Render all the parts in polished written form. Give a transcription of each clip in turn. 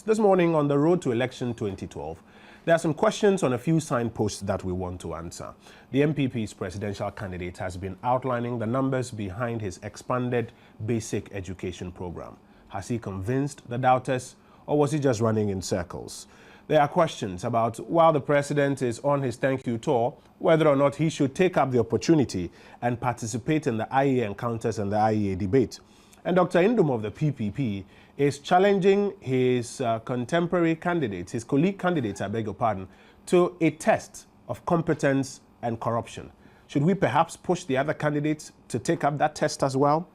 This morning on the road to election 2012, there are some questions on a few signposts that we want to answer. The MPP's presidential candidate has been outlining the numbers behind his expanded basic education program. Has he convinced the doubters, or was he just running in circles? There are questions about, while the president is on his thank you tour, whether or not he should take up the opportunity and participate in the IEA encounters and the IEA debate. And Dr. Indum of the PPP is challenging his contemporary candidates, his colleague candidates, I beg your pardon, to a test of competence and corruption. Should we perhaps push the other candidates to take up that test as well?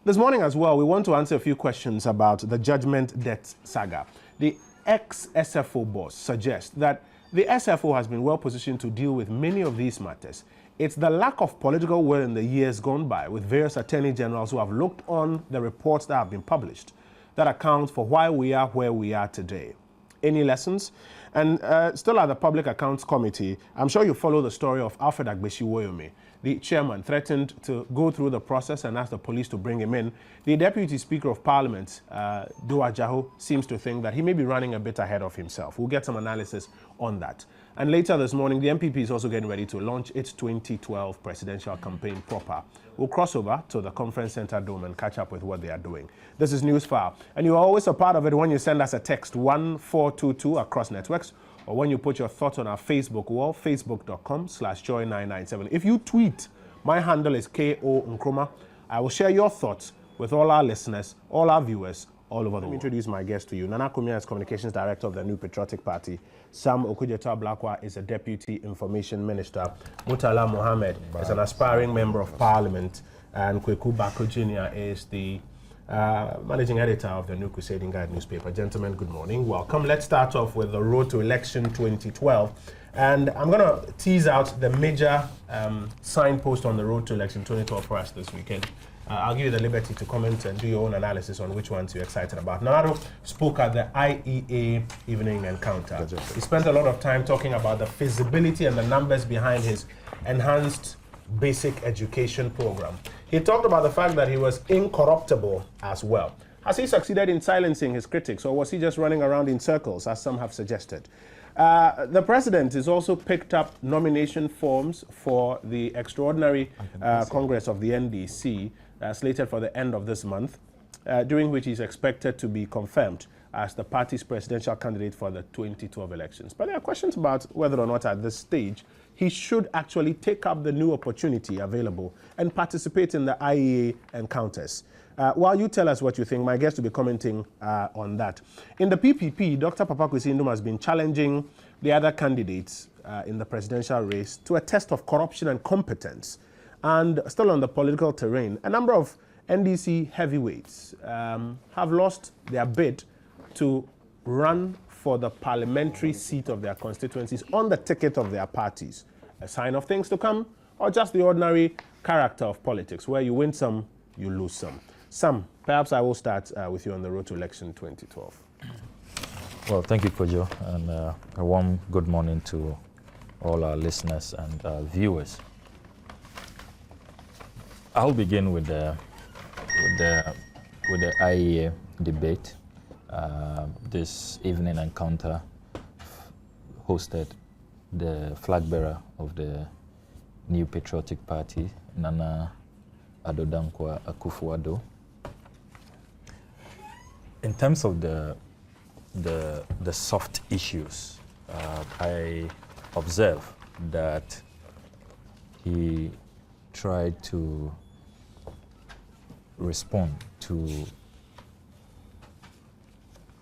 This morning as well, we want to answer a few questions about the judgment debt saga. The ex-SFO boss suggests that the SFO has been well positioned to deal with many of these matters. It's the lack of political will in the years gone by with various attorney generals who have looked on the reports that have been published that account for why we are where we are today. Any lessons? And still at the Public Accounts Committee, I'm sure you follow the story of Alfred Agbeshi-Woyome. The chairman threatened to go through the process and ask the police to bring him in. The Deputy Speaker of Parliament, Doa Jaho, seems to think that he may be running a bit ahead of himself. We'll get some analysis on that. And later this morning, the MPP is also getting ready to launch its 2012 presidential campaign proper. We'll cross over to the Conference Center Dome and catch up with what they are doing. This is Newsfile, and you're always a part of it when you send us a text 1422 across networks, or when you put your thoughts on our Facebook wall, facebook.com/joy997. If you tweet, my handle is KO Nkrumah. I will share your thoughts with all our listeners, all our viewers, all over the world. Let me introduce my guest to you. Nana Kumia is Communications Director of the New Patriotic Party. Sam Okudzeto-Ablakwa is a Deputy Information Minister. Murtala Mohammed is an aspiring Member of Parliament. And Kweku Bako Jr. is the Managing Editor of the New Crusading Guide newspaper. Gentlemen, good morning. Welcome. Let's start off with the road to election 2012. And I'm going to tease out the major signpost on the road to election 2012 for us this weekend. I'll give you the liberty to comment and do your own analysis on which ones you're excited about. Addo spoke at the IEA evening encounter. He spent a lot of time talking about the feasibility and the numbers behind his enhanced basic education program. He talked about the fact that he was incorruptible as well. Has he succeeded in silencing his critics, or was he just running around in circles, as some have suggested? The president has also picked up nomination forms for the extraordinary Congress of the NDC, slated for the end of this month, during which he's expected to be confirmed as the party's presidential candidate for the 2012 elections. But there are questions about whether or not at this stage he should actually take up the new opportunity available and participate in the IEA encounters. While you tell us what you think, my guest will be commenting on that. In the PPP, Dr. Papa Kwesi Ndum has been challenging the other candidates in the presidential race to a test of corruption and competence. And still on the political terrain, a number of NDC heavyweights have lost their bid to run for the parliamentary seat of their constituencies on the ticket of their parties. A sign of things to come, or just the ordinary character of politics, where you win some, you lose some. Sam, perhaps I will start with you on the road to election 2012. Well, thank you, Kojo, and a warm good morning to all our listeners and viewers. I'll begin with the IEA debate. This evening encounter hosted the flag bearer of the New Patriotic Party, Nana Addo Akufo-Addo. In terms of the soft issues, I observe that he tried to respond to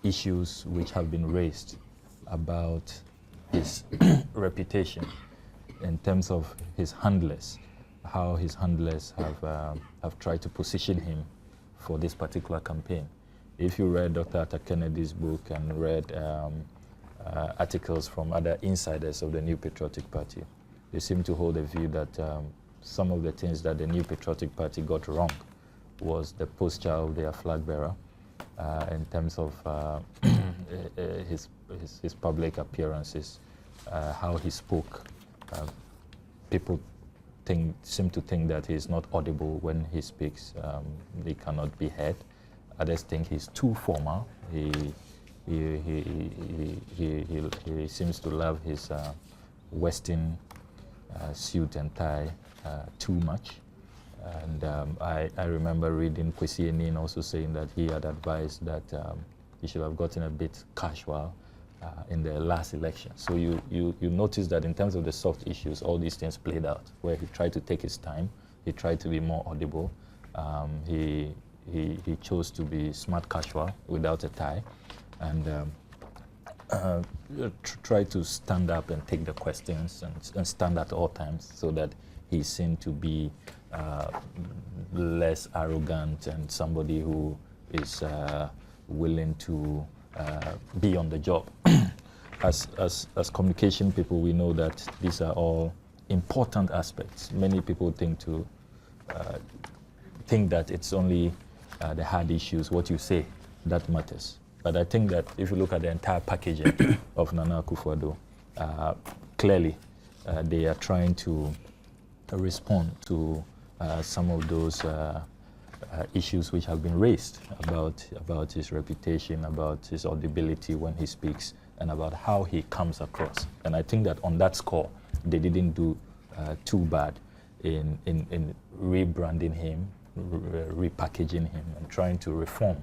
issues which have been raised about his reputation in terms of his handlers, how his handlers have tried to position him for this particular campaign. If you read Dr. Arthur Kennedy's book and read articles from other insiders of the New Patriotic Party, they seem to hold a view that some of the things that the New Patriotic Party got wrong was the posture of their flag bearer in terms of his public appearances, how he spoke. People seem to think that he's not audible when he speaks. He cannot be heard. Others think he's too formal. He He seems to love his Western suit and tie too much. And I remember reading Kwesi Enin also saying that he had advised that he should have gotten a bit casual in the last election. So you notice that in terms of the soft issues, all these things played out, where he tried to take his time, he tried to be more audible, he chose to be smart casual without a tie, and try to stand up and take the questions and stand at all times, so that he's seen to be less arrogant and somebody who is willing to be on the job. As communication people, we know that these are all important aspects. Many people think that it's only the hard issues, what you say, that matters. But I think that if you look at the entire packaging of Nana Akufo-Addo, clearly they are trying to respond to some of those issues which have been raised about his reputation, about his audibility when he speaks, and about how he comes across. And I think that on that score, they didn't do too bad in rebranding him, repackaging him, and trying to reform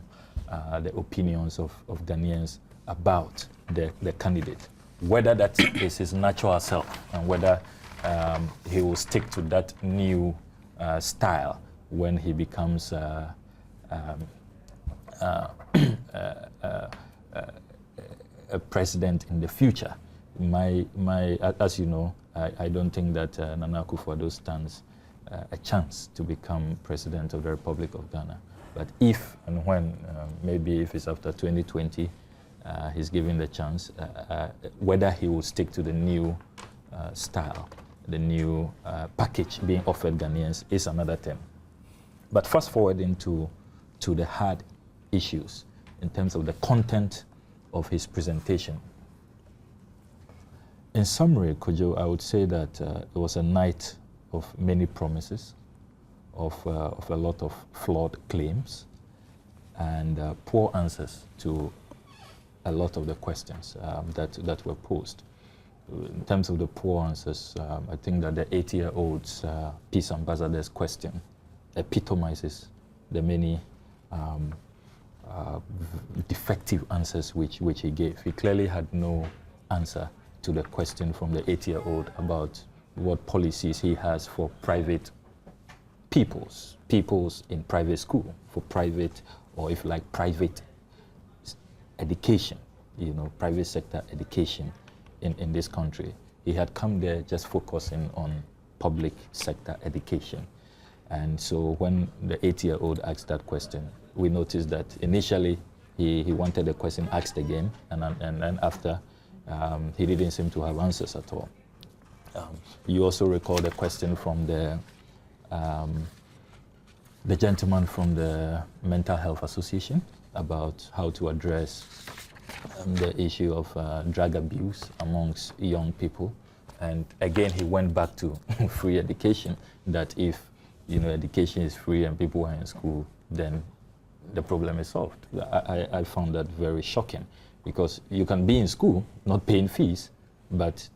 the opinions of Ghanaians about the candidate. Whether that is his natural self, and whether he will stick to that new style when he becomes a president in the future. As you know, I don't think that Nana Akufo-Addo stands a chance to become president of the Republic of Ghana. But if and when, maybe if it's after 2020, he's given the chance, whether he will stick to the new style, the new package being offered Ghanaians, is another thing. But fast forwarding to the hard issues in terms of the content of his presentation. In summary, Kojo, I would say that it was a night of many promises, of a lot of flawed claims, and poor answers to a lot of the questions that were posed. In terms of the poor answers, I think that the 8-year-old's peace ambassador's question epitomizes the many defective answers which he gave. He clearly had no answer to the question from the 8-year-old about what policies he has for private pupils in private school, for private, or if like private education, private sector education in this country. He had come there just focusing on public sector education. And so when the 8-year-old asked that question, we noticed that initially he wanted the question asked again, and then after, he didn't seem to have answers at all. You also recall the question from the gentleman from the Mental Health Association about how to address the issue of drug abuse amongst young people. And again, he went back to free education, that if education is free and people are in school, then the problem is solved. I found that very shocking, because you can be in school, not paying fees, but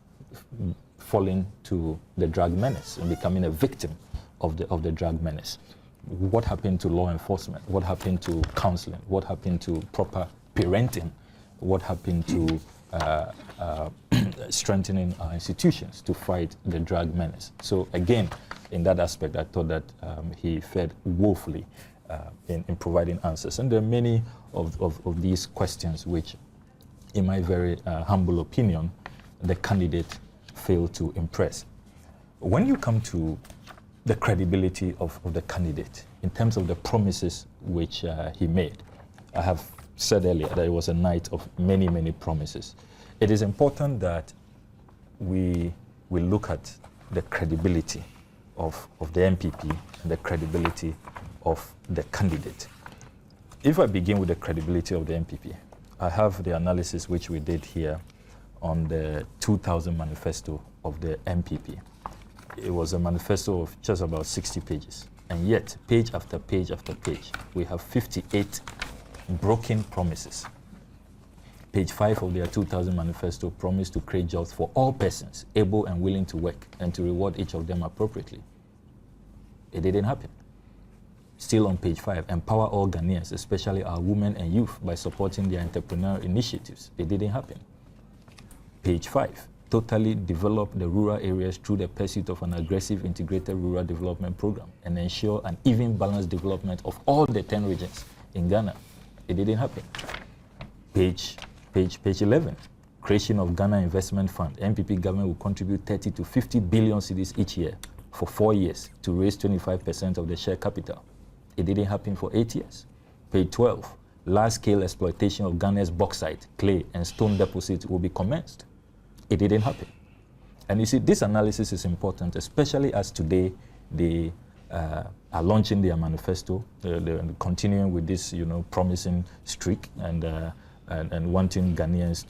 falling to the drug menace and becoming a victim of the drug menace. What happened to law enforcement? What happened to counseling? What happened to proper parenting? What happened to strengthening our institutions to fight the drug menace? So again, in that aspect, I thought that he fared woefully in providing answers. And there are many of these questions which, in my very humble opinion, the candidate failed to impress. When you come to the credibility of the candidate in terms of the promises which he made, I have said earlier that it was a night of many, many promises. It is important that we look at the credibility of the MPP and the credibility of the candidate. If I begin with the credibility of the MPP, I have the analysis which we did here on the 2000 manifesto of the MPP. It was a manifesto of just about 60 pages. And yet, page after page after page, we have 58 broken promises. Page 5 of their 2000 manifesto promised to create jobs for all persons able and willing to work and to reward each of them appropriately. It didn't happen. Still on page 5, empower all Ghanaians, especially our women and youth, by supporting their entrepreneurial initiatives. It didn't happen. Page 5, totally develop the rural areas through the pursuit of an aggressive integrated rural development program and ensure an even balanced development of all the 10 regions in Ghana. It didn't happen. Page 11, creation of Ghana Investment Fund. NPP government will contribute 30 to 50 billion cedis each year for 4 years to raise 25% of the share capital. It didn't happen for 8 years. Page 12, large-scale exploitation of Ghana's bauxite, clay, and stone deposits will be commenced. It didn't happen. And you see, this analysis is important, especially as today they are launching their manifesto, they're continuing with this, promising streak and wanting Ghanaians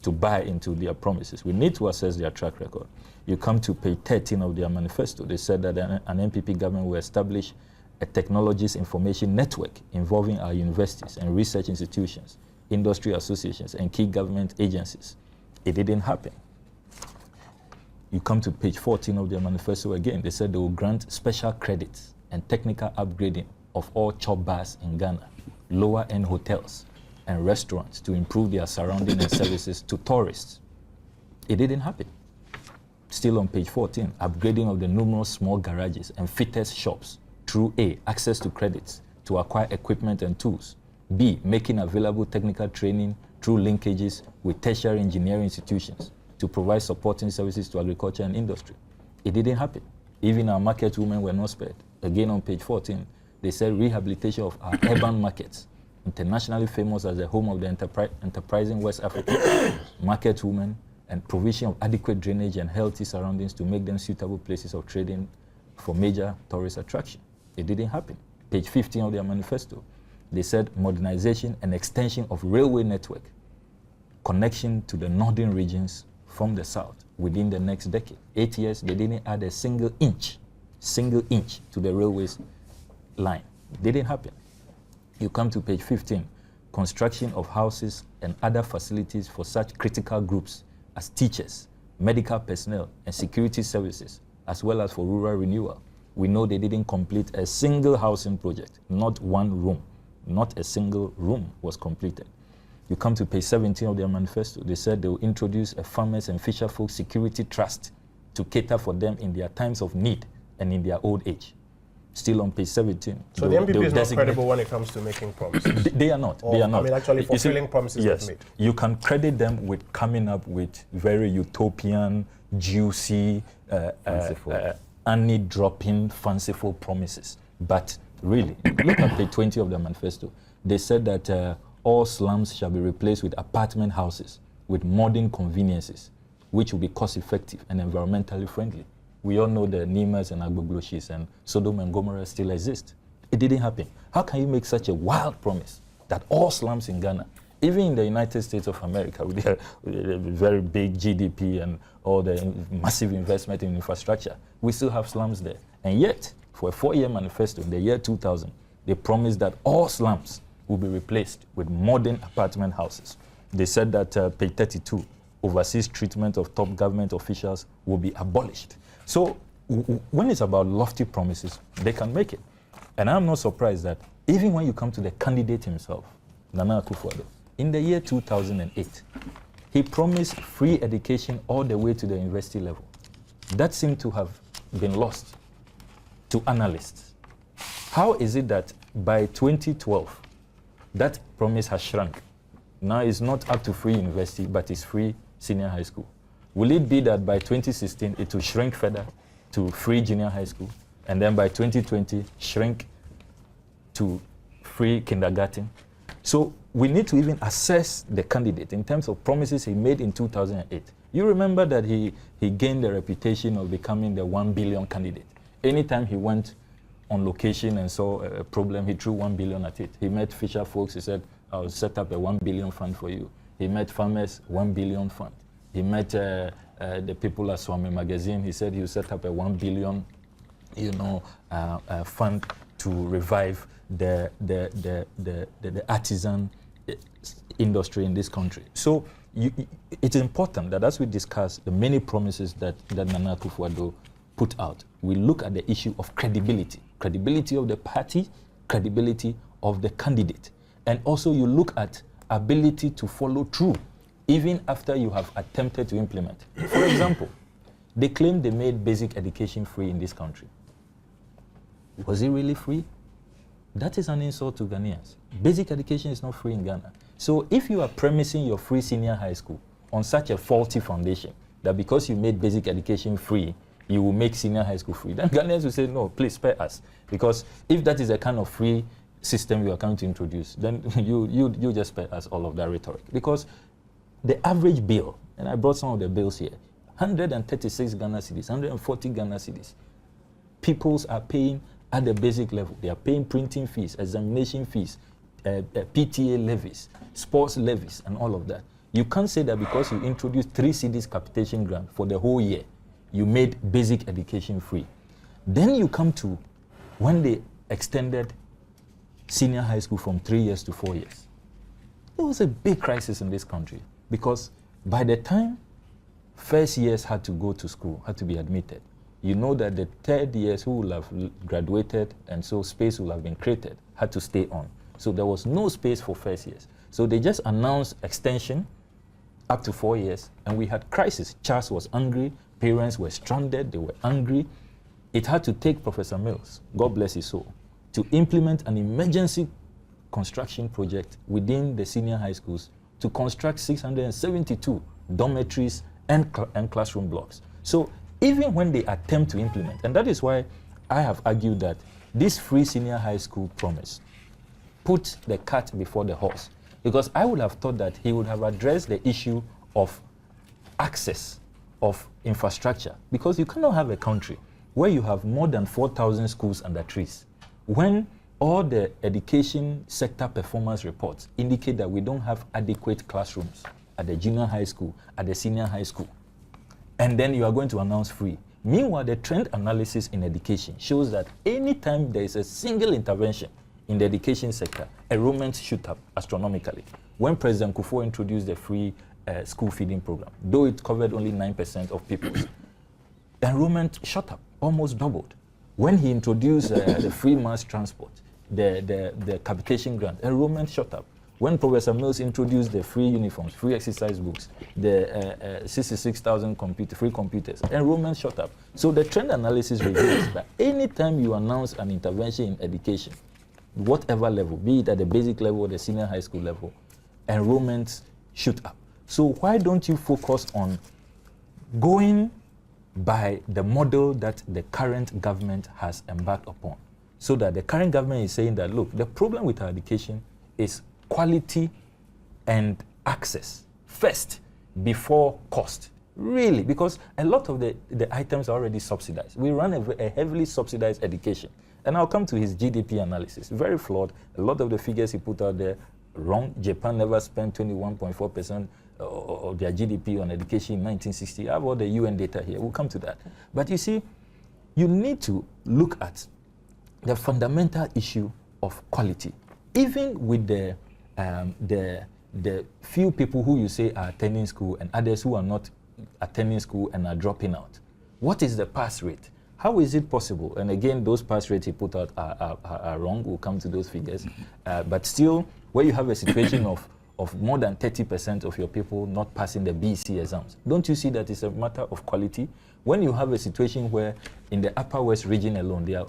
to buy into their promises. We need to assess their track record. You come to page 13 of their manifesto. They said that an NPP government will establish a technologies information network involving our universities and research institutions, industry associations, and key government agencies. It didn't happen. You come to page 14 of their manifesto again. They said they will grant special credits and technical upgrading of all chop bars in Ghana, lower-end hotels, and restaurants to improve their surrounding and services to tourists. It didn't happen. Still on page 14, upgrading of the numerous small garages and fitters shops through A, access to credits to acquire equipment and tools. B, making available technical training through linkages with tertiary engineering institutions to provide supporting services to agriculture and industry. It didn't happen. Even our market women were not spared. Again on page 14, they said rehabilitation of our urban markets, internationally famous as the home of the enterprising West African market women, and provision of adequate drainage and healthy surroundings to make them suitable places of trading for major tourist attraction. It didn't happen. Page 15 of their manifesto, they said modernization and extension of railway network, connection to the northern regions from the south within the next decade. 8 years, they didn't add a single inch to the railways line. It didn't happen. You come to page 15, construction of houses and other facilities for such critical groups as teachers, medical personnel, and security services, as well as for rural renewal. We know they didn't complete a single housing project, not one room. Not a single room was completed. You come to page 17 of their manifesto. They said they will introduce a farmers and fisherfolk security trust to cater for them in their times of need and in their old age. Still on page 17. So the NPP is not credible when it comes to making promises? They are not. They are not. I mean, actually fulfilling promises yes, they've made. You can credit them with coming up with very utopian, juicy, dropping, fanciful promises. But really, look at page 20 of the manifesto. They said that all slums shall be replaced with apartment houses with modern conveniences, which will be cost-effective and environmentally friendly. We all know the Nimas and Agbogloshis and Sodom and Gomorrah still exist. It didn't happen. How can you make such a wild promise that all slums in Ghana, even in the United States of America, with their very big GDP and all the massive investment in infrastructure, we still have slums there. And yet, for a 4-year manifesto in the year 2000, they promised that all slums will be replaced with modern apartment houses. They said that page 32, overseas treatment of top government officials will be abolished. So when it's about lofty promises, they can make it. And I'm not surprised that even when you come to the candidate himself, Nana Akufo-Addo, in the year 2008, he promised free education all the way to the university level. That seemed to have been lost to analysts. How is it that by 2012, that promise has shrunk? Now it's not up to free university, but it's free senior high school. Will it be that by 2016, it will shrink further to free junior high school, and then by 2020, shrink to free kindergarten? So we need to even assess the candidate in terms of promises he made in 2008. You remember that he gained the reputation of becoming the 1 billion candidate. Anytime he went on location and saw a problem, he threw 1 billion at it. He met fisher folks, he said, I'll set up a 1 billion fund for you. He met farmers, 1 billion fund. He met the people at Swami Magazine. He said he'll set up a 1 billion, fund to revive the artisan industry in this country. So it's important that as we discuss the many promises that Nana Akufo-Addo put out, we look at the issue of credibility of the party, credibility of the candidate. And also you look at ability to follow through, even after you have attempted to implement. For example, they claim they made basic education free in this country. Was it really free? That is an insult to Ghanaians. Basic education is not free in Ghana. So if you are premising your free senior high school on such a faulty foundation, that because you made basic education free, you will make senior high school free, then Ghanaians will say, no, please spare us. Because if that is the kind of free system you are going to introduce, then you just spare us all of that rhetoric. Because the average bill, and I brought some of the bills here, 136 Ghana cedis, 140 Ghana cedis. Peoples are paying at the basic level. They are paying printing fees, examination fees, PTA levies, sports levies, and all of that. You can't say that because you introduced 3 cedis capitation grant for the whole year, you made basic education free. Then you come to when they extended senior high school from 3 years to 4 years. There was a big crisis in this country because by the time first years had to go to school, had to be admitted, you know that the third years who will have graduated and so space will have been created had to stay on. So there was no space for first years. So they just announced extension up to 4 years and we had crisis. Charles was angry, parents were stranded, they were angry. It had to take Professor Mills, God bless his soul, to implement an emergency construction project within the senior high schools to construct 672 dormitories and classroom blocks. So even when they attempt to implement, and that is why I have argued that this free senior high school promise put the cart before the horse, because I would have thought that he would have addressed the issue of access of infrastructure, because you cannot have a country where you have more than 4,000 schools under trees when all the education sector performance reports indicate that we don't have adequate classrooms at the junior high school, at the senior high school. And then you are going to announce free. Meanwhile, the trend analysis in education shows that anytime there is a single intervention in the education sector, enrollments shoot up astronomically. When President Kufuor introduced the free school feeding program, though it covered only 9% of people, enrollment shot up, almost doubled. When he introduced the free mass transport, the capitation grant, enrollment shot up. When Professor Mills introduced the free uniforms, free exercise books, the 66,000 free computers, enrollment shot up. So the trend analysis reveals that anytime you announce an intervention in education, whatever level, be it at the basic level or the senior high school level, enrollments shoot up. So why don't you focus on going by the model that the current government has embarked upon? So that the current government is saying that, look, the problem with our education is quality and access first before cost. Really, because a lot of the items are already subsidized. We run a heavily subsidized education. And I'll come to his GDP analysis. Very flawed. A lot of the figures he put out there, wrong. Japan never spent 21.4% of their GDP on education in 1960. I have all the UN data here. We'll come to that. But you see, you need to look at the fundamental issue of quality. Even with the few people who you say are attending school and others who are not attending school and are dropping out, what is the pass rate? How is it possible? And again, those pass rates he put out are wrong. We'll come to those figures. But still, where you have a situation of more than 30% of your people not passing the BC exams, don't you see that it's a matter of quality? When you have a situation where in the Upper West region alone, there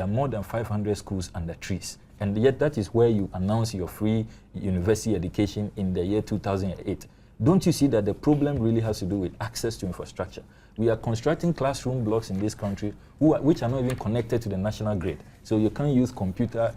are more than 500 schools under trees, and yet that is where you announce your free university education in the year 2008. Don't you see that the problem really has to do with access to infrastructure? We are constructing classroom blocks in this country which are not even connected to the national grid. So you can't use computer,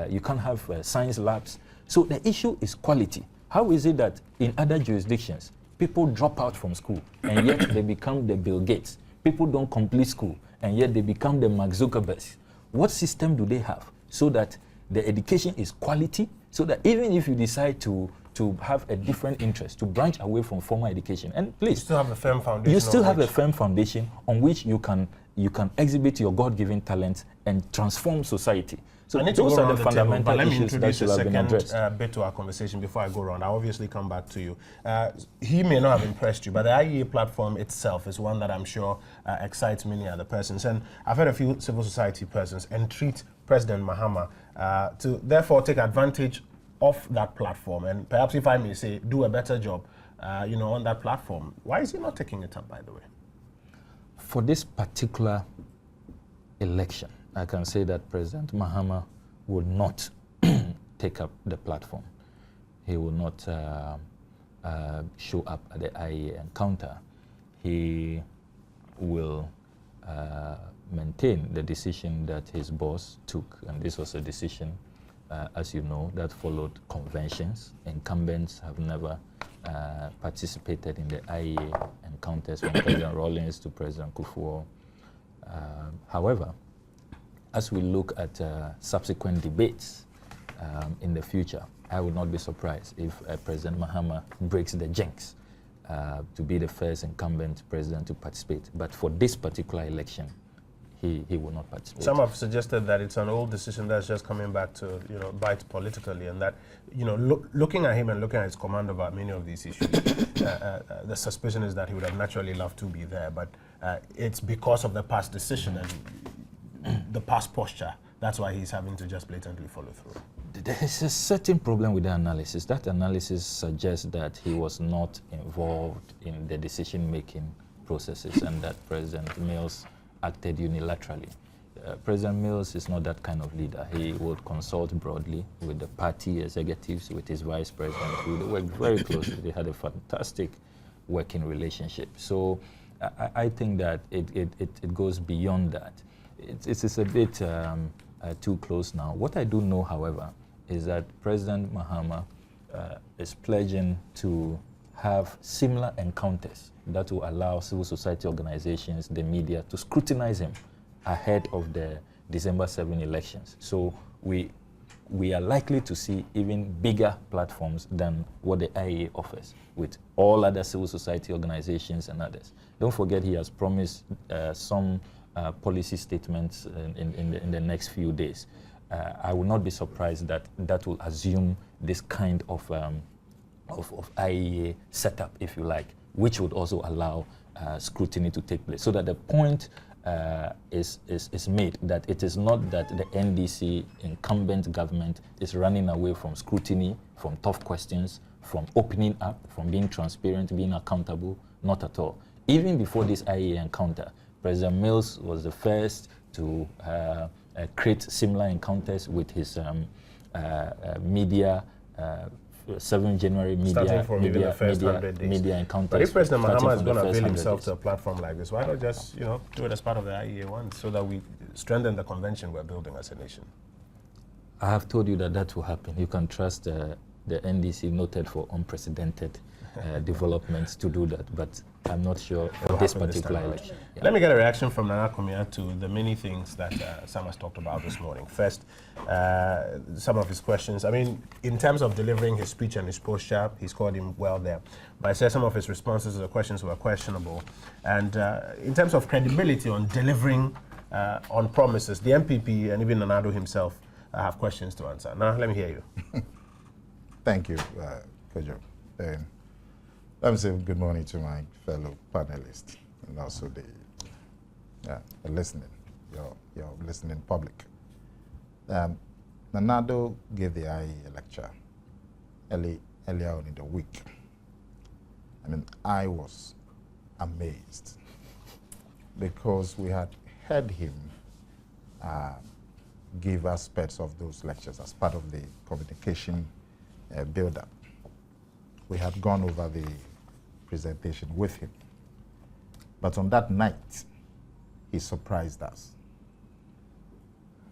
you can't have science labs. So the issue is quality. How is it that in other jurisdictions, people drop out from school and yet they become the Bill Gates? People don't complete school and yet they become the Mark Zuckerbergs. What system do they have so that the education is quality, so that even if you decide to have a different interest, to branch away from formal education, and please, you still have a firm foundation. You still have a firm foundation on which you can you can exhibit your God-given talents and transform society. So those are the fundamental let me issues that introduce should a have been addressed. second bit to our conversation before I go around. I'll obviously come back to you. He may not have impressed you, but the IEA platform itself is one that I'm sure excites many other persons. And I've heard a few civil society persons entreat President Mahama to therefore take advantage of that platform and perhaps, if I may say, do a better job on that platform. Why is he not taking it up, by the way? For this particular election, I can say that President Mahama will not take up the platform. He will not show up at the IEA encounter. He will maintain the decision that his boss took, and this was a decision, as you know, that followed conventions. Incumbents have never participated in the IEA encounters from President Rawlings to President Kufuor. However, as we look at subsequent debates in the future, I would not be surprised if President Mahama breaks the jinx to be the first incumbent president to participate. But for this particular election, he will not participate. Some have suggested that it's an old decision that's just coming back to bite politically, and that looking at him and looking at his command over many of these issues, the suspicion is that he would have naturally loved to be there, but it's because of the past decision and the past posture. That's why he's having to just blatantly follow through. There is a certain problem with the analysis. That analysis suggests that he was not involved in the decision-making processes and that President Mills acted unilaterally. President Mills is not that kind of leader. He would consult broadly with the party executives, with his vice president, who they worked very closely. They had a fantastic working relationship. So I think that it goes beyond that. It's a bit too close now. What I do know, however, is that President Mahama is pledging to have similar encounters that will allow civil society organizations, the media, to scrutinize him ahead of the December 7 elections. So we are likely to see even bigger platforms than what the IEA offers with all other civil society organizations and others. Don't forget he has promised some policy statements in the next few days. I will not be surprised that will assume this kind of IEA setup, if you like, which would also allow scrutiny to take place. So that the point is made that it is not that the NDC incumbent government is running away from scrutiny, from tough questions, from opening up, from being transparent, being accountable, not at all. Even before this IEA encounter, President Mills was the first to create similar encounters with his media, 7 January media encounters. But if President Mahama is going to avail himself to a platform like this, why not just do it as part of the IEA one, so that we strengthen the convention we're building as a nation? I have told you that will happen. You can trust the NDC, noted for unprecedented developments, to do that, but I'm not sure for this particular election. Yeah. Let me get a reaction from Nana Kumia to the many things that Sam has talked about this morning. First, some of his questions. I mean, in terms of delivering his speech and his posture, he scored him well there. But I said some of his responses to the questions were questionable. And in terms of credibility on delivering on promises, the MPP and even Addo himself have questions to answer. Now, let me hear you. Thank you, Kojo. Let me say good morning to my fellow panelists and also the listening, your listening public. Addo gave the IEA lecture earlier on in the week. I mean, I was amazed because we had heard him give aspects of those lectures as part of the communication build-up. We had gone over the presentation with him. But on that night, he surprised us.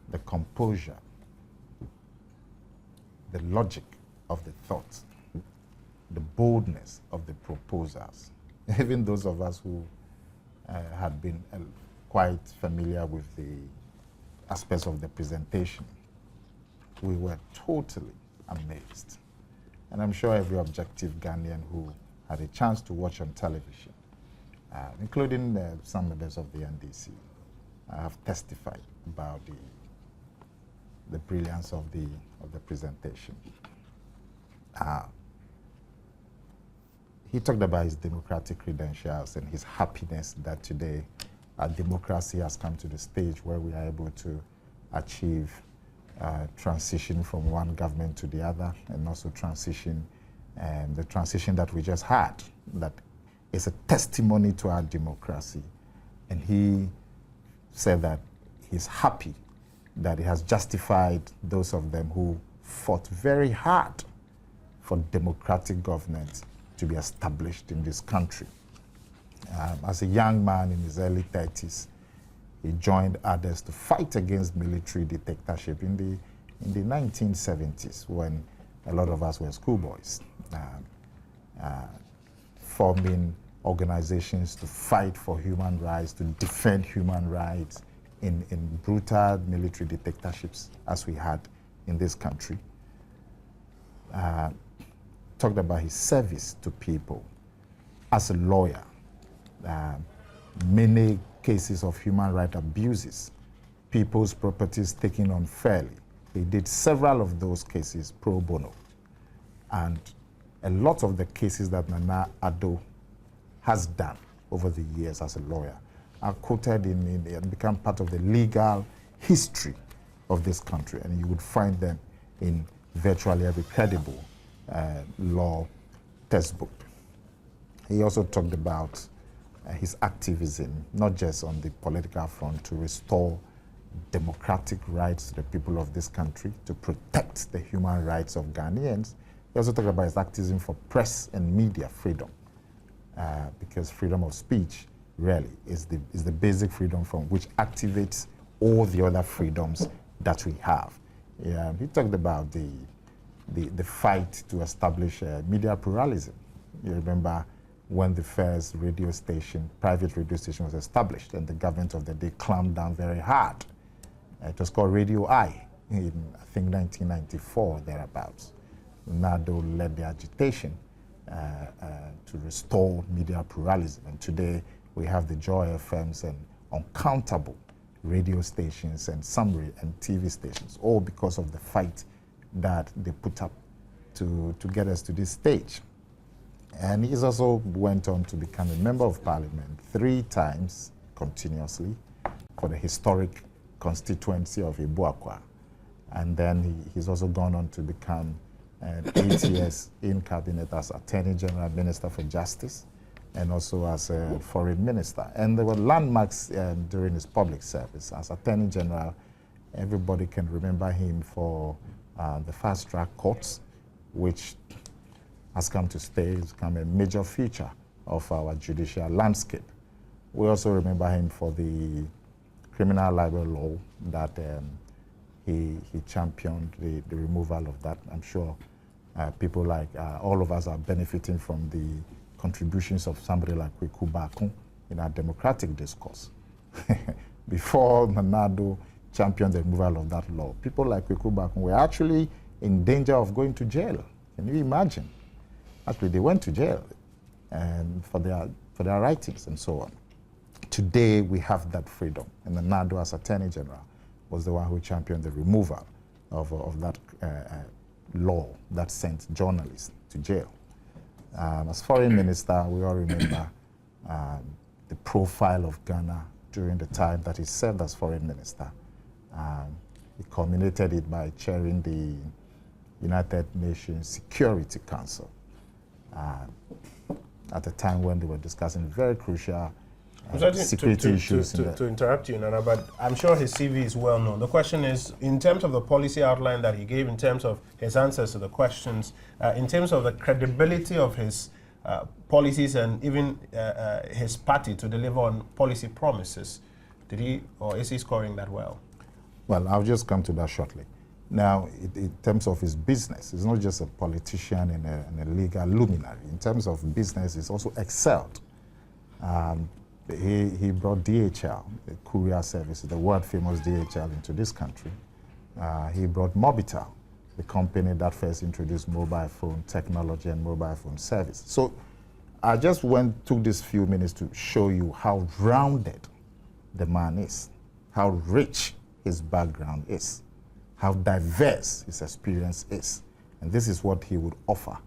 The composure, the logic of the thoughts, the boldness of the proposals. Even those of us who had been quite familiar with the aspects of the presentation, we were totally amazed. And I'm sure every objective Ghanaian who had a chance to watch on television, including some members of the NDC, have testified about the brilliance of the presentation. He talked about his democratic credentials and his happiness that today our democracy has come to the stage where we are able to achieve transition from one government to the other, and also the transition that we just had, that is a testimony to our democracy. And he said that he's happy that he has justified those of them who fought very hard for democratic governance to be established in this country. As a young man in his early 30s, he joined others to fight against military dictatorship in the 1970s, when a lot of us were schoolboys, forming organizations to fight for human rights, to defend human rights in brutal military dictatorships as we had in this country. Talked about his service to people as a lawyer. Many cases of human rights abuses, people's properties taken unfairly. He did several of those cases pro bono. And a lot of the cases that Nana Addo has done over the years as a lawyer are quoted and become part of the legal history of this country. And you would find them in virtually every credible law textbook. He also talked about his activism, not just on the political front, to restore democratic rights to the people of this country, to protect the human rights of Ghanaians. He also talked about his activism for press and media freedom, because freedom of speech really is the basic freedom from which activates all the other freedoms that we have. He talked about the fight to establish media pluralism. You remember when the first radio station, private radio station, was established, and the government of the day clamped down very hard. It was called Radio I in, I think, 1994, thereabouts. Nado led the agitation to restore media pluralism. And today we have the Joy FMs and uncountable radio stations and summary and TV stations, all because of the fight that they put up to get us to this stage. And he's also went on to become a member of parliament 3 times continuously for the historic constituency of Ibuakwa. And then he's also gone on to become 8 years in cabinet as Attorney General, Minister for Justice, and also as a foreign minister. And there were landmarks during his public service. As Attorney General, everybody can remember him for the fast-track courts, which has come to stay, it's become a major feature of our judicial landscape. We also remember him for the criminal libel law that he championed the removal of that. I'm sure people like all of us are benefiting from the contributions of somebody like Kweku Bakun in our democratic discourse. Before Nanado championed the removal of that law, people like Kweku Bakun were actually in danger of going to jail. Can you imagine? Actually, they went to jail and for their writings and so on. Today, we have that freedom. And Nanado, as Attorney General, was the one who championed the removal of that law that sent journalists to jail. As Foreign Minister, we all remember the profile of Ghana during the time that he served as Foreign Minister. He culminated it by chairing the United Nations Security Council at a time when they were discussing very crucial security issues. To interrupt you, Nana, but I'm sure his CV is well known. The question is, in terms of the policy outline that he gave, in terms of his answers to the questions, in terms of the credibility of his policies and even his party to deliver on policy promises, did he or is he scoring that well? Well, I'll just come to that shortly. Now, in terms of his business, he's not just a politician and a legal luminary. In terms of business, he's also excelled. He brought DHL, the courier service, the world-famous DHL, into this country. He brought Mobitel, the company that first introduced mobile phone technology and mobile phone service. So I just took these few minutes to show you how rounded the man is. how rich his background is, how diverse his experience is. And this is what he would offer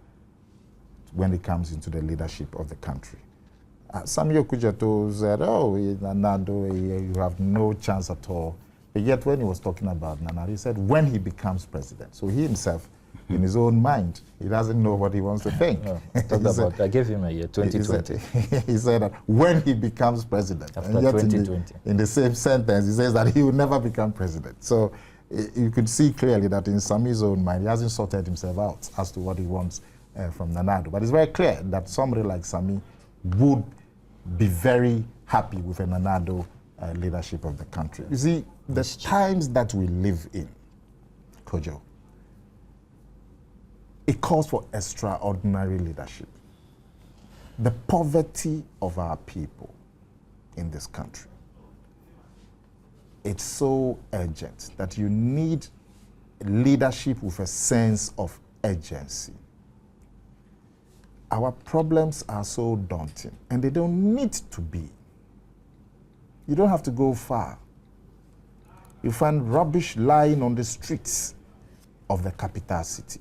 when it comes into the leadership of the country. Samuel Kujato said, oh, Nado, you have no chance at all. But yet when he was talking about Nana, he said when he becomes president. So he himself, in his own mind, he doesn't know what he wants to think. I gave him a year, 2020. He said that when he becomes president. After and yet 2020. In the same sentence, he says that he will never become president. So you could see clearly that in Sami's own mind, he hasn't sorted himself out as to what he wants from Nana Addo. But it's very clear that somebody like Sami would be very happy with a Nana Addo leadership of the country. You see, the times that we live in, Kojo, it calls for extraordinary leadership. The poverty of our people in this country, it's so urgent that you need leadership with a sense of urgency. Our problems are so daunting, and they don't need to be. You don't have to go far. You find rubbish lying on the streets of the capital city.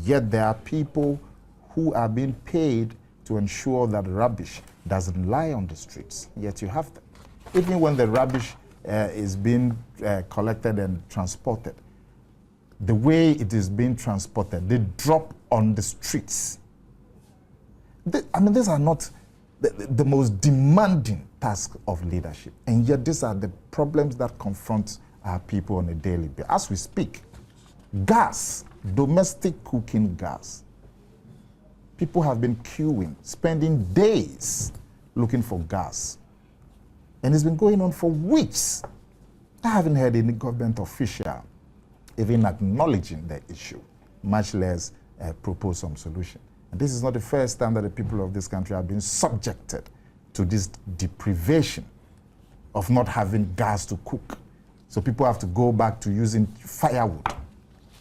Yet there are people who are being paid to ensure that rubbish doesn't lie on the streets. Yet you have them. Even when the rubbish is being collected and transported, the way it is being transported, they drop on the streets. These are not the most demanding task of leadership. And yet these are the problems that confront our people on a daily basis. As we speak, gas, domestic cooking gas. People have been queuing, spending days looking for gas. And it's been going on for weeks. I haven't heard any government official even acknowledging the issue, much less propose some solution. And this is not the first time that the people of this country have been subjected to this deprivation of not having gas to cook. So people have to go back to using firewood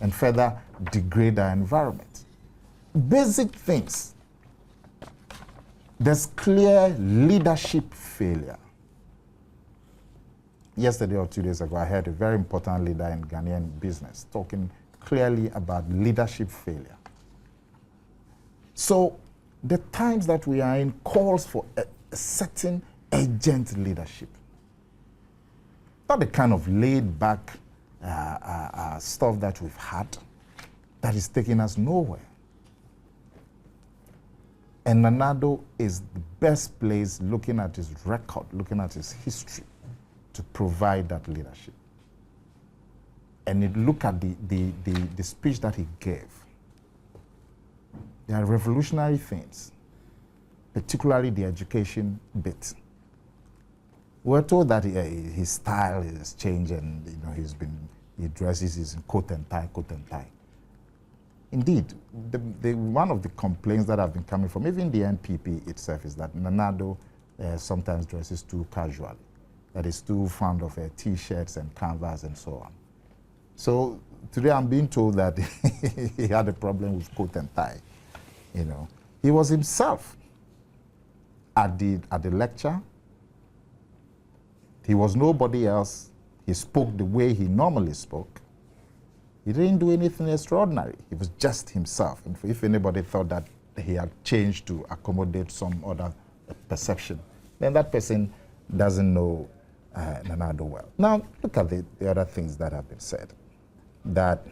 and further degrade our environment. Basic things. There's clear leadership failure. Yesterday or 2 days ago, I heard a very important leader in Ghanaian business talking clearly about leadership failure. So the times that we are in calls for a certain urgent leadership. Not the kind of laid-back stuff that we've had that is taking us nowhere. And Nana Addo is the best place, looking at his record, looking at his history, to provide that leadership. And look at the speech that he gave. There are revolutionary things, particularly the education bit. We're told that his style has changed, and he dresses his coat and tie. Indeed, one of the complaints that have been coming from even the NPP itself is that Nana Addo sometimes dresses too casually, that is too fond of T-shirts and canvas and so on. So today I'm being told that he had a problem with coat and tie. He was himself at the lecture. He was nobody else. He spoke the way he normally spoke. He didn't do anything extraordinary. He was just himself. And if anybody thought that he had changed to accommodate some other perception, then that person doesn't know Nana Addo well. Now, look at the other things that have been said. That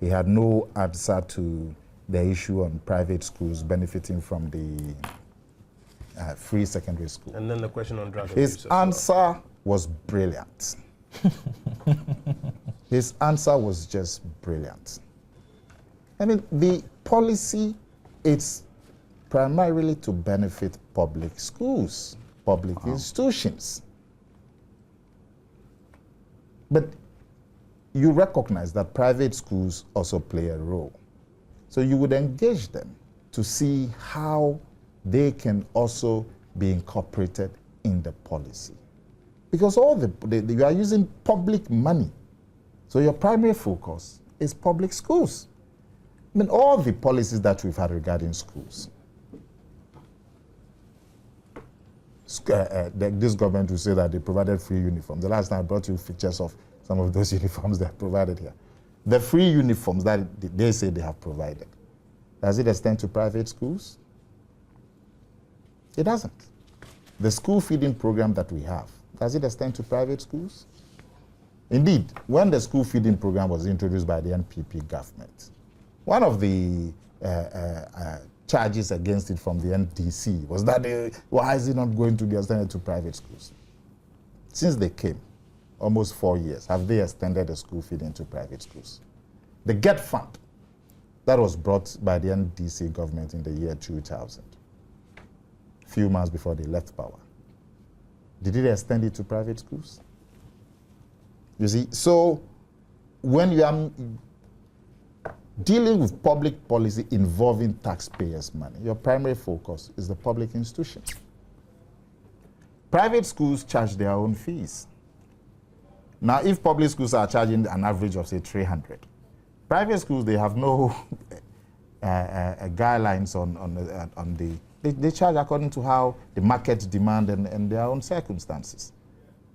he had no answer to the issue on private schools benefiting from the free secondary school. And then the question on drug abuse. His answer was brilliant. His answer was just brilliant. The policy, it's primarily to benefit public schools, public institutions. But you recognize that private schools also play a role. So you would engage them to see how they can also be incorporated in the policy. Because you are using public money. So your primary focus is public schools. All the policies that we've had regarding schools, this government will say that they provided free uniforms. The last time I brought you pictures of some of those uniforms they have provided here. The free uniforms that they say they have provided, does it extend to private schools? It doesn't. The school feeding program that we have, does it extend to private schools? Indeed, when the school feeding program was introduced by the NPP government, one of the charges against it from the NDC was that why is it not going to be extended to private schools? Since they came, almost 4 years, have they extended the school feeding to private schools? The GET fund that was brought by the NDC government in the year 2000, few months before they left power, did it extend it to private schools? You see, so when you are dealing with public policy involving taxpayers' money, your primary focus is the public institutions. Private schools charge their own fees. Now, if public schools are charging an average of, say, 300, private schools, they have no guidelines on the... They charge according to how the market demand and their own circumstances.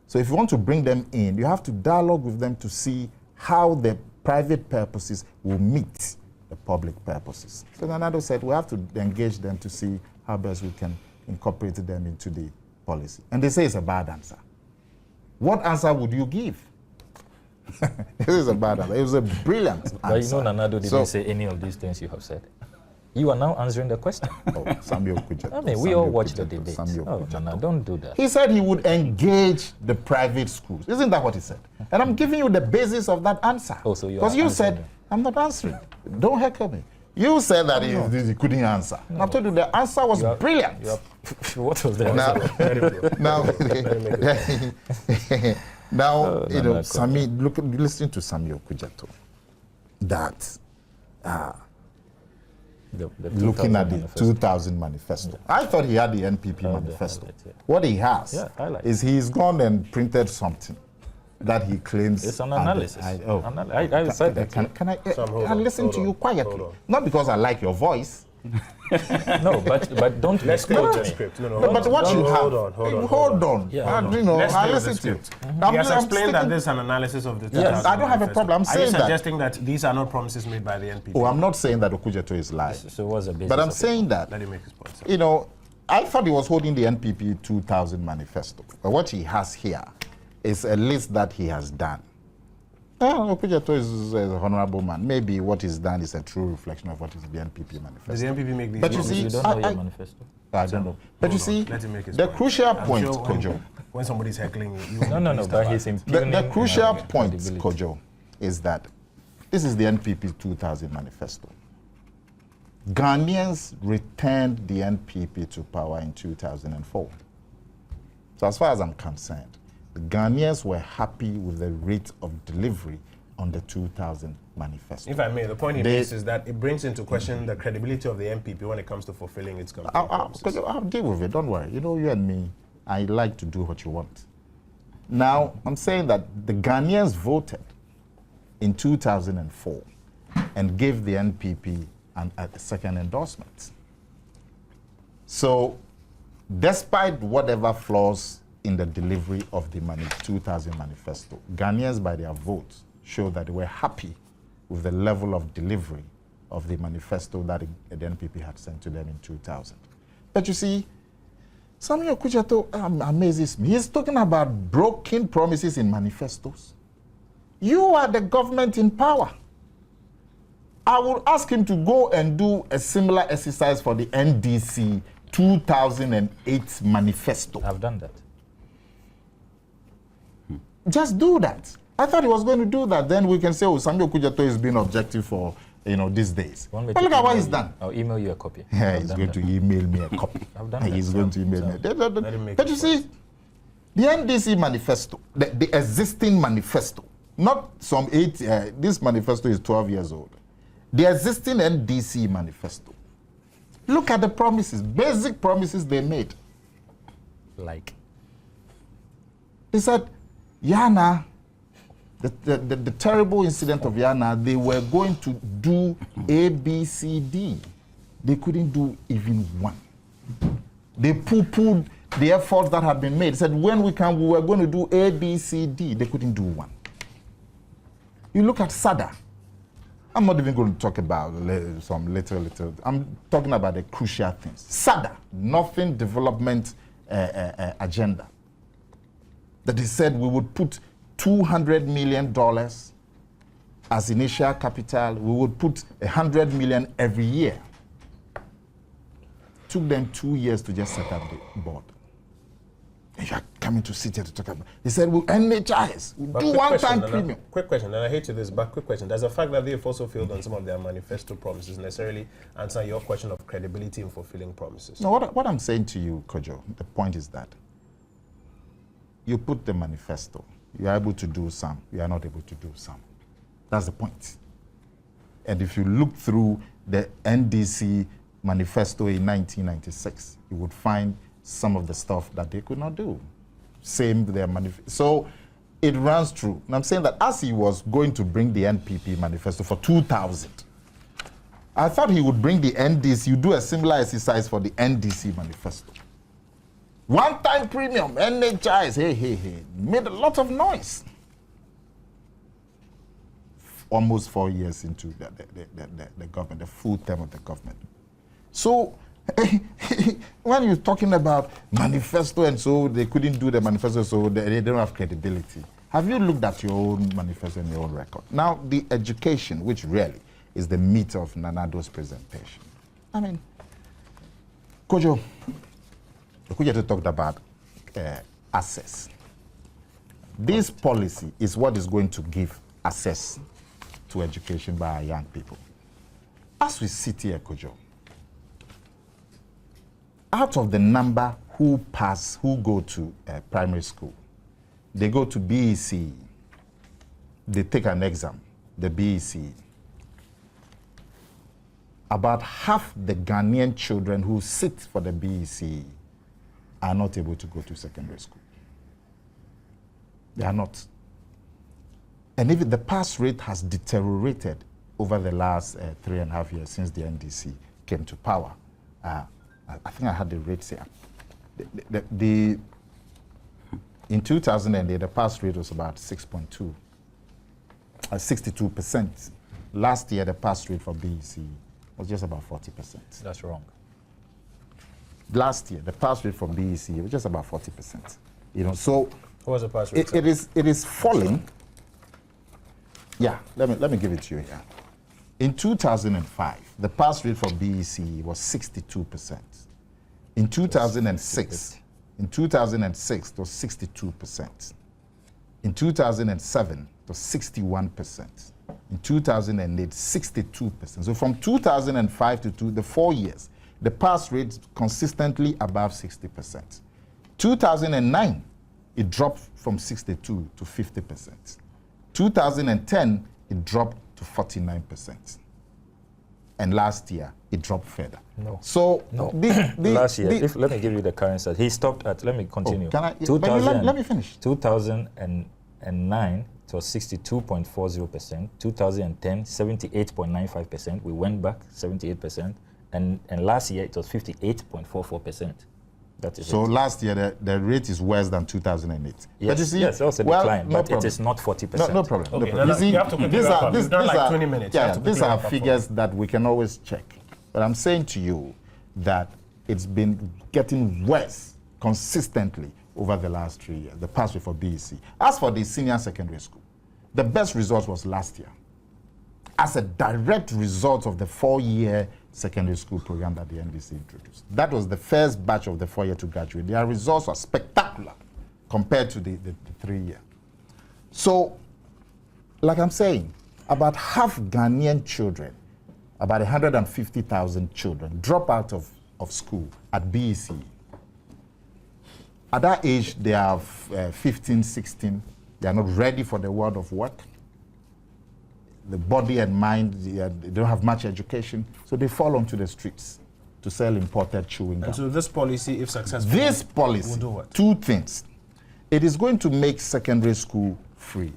So if you want to bring them in, you have to dialogue with them to see how the private purposes will meet the public purposes. So Addo said we have to engage them to see how best we can incorporate them into the policy. And they say it's a bad answer. What answer would you give? This is a bad answer. It was a brilliant answer. But you know, Addo didn't say any of these things you have said. You are now answering the question. Oh, Samuel Kujato. I mean, we all watch the debate. Oh, no, don't do that. He said he would engage the private schools. Isn't that what he said? And I'm giving you the basis of that answer. Oh, so because you said, them. I'm not answering. Don't heckle me. You said that he couldn't answer. No. I've told you the answer was brilliant. What was the answer? Now, you know, listen to Samuel Kujato. That... looking at the 2000 manifesto. I thought he had the NPP manifesto. What he has is he's gone and printed something that he claims... It's an analysis. I said that. Can I listen to you quietly? Not because I like your voice. No, but don't... Let's go to the script. But what you have... Hold on. Yeah, you know, I listen to you. He has explained that there's an analysis of the 2000 I don't have a problem. I'm saying that. Are you suggesting that these are not promises made by the NPP? Oh, I'm not saying that Okujeto is lying. So what's the basis? But I'm saying that... Let him make his point. You know, I thought he was holding the NPP 2000 manifesto. But what he has here is a list that he has done. Okujeto is a honorable man. Maybe what he's done is a true reflection of what is the NPP manifesto. Does the NPP make these? But you see, you don't know your manifesto. I don't know. But you see, the crucial point, Kojo. When somebody's heckling you, no, but he's impugning. The crucial point, Kojo, is that this is the NPP 2000 manifesto. Ghanaians returned the NPP to power in 2004. So as far as I'm concerned, the Ghanaians were happy with the rate of delivery on the 2000 manifesto. If I may, the point he makes is that it brings into question the credibility of the NPP when it comes to fulfilling its campaign promises. I'll deal with it, don't worry. You know, you and me, I like to do what you want. Now, I'm saying that the Ghanaians voted in 2004 and gave the NPP a second endorsement. So, despite whatever flaws in the delivery of the 2000 manifesto, Ghanaians, by their votes, showed that they were happy with the level of delivery of the manifesto that the NPP had sent to them in 2000. But you see, Samuel Kujato amazes me. He's talking about broken promises in manifestos. You are the government in power. I would ask him to go and do a similar exercise for the NDC 2008 manifesto. I've done that. Just do that. I thought he was going to do that. Then we can say, oh, Samuel Kujato is being objective for, these days. But look at what he's done. I'll email you a copy. Yeah, he's going to email me a copy. I've done that. He's going to email me. But you see, the NDC manifesto, the existing manifesto, not some this manifesto is 12 years old. The existing NDC manifesto. Look at the promises, basic promises they made. Like? They said, Yana, the terrible incident of Yana, they were going to do A, B, C, D. They couldn't do even one. They poo-pooed the efforts that had been made. They said, when we were going to do A, B, C, D. They couldn't do one. You look at SADA. I'm not even going to talk about some little. I'm talking about the crucial things. SADA, Northern Development Agenda. That they said we would put $200 million as initial capital. We would put $100 million every year. Took them 2 years to just set up the board. And you are coming to sit here to talk about. They said, we'll NHIS, we'll do one-time premium. Quick question, and I hate to this, but quick question. Does the fact that they've also failed on some of their manifesto promises necessarily answer your question of credibility in fulfilling promises? No, what I'm saying to you, Kojo, the point is that you put the manifesto, you are able to do some, you are not able to do some. That's the point. And if you look through the NDC manifesto in 1996, you would find some of the stuff that they could not do. Same with their manifesto. So it runs through. And I'm saying that as he was going to bring the NPP manifesto for 2000, I thought he would bring the NDC, you do a similar exercise for the NDC manifesto. One-time premium, NHIs, hey, made a lot of noise. Almost 4 years into the government, the full term of the government. So when you're talking about manifesto and so they couldn't do the manifesto, so they don't have credibility. Have you looked at your own manifesto and your own record? Now, the education, which really is the meat of Nana Addo's presentation. I mean, Kojo talked about access. This policy is what is going to give access to education by our young people. As we sit here, Kojo, out of the number who go to primary school, they go to BEC, they take an exam, the BEC. About half the Ghanaian children who sit for the BEC are not able to go to secondary school. They are not. And even the pass rate has deteriorated over the last 3.5 years since the NDC came to power. I think I had the rates here. In 2008, the pass rate was about 62%. Last year, the pass rate for BEC was just about 40%. That's wrong. Last year, the pass rate for BEC was just about 40%. You know, so what was the pass rate? It is falling. Yeah, let me give it to you here. In 2005, the pass rate for BEC was 62%. In 2006, it was 62%. In 2007, it was 61%. In 2008, 62%. So from 2005 to the 4 years, the pass rate consistently above 60%. 2009, it dropped from 62 to 50%. 2010, it dropped to 49%. And last year, it dropped further. No. So no. Last year, let me give you the current stat. He stopped at, let me continue. Can I? Let me finish. 2009, it was 62.40%. 2010, 78.95%. We went back 78%. And last year, it was 58.44%. That is so it. Last year, the rate is worse than 2008. Yes, but you see, yes, also decline, no but problem. it is not 40%. No problem. Okay, no problem. You see, you have to these are 20 minutes. Yeah, these are figures that we can always check. But I'm saying to you that it's been getting worse consistently over the last 3 years, the pass rate for BEC. As for the senior secondary school, the best result was last year as a direct result of the 4-year secondary school program that the NDC introduced. That was the first batch of the 4-year to graduate. Their results were spectacular compared to the 3-year. So, like I'm saying, about half Ghanaian children, about 150,000 children, drop out of school at BEC. At that age, they are 15, 16. They are not ready for the world of work. The body and mind, they don't have much education, so they fall onto the streets to sell imported chewing gum. And so this policy, if successful, this policy will do what? 2 things. It is going to make secondary school free.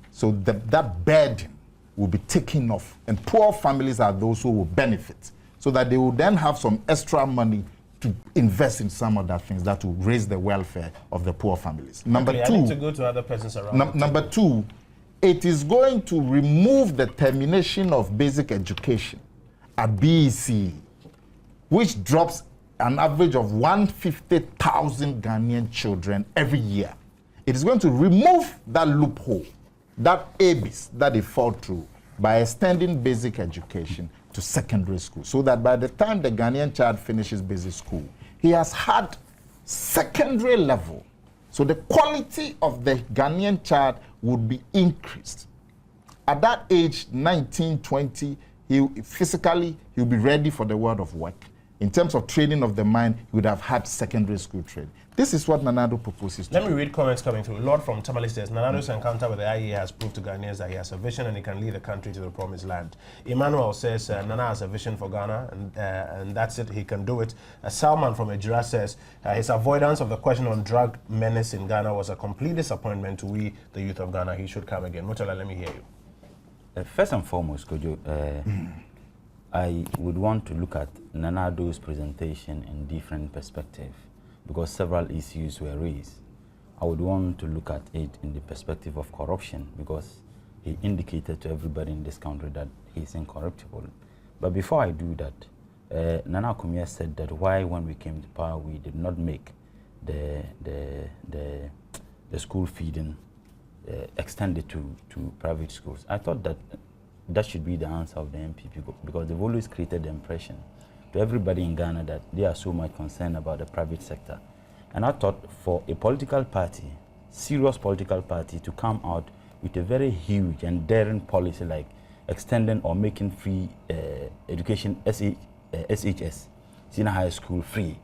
So that burden will be taken off, and poor families are those who will benefit, so that they will then have some extra money to invest in some other things that will raise the welfare of the poor families. Number two, I need to go to other persons around. Number two, it is going to remove the termination of basic education at BEC, which drops an average of 150,000 Ghanaian children every year. It is going to remove that loophole, that abyss that they fall through by extending basic education to secondary school, so that by the time the Ghanaian child finishes basic school, he has had secondary level. So the quality of the Ghanaian child would be increased. At that age, 19, 20, he'll be ready for the world of work. In terms of training of the mind, he would have had secondary school training. This is what Nana Addo proposes to Let me read comments coming through. Lord from Tamale says, Nana Addo's encounter with the IEA has proved to Ghanaians that he has a vision and he can lead the country to the promised land. Emmanuel says, Nana has a vision for Ghana and that's it, he can do it. Salman from Ejira says, his avoidance of the question on drug menace in Ghana was a complete disappointment to we, the youth of Ghana. He should come again. Mutala, let me hear you. First and foremost, Kojo, I would want to look at Nana Addo's presentation in different perspectives because several issues were raised. I would want to look at it in the perspective of corruption because he indicated to everybody in this country that he is incorruptible. But before I do that, Nana Akumia said that why when we came to power we did not make the school feeding extended to private schools. I thought that that should be the answer of the MPP because they've always created the impression to everybody in Ghana that they are so much concerned about the private sector. And I thought for a political party, serious political party, to come out with a very huge and daring policy like extending or making free education, SHS, senior high school free,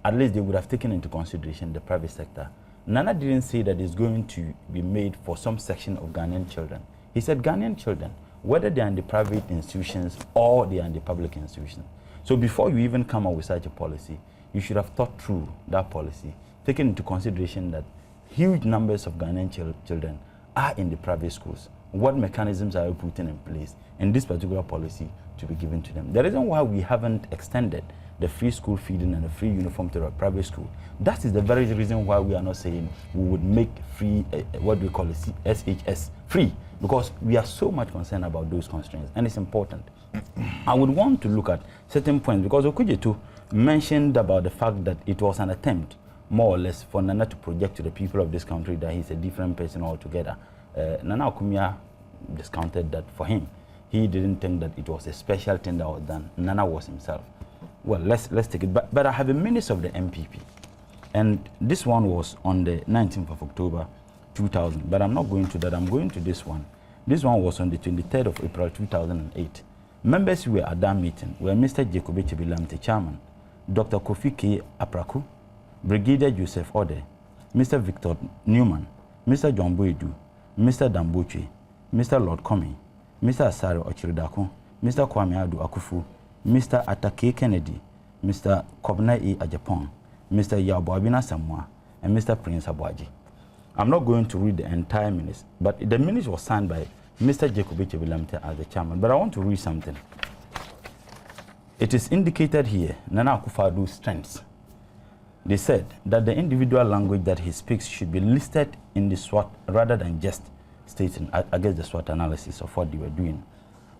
at least they would have taken into consideration the private sector. Nana didn't say that it's going to be made for some section of Ghanaian children. He said Ghanaian children, whether they are in the private institutions or they are in the public institutions. So before you even come up with such a policy, you should have thought through that policy, taking into consideration that huge numbers of Ghanaian children are in the private schools. What mechanisms are you putting in place in this particular policy to be given to them? The reason why we haven't extended the free school feeding and the free uniform to the private school, that is the very reason why we are not saying we would make free, what we call it, SHS free, because we are so much concerned about those constraints, and it's important. I would want to look at certain points, because Okujetu mentioned about the fact that it was an attempt, more or less, for Nana to project to the people of this country that he's a different person altogether. Nana Akumia discounted that for him. He didn't think that it was a special thing that was done. Nana was himself. Well, let's take it. But I have a minutes of the MPP. And this one was on the 19th of October, 2000. But I'm not going to that. I'm going to this one. This one was on the 23rd of April, 2008. Members who were at that meeting were Mr. Jacob Chebilamte, Chairman, Dr. Kofi K. Apraku, Brigadier Joseph Ode, Mr. Victor Newman, Mr. John Boedu, Mr. Damboche, Mr. Lord Comey, Mr. Asare Ochiridako, Mr. Kwame Addo Akufu, Mr. Atake Kennedy, Mr. Kobna E. Ajapong, Mr. Yaboabina Samoa, and Mr. Prince Abuaji. I'm not going to read the entire minutes, but the minutes was signed by Mr. Jacob Chebilamte as the chairman. But I want to read something. It is indicated here, Nana Akufo-Addo's strengths. They said that the individual language that he speaks should be listed in the SWOT rather than just stating, I guess, the SWOT analysis of what they were doing.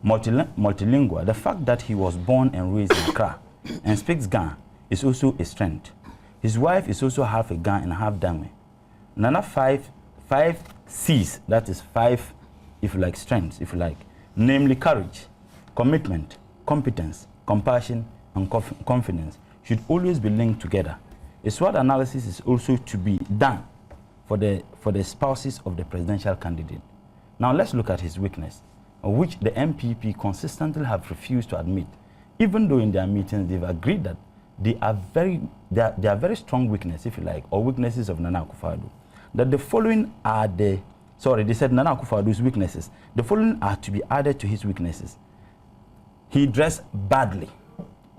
Multilingual, the fact that he was born and raised in Accra and speaks Ga is also a strength. His wife is also half a Ga and half Dame. Nana five C's, that is 5, if you like, strengths, if you like, namely courage, commitment, competence, compassion, and confidence should always be linked together. A SWOT analysis is also to be done for the spouses of the presidential candidate. Now let's look at his weakness, which the MPP consistently have refused to admit, even though in their meetings they've agreed that they are very strong weaknesses, if you like, or weaknesses of Nana Akufo-Addo. That the following are they said Nana Akufo-Addo's weaknesses. The following are to be added to his weaknesses. He dressed badly.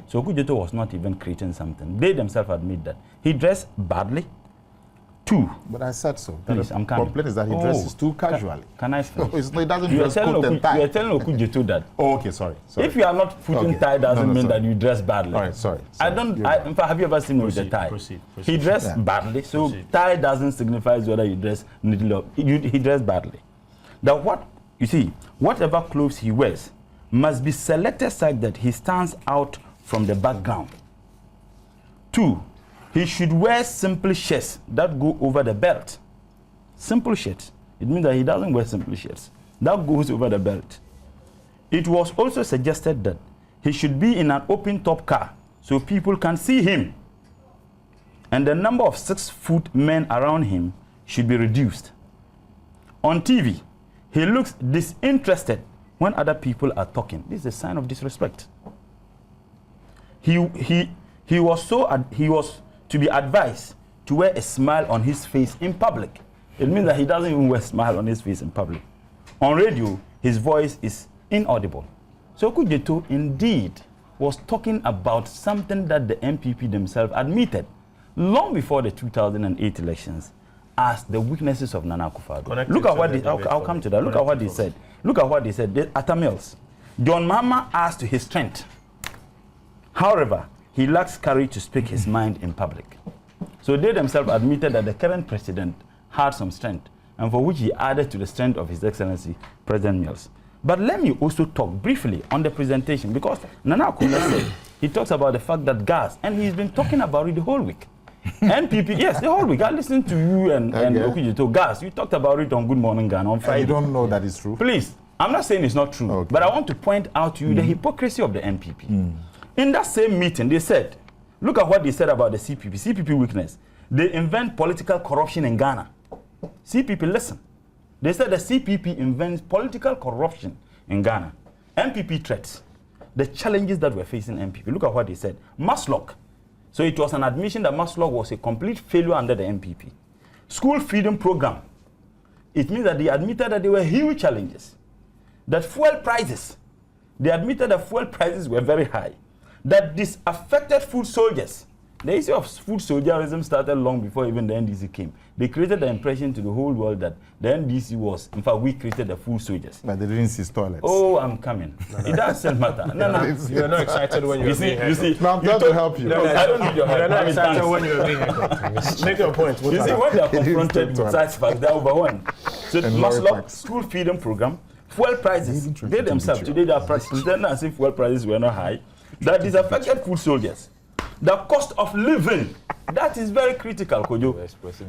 So Okujeto was not even creating something. They themselves admit that. He dressed badly. Two. But I said so. Please, I'm coming. The complaint is that he dresses too casually. Can I finish? No, he doesn't dress coat and tie. You are telling Okujeto that. Oh, okay, sorry. If you are not putting tie, doesn't mean that you dress badly. All right, sorry. In fact, have you ever seen him with a tie? Proceed. He dressed badly, so tie doesn't signify whether you dress neatly or he dressed badly. Whatever clothes he wears must be selected such that he stands out from the background. Two, he should wear simple shirts that go over the belt. Simple shirts. It means that he doesn't wear simple shirts. That goes over the belt. It was also suggested that he should be in an open-top car so people can see him. And the number of 6-foot men around him should be reduced. On TV, he looks disinterested when other people are talking. This is a sign of disrespect. He was to be advised to wear a smile on his face in public. It means that he doesn't even wear a smile on his face in public. On radio, his voice is inaudible. So Okujeto indeed was talking about something that the MPP themselves admitted long before the 2008 elections as the weaknesses of Nana Akufo-Addo. Look at what I'll come to that. Look at what he said. Look at what he said at Tamils. John Mahama asked to his strength. However, he lacks courage to speak his mind in public. So they themselves admitted that the current president had some strength, and for which he added to the strength of His Excellency President Mills. But let me also talk briefly on the presentation, because Nana Akufo said he talks about the fact that gas, and he's been talking about it the whole week. NPP, yes, the whole week. I listened to you and Okujeto. Gas, you talked about it on Good Morning Ghana on Friday. You don't know that it's true? Please, I'm not saying it's not true, but I want to point out to you the hypocrisy of the NPP. In that same meeting, they said, look at what they said about the CPP weakness. They invent political corruption in Ghana. CPP, listen. They said the CPP invents political corruption in Ghana. MPP threats, the challenges that we're facing MPP. Look at what they said. Maslock. So it was an admission that Maslock was a complete failure under the MPP. School feeding program. It means that they admitted that there were huge challenges. That fuel prices, they admitted that fuel prices were very high. That this affected food soldiers. The issue of food soldierism started long before even the NDC came. They created the impression to the whole world that the NDC was, in fact, we created the food soldiers. But they didn't see toilets. Oh, I'm coming. It doesn't matter. No. You're not excited when you're being You see, no, I'm trying to help you. No, I don't need your help. You're not excited when you're being heckled. Make your point. You see, when they are confronted with such facts, they're overwhelmed. So Maslow, school feeding program, fuel prices, they themselves, today they are pretending as if fuel prices were not high. That is affected food soldiers. The cost of living, that is very critical, Kojo.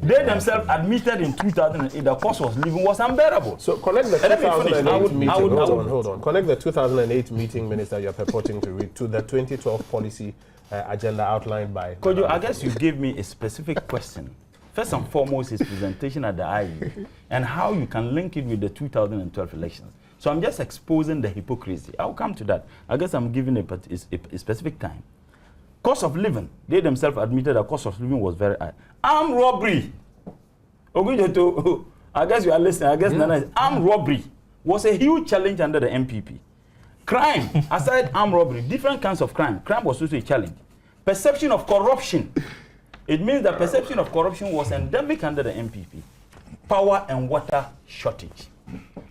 They themselves admitted in 2008 the cost of living was unbearable. So connect the 2008 meeting. Hold on. Connect the 2008 meeting minutes that you're purporting to read to the 2012 policy agenda outlined by... Kojo, I guess you gave me a specific question. First and foremost, his presentation at the IE and how you can link it with the 2012 elections. So I'm just exposing the hypocrisy. I'll come to that. I guess I'm giving a specific time. Cost of living, they themselves admitted that cost of living was very high. Armed robbery. I guess you are listening. I guess Nana, armed robbery was a huge challenge under the MPP. Crime, aside armed robbery, different kinds of crime. Crime was also a challenge. Perception of corruption. It means that perception of corruption was endemic under the MPP. Power and water shortage.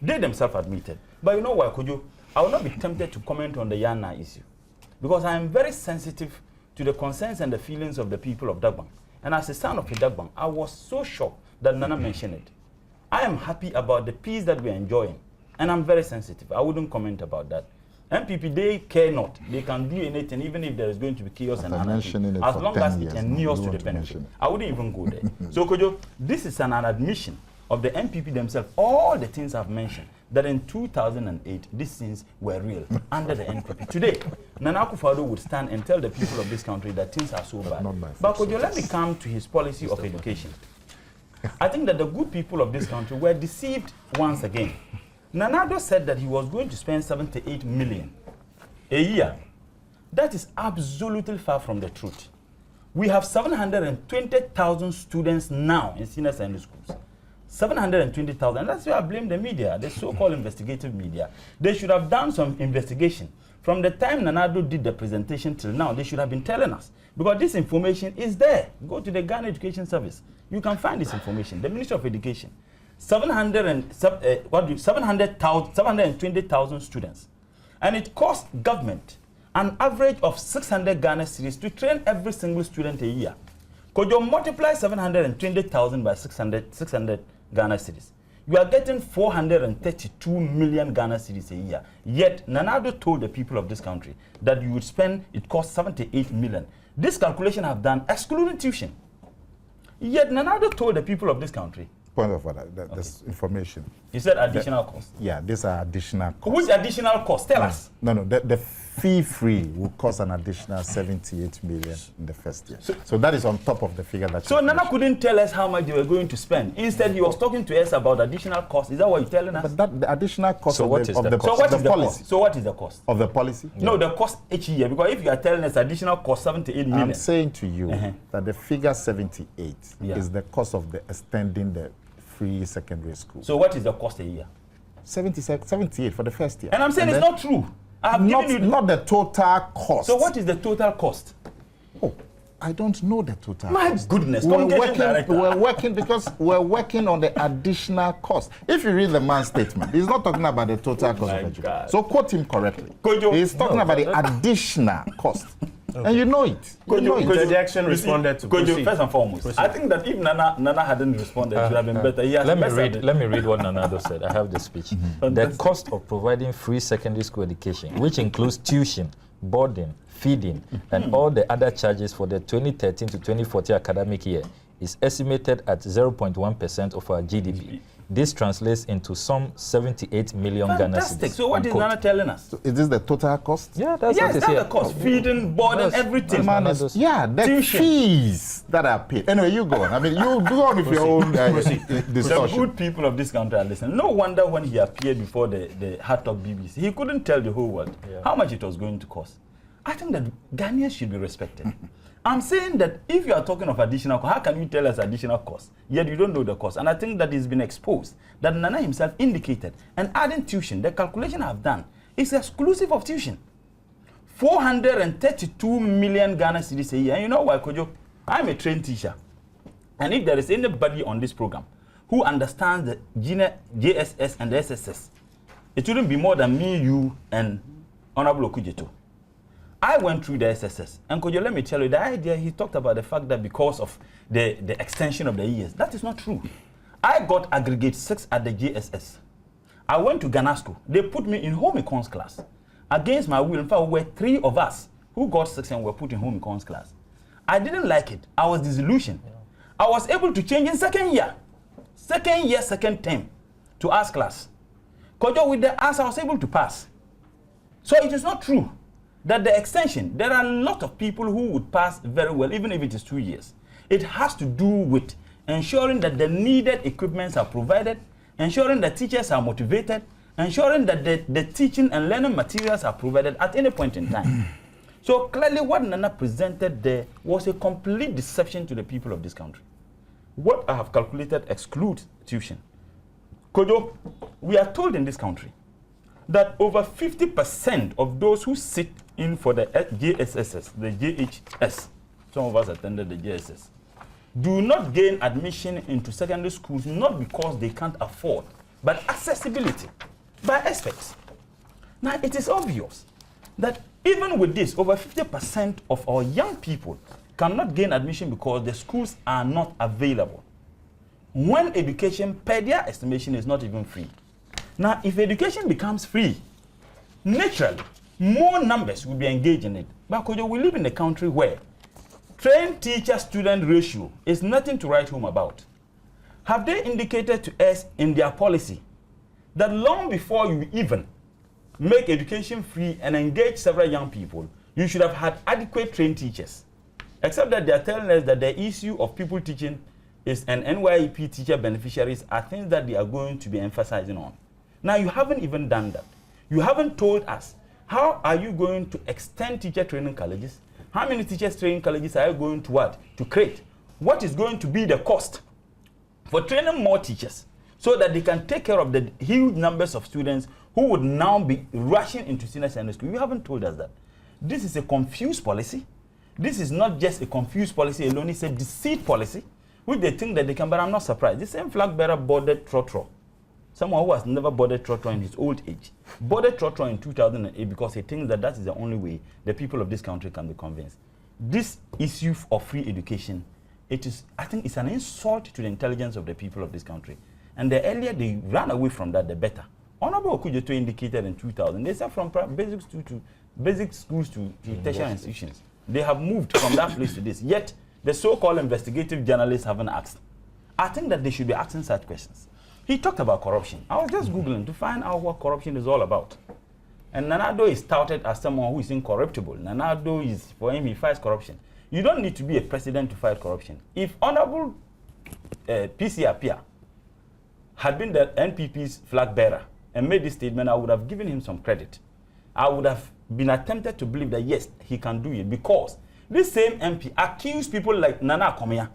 They themselves admitted. But you know what, Kojo? I will not be tempted to comment on the Yana issue, because I am very sensitive to the concerns and the feelings of the people of Dagbang. And as a son of a Dagbang, I was so shocked that Nana mentioned it. I am happy about the peace that we are enjoying, and I'm very sensitive. I wouldn't comment about that. MPP, they care not. They can do anything, even if there is going to be chaos and anarchy, as long as it inures to the benefit. I wouldn't even go there. So, Kojo, this is an admission of the MPP themselves, all the things I've mentioned, that in 2008, these things were real under the NPP. Today, Nana Akufo-Addo would stand and tell the people of this country that things are so bad. But Kojo, let me come to his policy of education. I think that the good people of this country were deceived once again. Nana Addo said that he was going to spend 78 million a year. That is absolutely far from the truth. We have 720,000 students now in senior secondary schools. 720,000. And that's why I blame the media, the so-called investigative media. They should have done some investigation From the time Nana Addo did the presentation till now, they should have been telling us. Because this information is there. Go to the Ghana Education Service. You can find this information. The Ministry of Education. 720,000 students. And it costs government an average of 600 Ghana cedis to train every single student a year. Could you multiply 720,000 by 600 Ghana cedis? You are getting 432 million Ghana cedis a year. Yet, Nana Addo told the people of this country that you would spend, it costs 78 million. This calculation I've done excluding tuition. Yet, Nana Addo told the people of this country. Point of order, this information. You said additional cost. Yeah, these are additional costs. Which additional cost? Tell us. No, the fee-free will cost an additional 78 million in the first year. So that is on top of the figure that. So Nana couldn't tell us how much they were going to spend. Instead, he was talking to us about additional cost. Is that what you're telling us? But that the additional cost So of what the, is of the the, cost? of So what the is the policy cost? So what is the cost? of the policy? No, the cost each year. Because if you are telling us additional cost 78 million. I'm saying to you that the figure 78 Yeah. is the cost of the extending the free secondary school. So what is the cost a year? 78 for the first year. And I'm saying it's not true. I have given you. not the total cost. So what is the total cost? Oh, I don't know the total My cost. goodness, We're communication director. working because we're working on the additional cost. If you read the man's statement, he's not talking about the total cost my of education. God. So quote him correctly. Kojo. He's talking about the additional cost. And you know it. You know it. Interjection responded to. Kojo, Proceed. first and foremost, I think that if Nana hadn't responded, it would have been better. He has Let me read what Nana Addo said. I have the speech. The cost of providing free secondary school education, which includes tuition, boarding, feeding, and all the other charges for the 2013 to 2014 academic year, is estimated at 0.1% of our GDP. This translates into some 78 million Ghana Fantastic. cedis. So what is Unquote. Nana telling us? So is this the total cost? Yeah, that's Yes, what that's it's the cost. Feeding, boarding, That's- everything. Man, Nana is, yeah, the Tuition. fees that are paid. Anyway, you go on. I mean, you go on with your own The discussion. good people of this country are listening. No wonder when he appeared before the Hard Talk BBC, he couldn't tell the whole world how much it was going to cost. I think that Ghanaians should be respected. I'm saying that if you are talking of additional cost, how can you tell us additional cost? Yet you don't know the cost. And I think that it's been exposed, that Nana himself indicated. And adding tuition, the calculation I've done is exclusive of tuition. 432 million Ghana cedis a year. And you know why, Kojo? I'm a trained teacher. And if there is anybody on this program who understands the JSS and the SSS, it wouldn't be more than me, you, and Honorable Okujeto. I went through the SSS. And Kojo, let me tell you, the idea, he talked about the fact that because of the extension of the years. That is not true. I got aggregate 6 at the JSS. I went to Ghana school. They put me in home econs class. Against my will, in fact, we were 3 of us who got 6 and were put in home econs class. I didn't like it. I was disillusioned. I was able to change in second year, second term to arts class. Kojo, with the arts, I was able to pass. So it is not true that the extension, there are a lot of people who would pass very well, even if it is 2 years. It has to do with ensuring that the needed equipments are provided, ensuring that teachers are motivated, ensuring that the teaching and learning materials are provided at any point in time. So clearly what Nana presented there was a complete deception to the people of this country. What I have calculated excludes tuition. Kojo, we are told in this country that over 50% of those who sit in for the JSSS, the JHS, some of us attended the JSS, do not gain admission into secondary schools not because they can't afford, but accessibility by experts. Now, it is obvious that even with this, over 50% of our young people cannot gain admission because the schools are not available. When education, per their estimation, is not even free. Now, if education becomes free, naturally, more numbers will be engaged in it. But we live in a country where trained teacher-student ratio is nothing to write home about. Have they indicated to us in their policy that long before you even make education free and engage several young people, you should have had adequate trained teachers? Except that they are telling us that the issue of people teaching is an NYEP teacher beneficiaries are things that they are going to be emphasizing on. Now, you haven't even done that. You haven't told us how are you going to extend teacher training colleges? How many teachers training colleges are you going to what? To create? What is going to be the cost for training more teachers so that they can take care of the huge numbers of students who would now be rushing into senior secondary school. You haven't told us that. This is a confused policy. This is not just a confused policy alone, it's a deceit policy, which they think that they can, but I'm not surprised. The same flag bearer boarded Trotro. Someone who has never boarded Trotro in his old age. Boarded Trotro in 2008 because he thinks that that is the only way the people of this country can be convinced. This issue of free education, I think it's an insult to the intelligence of the people of this country. And the earlier they ran away from that, the better. Honorable Okujeto indicated in 2000, they said from basic schools to tertiary institutions. They have moved from that place to this. Yet, the so-called investigative journalists haven't asked. I think that they should be asking such questions. He talked about corruption. I was just Googling to find out what corruption is all about. And Nana Addo is touted as someone who is incorruptible. Nana Addo is, for him, he fights corruption. You don't need to be a president to fight corruption. If Honorable PC Apia had been the NPP's flag bearer and made this statement, I would have given him some credit. I would have been attempted to believe that yes, he can do it, because this same MP accused people like Nana Akomia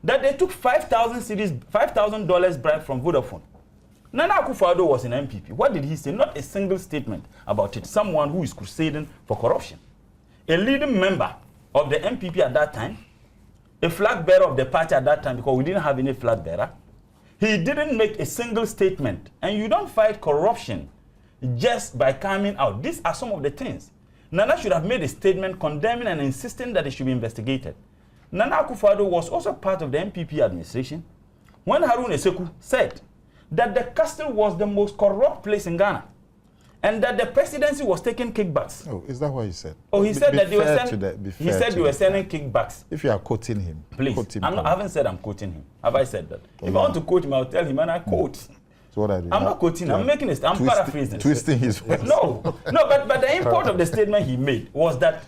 that they took $5,000 bribe from Vodafone. Nana Akufo-Addo was an MPP. What did he say? Not a single statement about it. Someone who is crusading for corruption. A leading member of the MPP at that time, a flag bearer of the party at that time, because we didn't have any flag bearer. He didn't make a single statement. And you don't fight corruption just by coming out. These are some of the things. Nana should have made a statement condemning and insisting that it should be investigated. Nana Akufo-Addo was also part of the MPP administration when Harun Eseku said that the castle was the most corrupt place in Ghana and that the presidency was taking kickbacks. Oh, is that what he said? Oh, he said that they were sending kickbacks. If you are quoting him, please. Quote him. I haven't said I'm quoting him. Have I said that? If I want to quote him, I'll tell him and I quote. So what I do? I'm not quoting. I'm making it. I'm paraphrasing. Twisting his words. No, but the import of the statement he made was that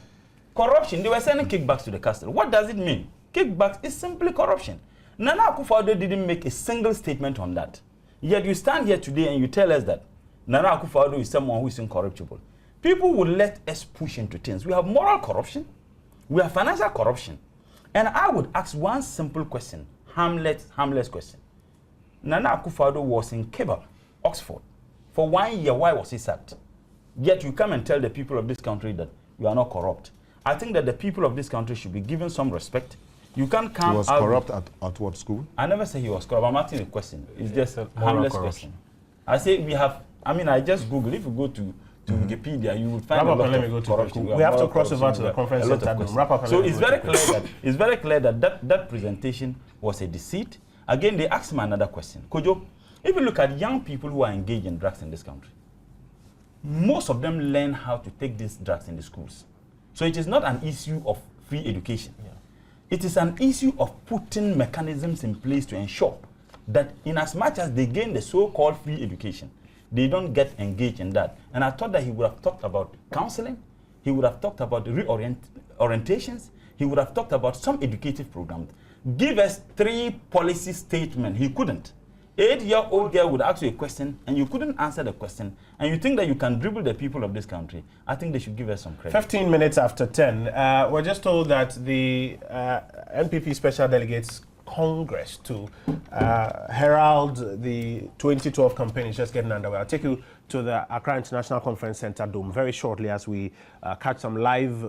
corruption. They were sending kickbacks to the castle. What does it mean? Kickbacks is simply corruption. Nana Akufo-Addo didn't make a single statement on that. Yet you stand here today and you tell us that Nana Akufo-Addo is someone who is incorruptible. People will let us push into things. We have moral corruption. We have financial corruption. And I would ask one simple question, harmless question. Nana Akufo-Addo was in Cable, Oxford, for 1 year. Why was he sacked? Yet you come and tell the people of this country that you are not corrupt. I think that the people of this country should be given some respect. You can't come. He was corrupt at what school? I never say he was corrupt. I'm asking a question. It's just a harmless question. I say we have. I just Google. If you go to Wikipedia, you will find a lot of corruption. We have to cross over to the conference center. Wrap up. So it's very clear that that presentation was a deceit. Again, they asked me another question. Kojo, if you look at young people who are engaged in drugs in this country, most of them learn how to take these drugs in the schools. So it is not an issue of free education. Yeah. It is an issue of putting mechanisms in place to ensure that in as much as they gain the so-called free education, they don't get engaged in that. And I thought that he would have talked about counseling, he would have talked about orientations, he would have talked about some educative programs. Give us 3 policy statements. He couldn't. 8-year-old girl would ask you a question and you couldn't answer the question, and you think that you can dribble the people of this country. I think they should give us some credit. 15 minutes after 10. We're just told that the NPP Special Delegates Congress to herald the 2012 campaign is just getting underway. I'll take you to the Accra International Conference Center Dome very shortly as we catch some live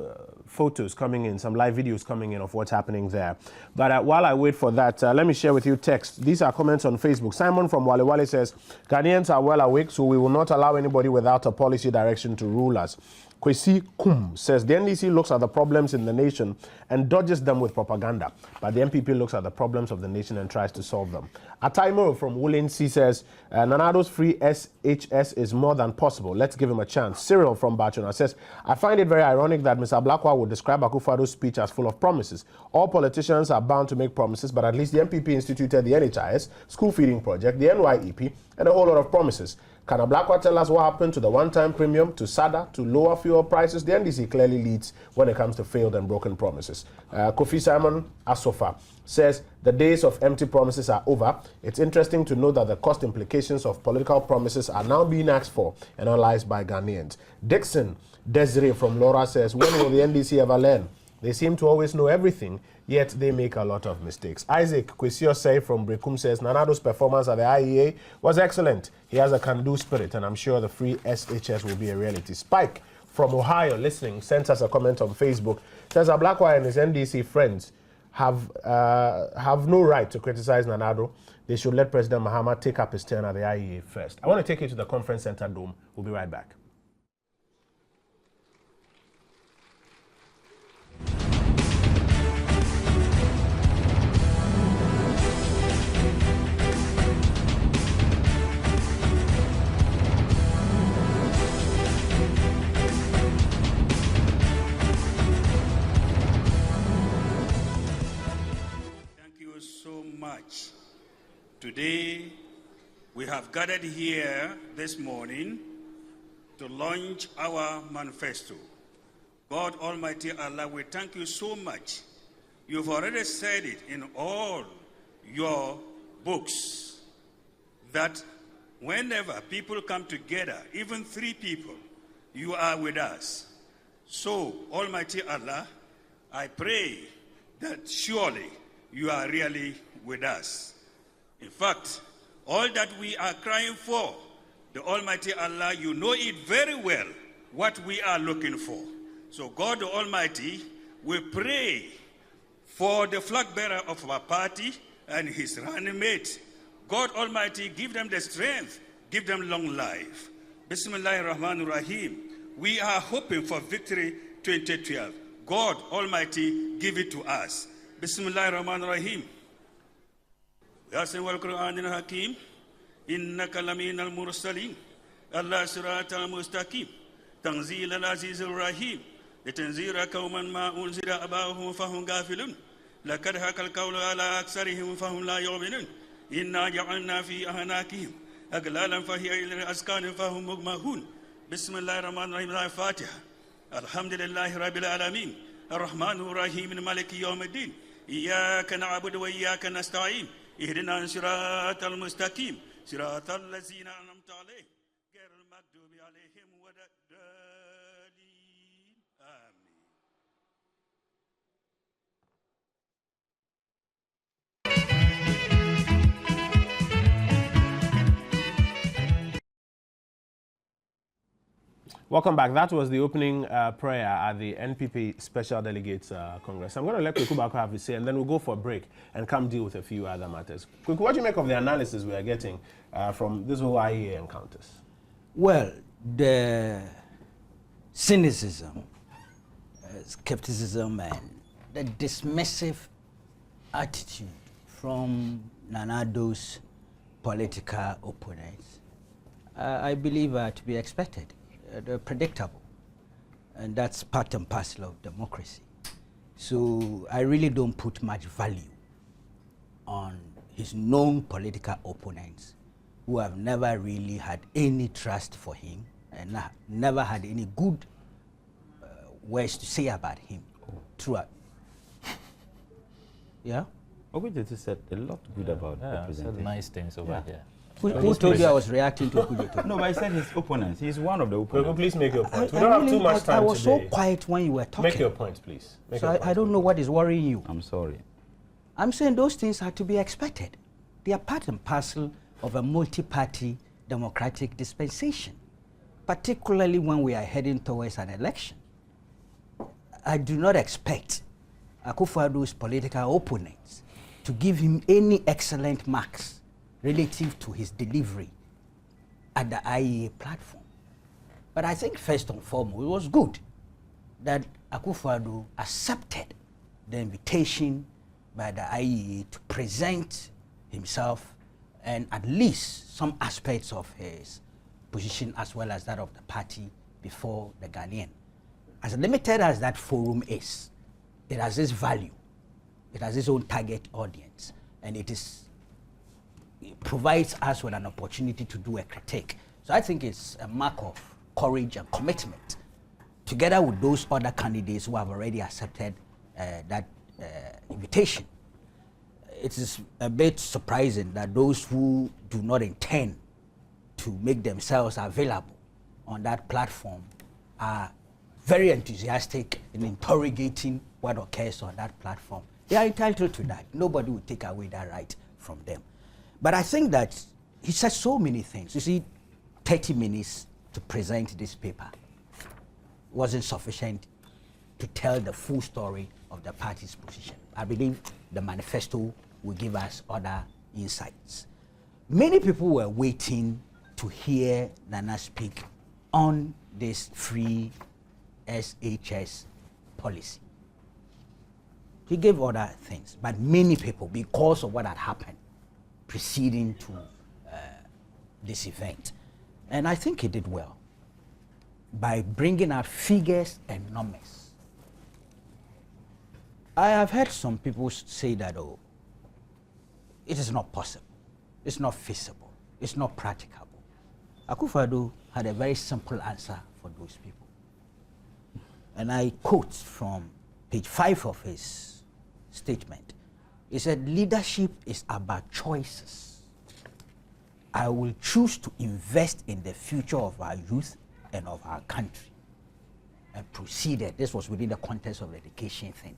photos coming in, some live videos coming in of what's happening there. But while I wait for that, let me share with you text. These are comments on Facebook. Simon from Wale Wale says, Ghanaians are well awake, so we will not allow anybody without a policy direction to rule us. Kwesi Kum says the NDC looks at the problems in the nation and dodges them with propaganda, but the MPP looks at the problems of the nation and tries to solve them. Ataimo from Wulensi says Nana Addo's free SHS is more than possible. Let's give him a chance. Cyril from Bachona says, I find it very ironic that Mr. Blakwa would describe Akufo-Addo's speech as full of promises. All politicians are bound to make promises, but at least the MPP instituted the NHIS, school feeding project, the NYEP, and a whole lot of promises. Can Blakwa tell us what happened to the one-time premium, to SADA, to lower fuel prices? The NDC clearly leads when it comes to failed and broken promises. Kofi Simon Asofa says the days of empty promises are over. It's interesting to know that the cost implications of political promises are now being asked for and analyzed by Ghanaians. Dixon Desiree from Laura says, when will the NDC ever learn They seem to always know everything, yet they make a lot of mistakes. Isaac Kwesi Osei from Brekum says, Nana Addo's performance at the IEA was excellent. He has a can-do spirit, and I'm sure the free SHS will be a reality. Spike from Ohio, listening, sent us a comment on Facebook. Says, Ablakwa and his NDC friends have no right to criticize Nana Addo. They should let President Mahama take up his turn at the IEA first. I want to take you to the conference center dome. We'll be right back. Today, we have gathered here this morning to launch our manifesto. God Almighty Allah, we thank you so much. You've already said it in all your books that whenever people come together, even 3 people, you are with us. So, Almighty Allah, I pray that surely you are really with us. In fact, all that we are crying for, the Almighty Allah, you know it very well, what we are looking for. So God the Almighty, we pray for the flag bearer of our party and his running mate. God Almighty, give them the strength, give them long life. Bismillahirrahmanirrahim. We are hoping for victory 2012. God Almighty, give it to us. Bismillahirrahmanirrahim. ياسين والقرآن الحكيم إنك لمن المرسلين الله صراط المستقيم تنزيل العزيز الرحيم لتنذير قوما ما أنذر آباؤهم فهم غافلون لقد حق القول على أكثرهم فهم لا يؤمنون إنا جعلنا في أعناقهم أغلالا فهي إلى الأذقان فهم مغماهون بسم الله الرحمن الرحيم الفاتحة الحمد لله رب العالمين الرحمن الرحيم مالك يوم الدين إياك نعبد وإياك نستعين اهدنا صراط المستقيم صراط الذين أنعمت عليهم غير المغضوب عليهم ولا الضالين آمين. Welcome back. That was the opening prayer at the NPP Special Delegates Congress. I'm going to let Kweku Bako have his say, and then we'll go for a break and come deal with a few other matters. Kweku, what do you make of the analysis we are getting from this whole IEA encounters? Well, the cynicism, skepticism, and the dismissive attitude from Nana Addo's political opponents, I believe are to be expected. They're predictable, and that's part and parcel of democracy. So I really don't put much value on his known political opponents who have never really had any trust for him and never had any good words to say about him throughout. Yeah? Okujetu said a lot good about the presentation. Said nice things over here. Who told you I was reacting to Okujetu? No, but I said his opponents. He's one of the opponents. Please make your point. We don't have too much time I was today. so quiet when you were talking. Make your point, please. Make So your point. I don't know what is worrying you. I'm sorry. I'm saying those things are to be expected. They are part and parcel of a multi-party democratic dispensation, particularly when we are heading towards an election. I do not expect Akufo-Addo's political opponents to give him any excellent marks relative to his delivery at the IEA platform. But I think first and foremost, it was good that Akufo-Addo accepted the invitation by the IEA to present himself and at least some aspects of his position as well as that of the party before the Ghanaian. As limited as that forum is, it has its value, it has its own target audience, and it provides us with an opportunity to do a critique. So I think it's a mark of courage and commitment, together with those other candidates who have already accepted that invitation. It is a bit surprising that those who do not intend to make themselves available on that platform are very enthusiastic in interrogating what occurs on that platform. They are entitled to that. Nobody will take away that right from them. But I think that he said so many things. You see, 30 minutes to present this paper wasn't sufficient to tell the full story of the party's position. I believe the manifesto will give us other insights. Many people were waiting to hear Nana speak on this free SHS policy. He gave other things, but many people, because of what had happened preceding to this event, and I think he did well by bringing out figures and numbers. I have heard some people say that, oh, it is not possible, it's not feasible, it's not practicable. Akufo-Addo had a very simple answer for those people. And I quote from page 5 of his statement. He said, leadership is about choices. I will choose to invest in the future of our youth and of our country. And proceeded, this was within the context of the education thing.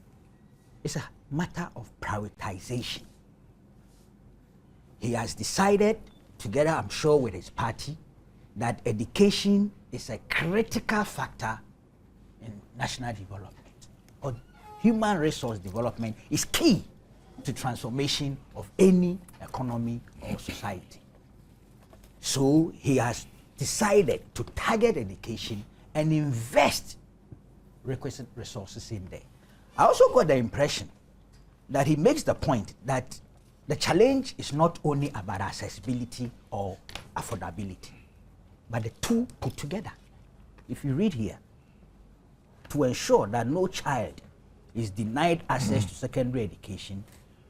It's a matter of prioritization. He has decided, together I'm sure with his party, that education is a critical factor in national development. Or human resource development is key to transformation of any economy or society. So he has decided to target education and invest requisite resources in there. I also got the impression that he makes the point that the challenge is not only about accessibility or affordability, but the two put together. If you read here, to ensure that no child is denied access to secondary education,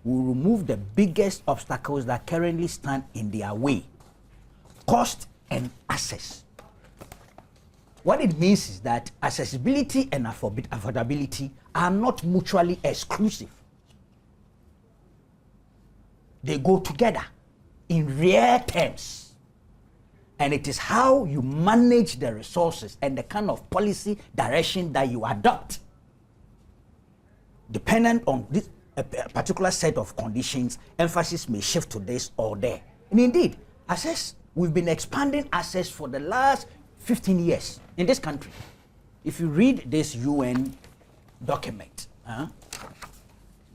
will remove the biggest obstacles that currently stand in their way: cost and access. What it means is that accessibility and affordability are not mutually exclusive. They go together in real terms. And it is how you manage the resources and the kind of policy direction that you adopt, dependent on this a particular set of conditions. Emphasis may shift to this or there. And indeed, access, we've been expanding access for the last 15 years in this country. If you read this UN document,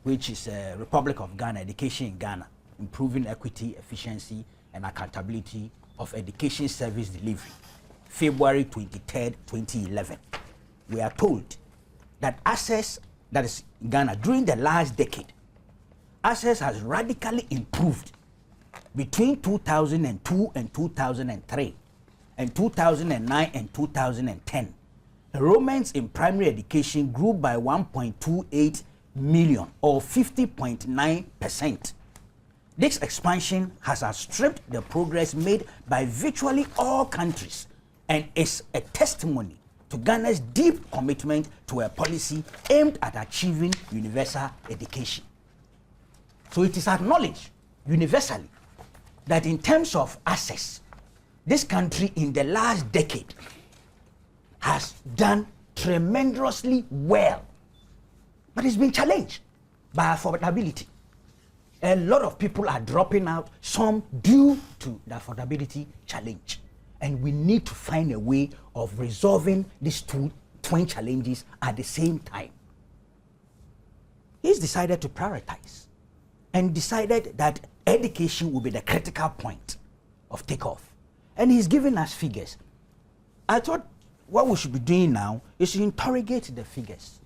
which is Republic of Ghana, Education in Ghana, Improving Equity, Efficiency, and Accountability of Education Service Delivery, February 23rd, 2011, we are told that access, that is in Ghana, during the last decade, access has radically improved between 2002 and 2003, and 2009 and 2010. Enrollments in primary education grew by 1.28 million, or 50.9%. This expansion has outstripped the progress made by virtually all countries and is a testimony to Ghana's deep commitment to a policy aimed at achieving universal education. So it is acknowledged universally that in terms of access, this country in the last decade has done tremendously well, but it's been challenged by affordability. A lot of people are dropping out, some due to the affordability challenge. And we need to find a way of resolving these two twin challenges at the same time. He's decided to prioritize and decided that education will be the critical point of takeoff. And he's given us figures. I thought what we should be doing now is to interrogate the figures.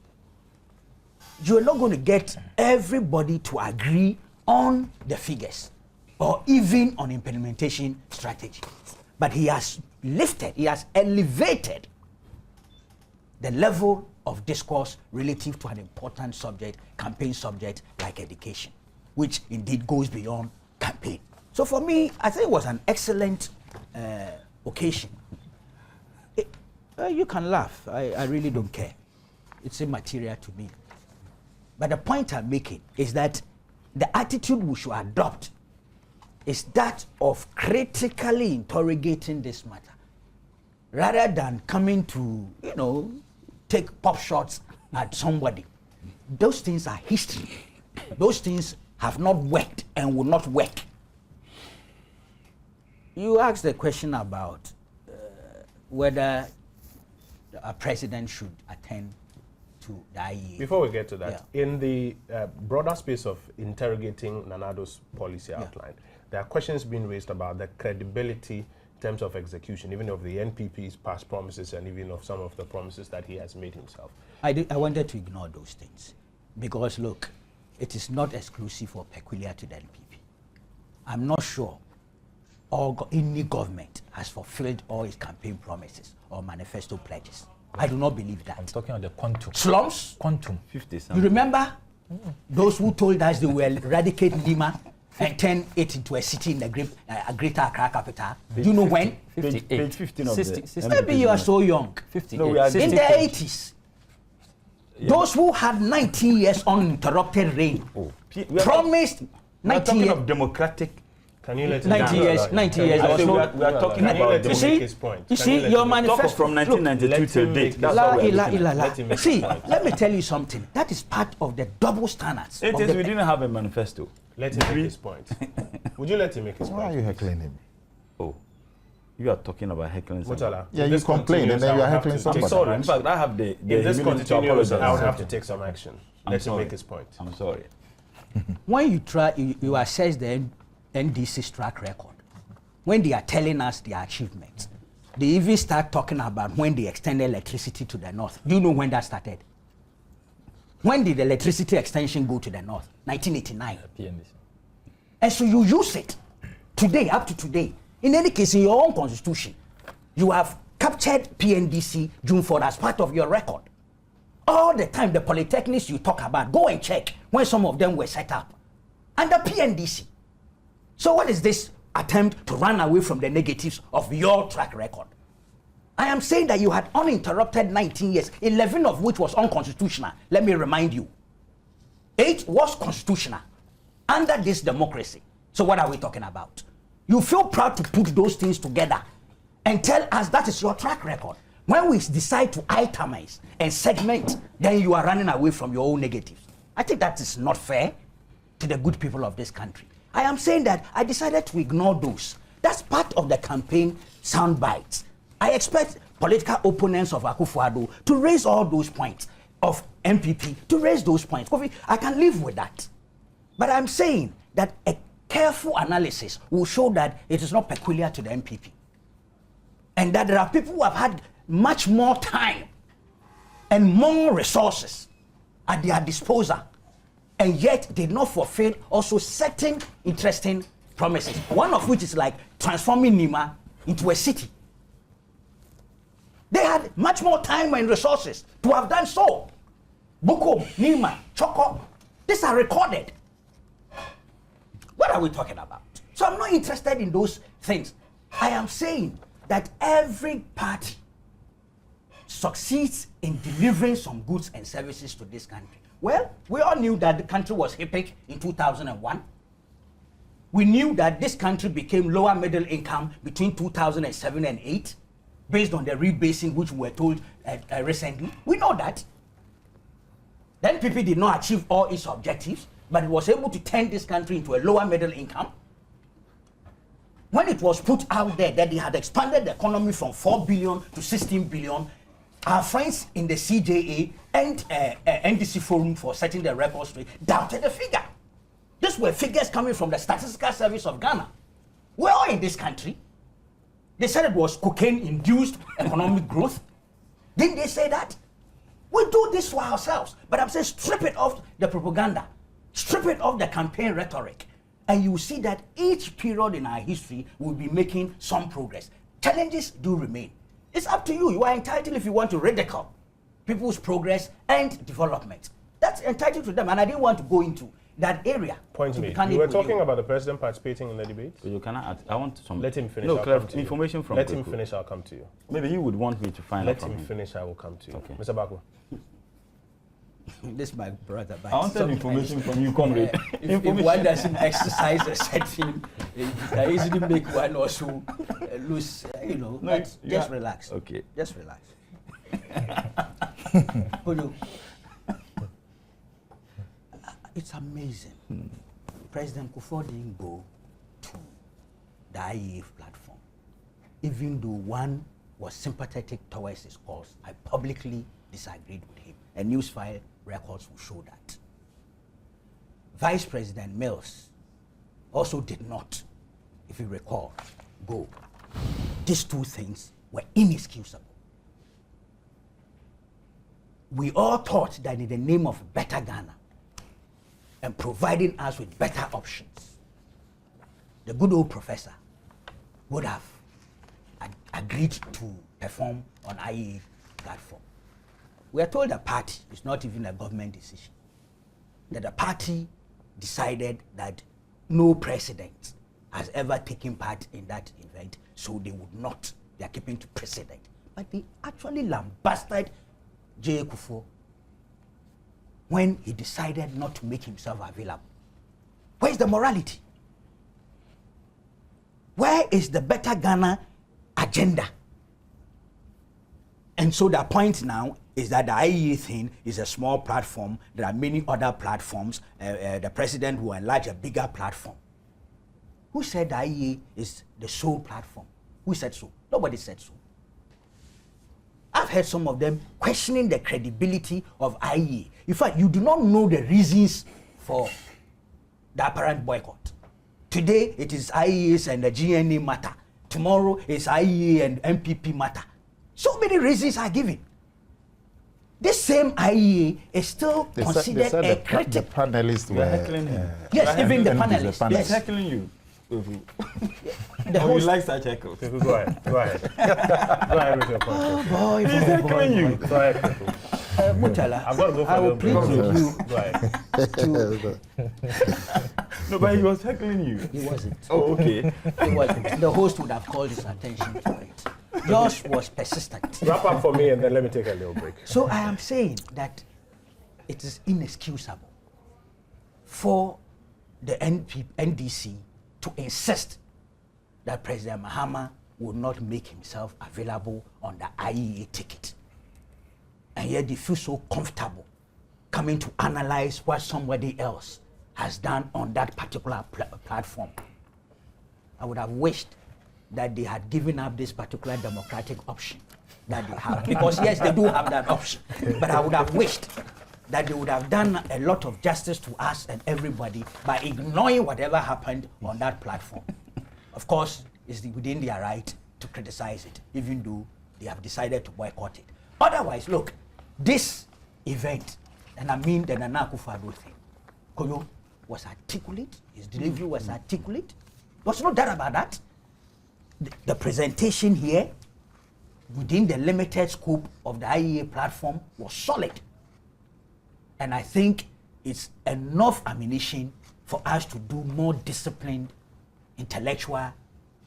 You're not going to get everybody to agree on the figures or even on implementation strategy. But he has lifted, he has elevated the level of discourse relative to an important subject, campaign subject like education, which indeed goes beyond campaign. So for me, I think it was an excellent occasion. You can laugh, I really don't care. It's immaterial to me. But the point I'm making is that the attitude we should adopt is that of critically interrogating this matter, rather than coming to, take pop shots at somebody. those things are history. Those things have not worked and will not work. You asked the question about whether a president should attend to the IEA. Before we get to that, in the broader space of interrogating Nana Addo's policy outline, there are questions being raised about the credibility in terms of execution, even of the NPP's past promises and even of some of the promises that he has made himself. I wanted to ignore those things because, look, it is not exclusive or peculiar to the NPP. I'm not sure any government has fulfilled all its campaign promises or manifesto pledges. I do not believe that. I'm talking about the quantum. Slums? Quantum. 50 You remember those who told us they will eradicate Lima and turn it into a city in the greater Accra capital? Do you know when? Page 15 of 60, the 60. Maybe you are so young. 58. No, we are In the 80s, those who had 19 years uninterrupted reign promised we are 90 talking years. of democratic. Can you let him 90 years, 90 years. I say we also. are talking Can you about let him You see, make his point? you Can see, you let your him make- manifesto. talk from 1992 let till him date. make That's La, what we are ila, looking ila, at. la. Let him make See, his point. let me tell you something. That is part of the double standards. It of is, the we didn't have a manifesto. Let him make his point. Would you let him make his Why are point? you heckling him? Oh, you are talking about heckling somebody. Murtala, Yeah, if you this complain and continues, then I you will are have heckling to take I'm somebody. some sorry. In action. fact, I have the If this humility to continues, I would apologize. have to take some action. I'm Let him sorry. make his point. I'm sorry. When you try, you assess the NDC's track record. When they are telling us their achievements, they even start talking about when they extended electricity to the north. Do you know when that started? When did the electricity extension go to the north? 1989. PNDC. And so you use it today, up to today. In any case, in your own constitution, you have captured PNDC June 4 as part of your record. All the time, the polytechnics you talk about, go and check when some of them were set up under PNDC. So what is this attempt to run away from the negatives of your track record? I am saying that you had uninterrupted 19 years, 11 of which was unconstitutional. Let me remind you. 8 was constitutional under this democracy. So what are we talking about? You feel proud to put those things together and tell us that is your track record. When we decide to itemize and segment, then you are running away from your own negatives. I think that is not fair to the good people of this country. I am saying that I decided to ignore those. That's part of the campaign sound bites. I expect political opponents of Akufo-Addo to raise all those points, of MPP to raise those points. Kofi, I can live with that. But I'm saying that a careful analysis will show that it is not peculiar to the MPP. And that there are people who have had much more time and more resources at their disposal, and yet did not fulfill also certain interesting promises. One of which is like transforming Nima into a city. They had much more time and resources to have done so. Buko, Nima, Choko, these are recorded. What are we talking about? So I'm not interested in those things. I am saying that every party succeeds in delivering some goods and services to this country. Well, we all knew that the country was HIPIC in 2001. We knew that this country became lower middle income between 2007 and 8, based on the rebasing which we were told recently. We know that. The NPP did not achieve all its objectives, but it was able to turn this country into a lower middle income. When it was put out there that they had expanded the economy from 4 billion to 16 billion, our friends in the CJA and NDC Forum for Setting the Record Straight doubted the figure. These were figures coming from the Statistical Service of Ghana. We're all in this country. They said it was cocaine-induced economic growth. Didn't they say that? We do this for ourselves. But I'm saying strip it off the propaganda. Strip it off the campaign rhetoric. And you will see that each period in our history will be making some progress. Challenges do remain. It's up to you. You are entitled if you want to ridicule people's progress and development. That's entitled to them. And I didn't want to go into that area. Point to made. be candid You were with talking about the president participating in the debate. So you cannot. I want some. Let him finish. No, I'll come to you. information from. Let him Kweku. finish. I'll come to you. Maybe you would want me to find out Let from him him. finish. I will come to you. Okay. Mr. Baku. This is my brother. But I wanted sometimes, information from you, comrade. if one doesn't exercise a certain, it can easily make one also lose, No, but you just are- relax. Okay. Just relax. Hold on. it's amazing. President Kufuor didn't go to the IEA platform, even though one was sympathetic towards his cause. I publicly disagreed with him, and Newsfile records will show that. Vice President Mills also did not, if you recall, go. These two things were inexcusable. We all thought that in the name of better Ghana and providing us with better options, the good old professor would have agreed to perform on IEA platform. We are told the party, it's not even a government decision, that the party decided that no president has ever taken part in that event, so they would not. They are keeping to precedent. But they actually lambasted J. Kufuor when he decided not to make himself available. Where is the morality? Where is the better Ghana agenda? And so the point now is that the IEA thing is a small platform. There are many other platforms. The president will enlarge a bigger platform. Who said the IEA is the sole platform? Who said so? Nobody said so. I've heard some of them questioning the credibility of IEA. In fact, you do not know the reasons for the apparent boycott. Today, it is IEA's and the GNA matter. Tomorrow, it's IEA and MPP matter. So many reasons are given. This same IEA is still considered a critic. The panelists were heckling him. Yes, even the panelists. He's Yes. heckling you. The Oh, you host, like such heckles. Go ahead. Go ahead. Go ahead with your point. boy, He's heckling you. Go ahead. Mutala, I've got to go for I will the plead with you. Go ahead. No, but he was heckling you. He wasn't. Oh, okay. He wasn't. The host would have called his attention to it. Yours was persistent. Wrap up for me and then let me take a little break. So I am saying that it is inexcusable for the NDC to insist that President Mahama would not make himself available on the IEA ticket. And yet they feel so comfortable coming to analyze what somebody else has done on that particular platform. I would have wished that they had given up this particular democratic option that they have. Because yes, they do have that option. But I would have wished that they would have done a lot of justice to us and everybody by ignoring whatever happened on that platform. Of course, it's within their right to criticize it, even though they have decided to boycott it. Otherwise, look, this event, and I mean the Nana Akufo-Addo thing, Koyo was articulate, his delivery was articulate. There was no doubt about that. The presentation here, within the limited scope of the IEA platform, was solid. And I think it's enough ammunition for us to do more disciplined, intellectual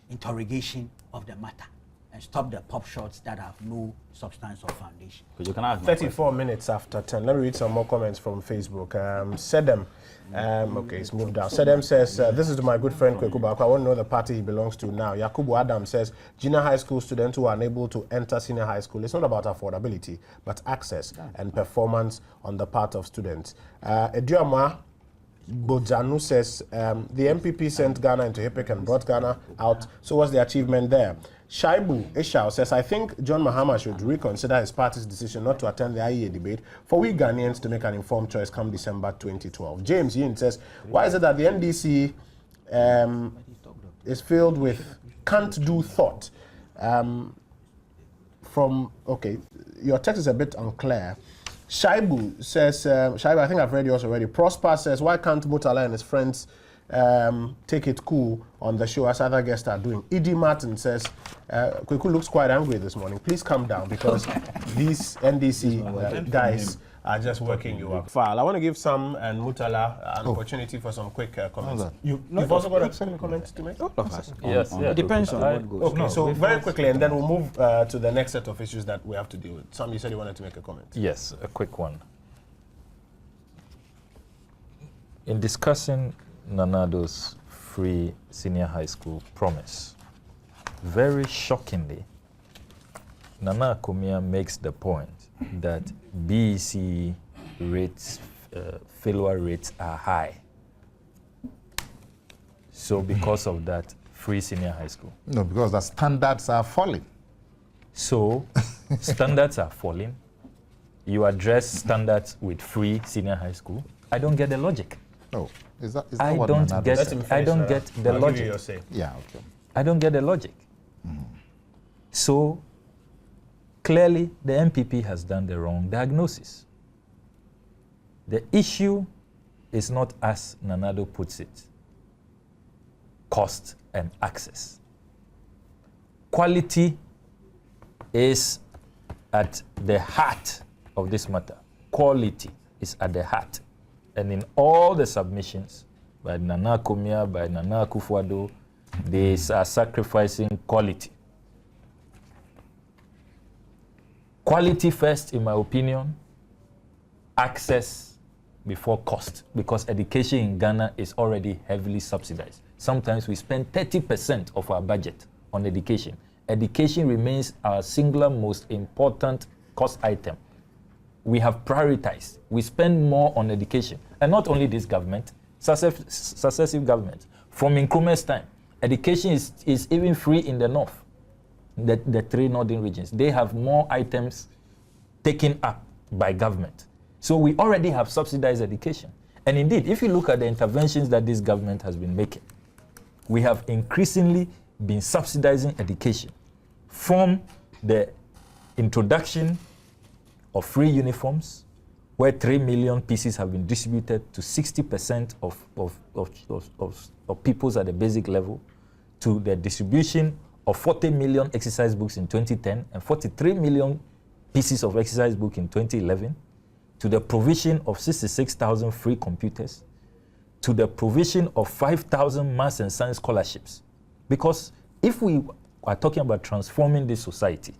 interrogation of the matter and stop the pop shots that have no substance or foundation. But you can ask 34 minutes after 10. Let me read some more comments from Facebook. Sedem, okay, it's moved down. Sedem says, this is to my good friend Kweku Bako. I want to know the party he belongs to now. Yakubu Adam says, junior high school students who are unable to enter senior high school, it's not about affordability, but access and performance on the part of students. Eduama Bojanu says, the MPP sent Ghana into HIPIC and brought Ghana out. So what's the achievement there? Shaibu Ishao says, I think John Mahama should reconsider his party's decision not to attend the IEA debate for we Ghanaians to make an informed choice come December 2012. James Yin says, why is it that the NDC is filled with can't-do thought? Okay, your text is a bit unclear. Shaibu says, Shaibu, I think I've read yours already. Prosper says, why can't Mutala and his friends take it cool on the show as other guests are doing? Edie Martin says, Kweku looks quite angry this morning. Please calm down because these NDC guys are just working you up. File. I want to give Sam and Mutala an opportunity for some quick comments. You've also got some comments to make? Yes, It depends on what goes. Okay, so very quickly, and then we'll move to the next set of issues that we have to deal with. Sam, you said you wanted to make a comment. Yes, a quick one. In discussing Nanado's free senior high school promise, very shockingly, Nana Akomia makes the point that BEC rates failure rates are high. So because of that, free senior high school. No, because the standards are falling. So standards are falling. You address standards with free senior high school. I don't get the logic. No, is that I what don't Nana get. said? I don't get the I'll give you logic. your say. Yeah, okay. I don't get the logic. So clearly, the MPP has done the wrong diagnosis. The issue is not, as Nanado puts it, cost and access. Quality is at the heart of this matter. Quality is at the heart. And in all the submissions by Nana Komia, by Nana Akufo-Addo, they are sacrificing quality. Quality first, in my opinion, access before cost, because education in Ghana is already heavily subsidized. Sometimes we spend 30% of our budget on education. Education remains our singular most important cost item. We have prioritized. We spend more on education. And not only this government, successive governments. From Nkrumah's time, education is even free in the north, the three northern regions. They have more items taken up by government. So we already have subsidized education. And indeed, if you look at the interventions that this government has been making, we have increasingly been subsidizing education, from the introduction of free uniforms, where 3 million pieces have been distributed to 60% of peoples at the basic level, to the distribution of 40 million exercise books in 2010 and 43 million pieces of exercise book in 2011, to the provision of 66,000 free computers, to the provision of 5,000 maths and science scholarships. Because if we are talking about transforming this society,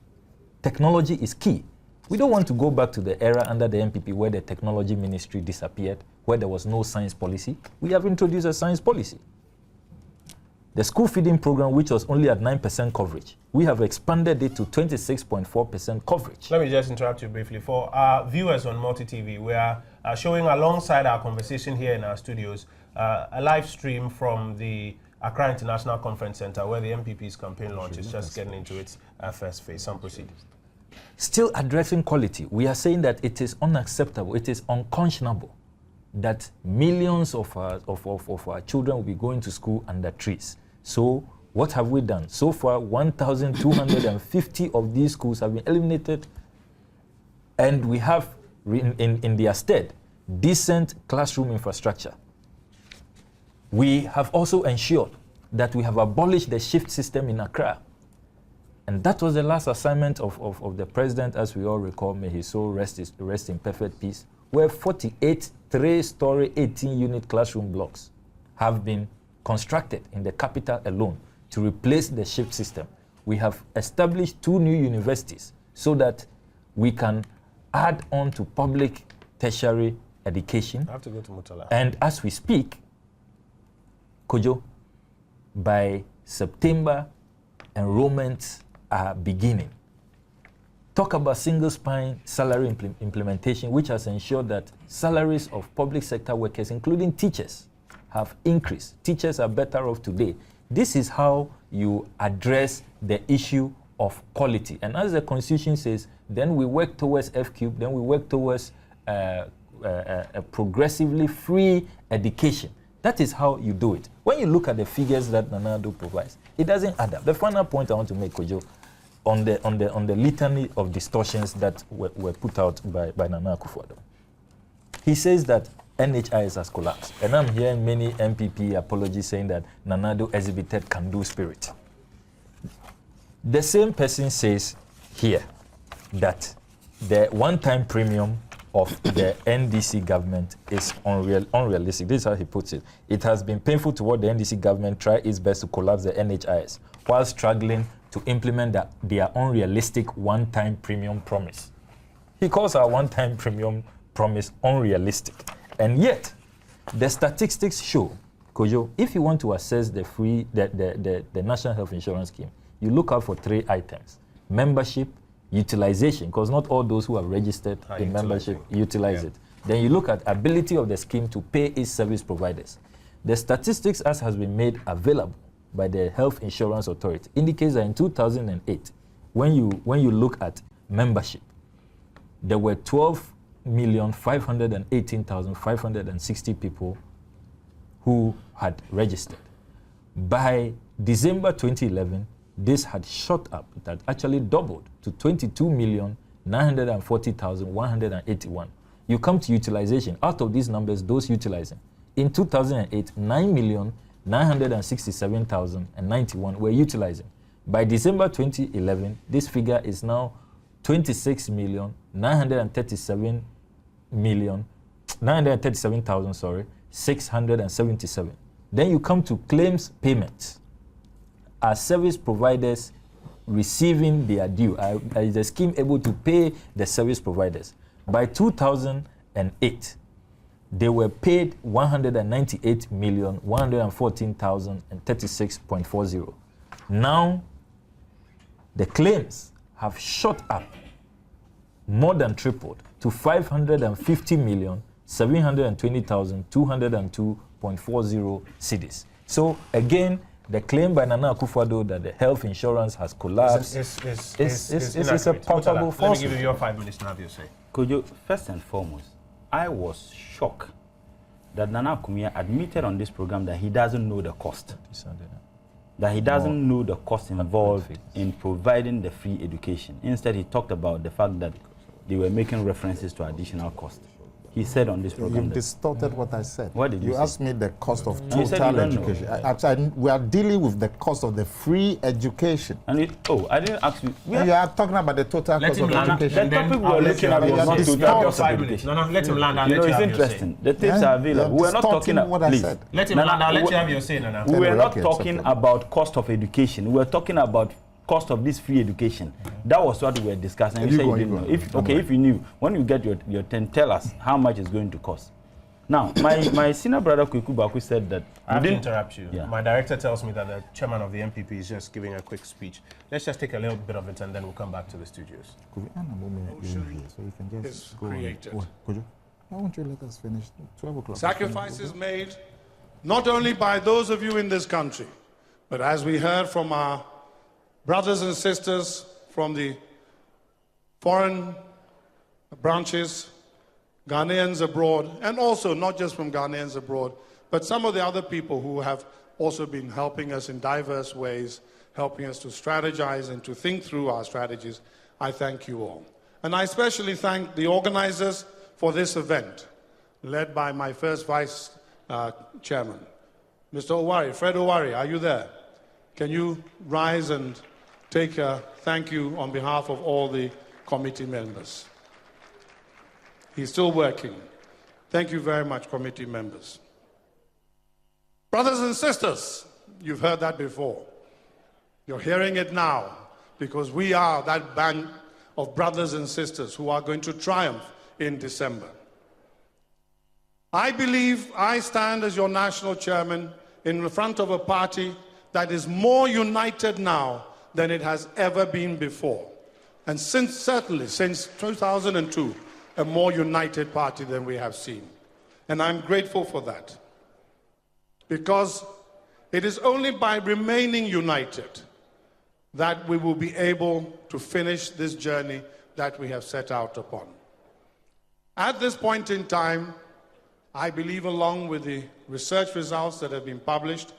technology is key. We don't want to go back to the era under the MPP where the technology ministry disappeared, where there was no science policy. We have introduced a science policy. The school feeding program, which was only at 9% coverage, we have expanded it to 26.4% coverage. Let me just interrupt you briefly. For our viewers on Multi-TV, we are showing alongside our conversation here in our studios a live stream from the Accra International Conference Center, where the MPP's campaign launch is just getting into its first phase. Some proceed. Still addressing quality, we are saying that it is unacceptable, it is unconscionable that millions of our children will be going to school under trees. So what have we done? So far, 1,250 of these schools have been eliminated, and we have, in their stead, decent classroom infrastructure. We have also ensured that we have abolished the shift system in Accra. And that was the last assignment of the president, as we all recall, may his soul rest in perfect peace, where 48 three-story, 18-unit classroom blocks have been constructed in the capital alone to replace the shift system. We have established 2 new universities so that we can add on to public tertiary education. I have to go to Mutala. And as we speak, Kojo, by September, enrollments are beginning. Talk about single spine salary implementation, which has ensured that salaries of public sector workers, including teachers, have increased. Teachers are better off today. This is how you address the issue of quality. And as the Constitution says, then we work towards F-cube, then we work towards a progressively free education. That is how you do it. When you look at the figures that Nanado provides, it doesn't add up. The final point I want to make, Kojo, on the litany of distortions that were put out by Nana Akufo-Addo. He says that NHIS has collapsed. And I'm hearing many MPP apologies saying that Nanado exhibited can-do spirit. The same person says here that the one-time premium of the NDC government is unrealistic. This is how he puts it. It has been painful toward the NDC government try its best to collapse the NHIS while struggling to implement their unrealistic one-time premium promise. He calls our one-time premium promise unrealistic. And yet, the statistics show, Kojo, if you want to assess the National Health Insurance Scheme, you look out for 3 items: membership, utilization, because not all those who have registered in membership utilize it. Then you look at ability of the scheme to pay its service providers. The statistics as has been made available by the Health Insurance Authority indicates that in 2008, when you look at membership, there were 12,518,560 people who had registered. By December 2011, this had shot up. It had actually doubled to 22,940,181. You come to utilization. Out of these numbers, those utilizing, in 2008, 9,967,091 were utilizing. By December 2011, this figure is now 937,677. Then you come to claims payments. Are service providers receiving their due? Is the scheme able to pay the service providers? By 2008, they were paid 198,114,036.40. Now, the claims have shot up, more than tripled, to 550,720,202.40 cedis. So again, the claim by Nana Akufo-Addo that the health insurance has collapsed is a portable force. Let me give you your 5 minutes to have your say. Could you, first and foremost, I was shocked that Nana Akufo-Addo admitted on this program that he doesn't know the cost. That he doesn't know the cost involved in providing the free education. Instead, he talked about the fact that they were making references to additional cost. He said on this program. You distorted what I said. What did you say? You asked me the cost of total education. We are dealing with the cost of the free education. And I didn't ask you. You are talking about the total cost of education. The topic we are looking at was not total cost of education. No, let him land. You know, it's interesting. The tapes are available. We are not talking about what I said. Let him land. I'll let you have your say, Nana. We are not talking about cost of education. We are talking about cost of this free education. That was what we were discussing. And you said you didn't know. If you knew, when you get your 10, tell us how much it's going to cost. Now, my senior brother Kweku Baku said that. I have to interrupt you. Yeah. My director tells me that the chairman of the MPP is just giving a quick speech. Let's just take a little bit of it and then we'll come back to the studios. So you can just go created. Why won't you let us finish? 12 o'clock. Sacrifices made not only by those of you in this country, but as we heard from our brothers and sisters from the foreign branches, Ghanaians abroad, and also not just from Ghanaians abroad, but some of the other people who have also been helping us in diverse ways, helping us to strategize and to think through our strategies. I thank you all. And I especially thank the organizers for this event, led by my first vice chairman, Mr. Owari. Fred Owari, are you there? Can you rise and take a thank you on behalf of all the committee members? He's still working. Thank you very much, committee members. Brothers and sisters, you've heard that before. You're hearing it now because we are that band of brothers and sisters who are going to triumph in December. I believe I stand as your national chairman in front of a party that is more united now than it has ever been before. And certainly since 2002, a more united party than we have seen. And I'm grateful for that. Because it is only by remaining united that we will be able to finish this journey that we have set out upon. At this point in time, I believe, along with the research results that have been published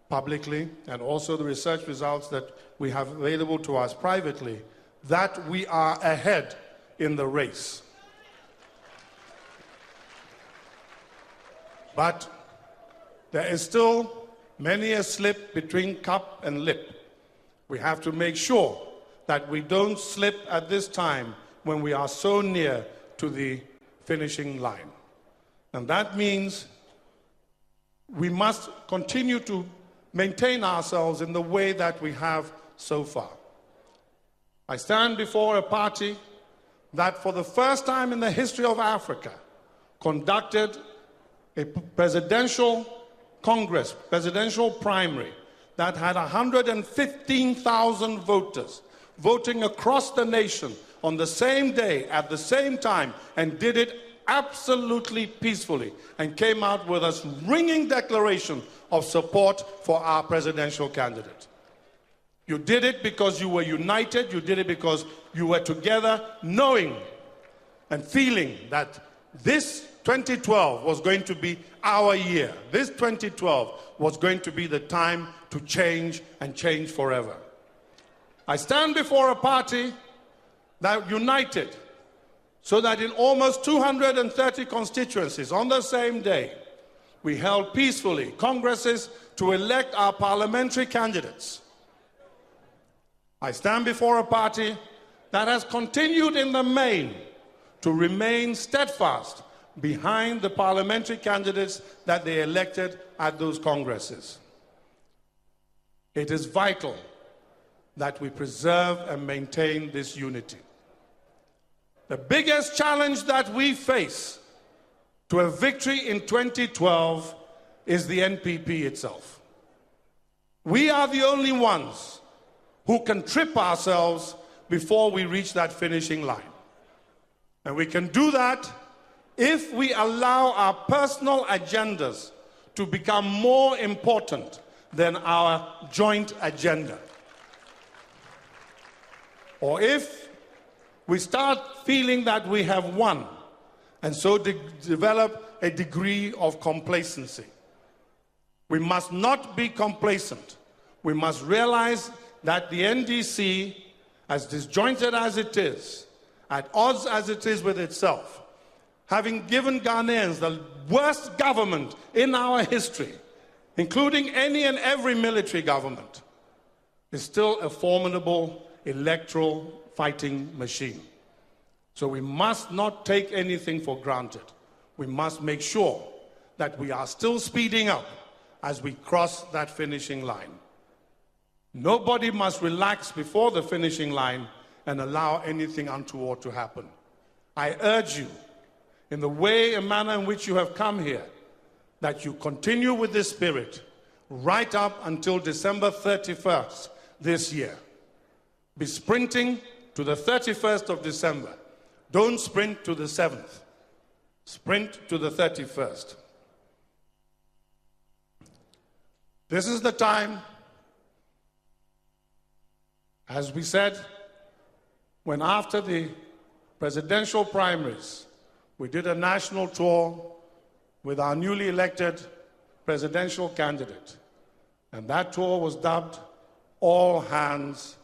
publicly, and also the research results that we have available to us privately, that we are ahead in the race. But there is still many a slip between cup and lip. We have to make sure that we don't slip at this time when we are so near to the finishing line. And that means we must continue to maintain ourselves in the way that we have so far. I stand before a party that for the first time in the history of Africa conducted a presidential congress, presidential primary, that had 115,000 voters voting across the nation on the same day, at the same time, and did it absolutely peacefully and came out with a ringing declaration of support for our presidential candidate. You did it because you were united. You did it because you were together, knowing and feeling that this 2012 was going to be our year. This 2012 was going to be the time to change and change forever. I stand before a party that united so that in almost 230 constituencies on the same day, we held peacefully congresses to elect our parliamentary candidates. I stand before a party that has continued in the main to remain steadfast behind the parliamentary candidates that they elected at those congresses. It is vital that we preserve and maintain this unity. The biggest challenge that we face to a victory in 2012 is the NPP itself. We are the only ones who can trip ourselves before we reach that finishing line. And we can do that if we allow our personal agendas to become more important than our joint agenda. Or if we start feeling that we have won, and so develop a degree of complacency. We must not be complacent. We must realize that the NDC, as disjointed as it is, at odds as it is with itself, having given Ghanaians the worst government in our history, including any and every military government, is still a formidable electoral fighting machine. So we must not take anything for granted. We must make sure that we are still speeding up as we cross that finishing line. Nobody must relax before the finishing line and allow anything untoward to happen. I urge you, in the way and manner in which you have come here, that you continue with this spirit right up until December 31st this year. Be sprinting to the 31st of December. Don't sprint to the 7th. Sprint to the 31st. This is the time, as we said, when after the presidential primaries, we did a national tour with our newly elected presidential candidate. And that tour was dubbed All Hands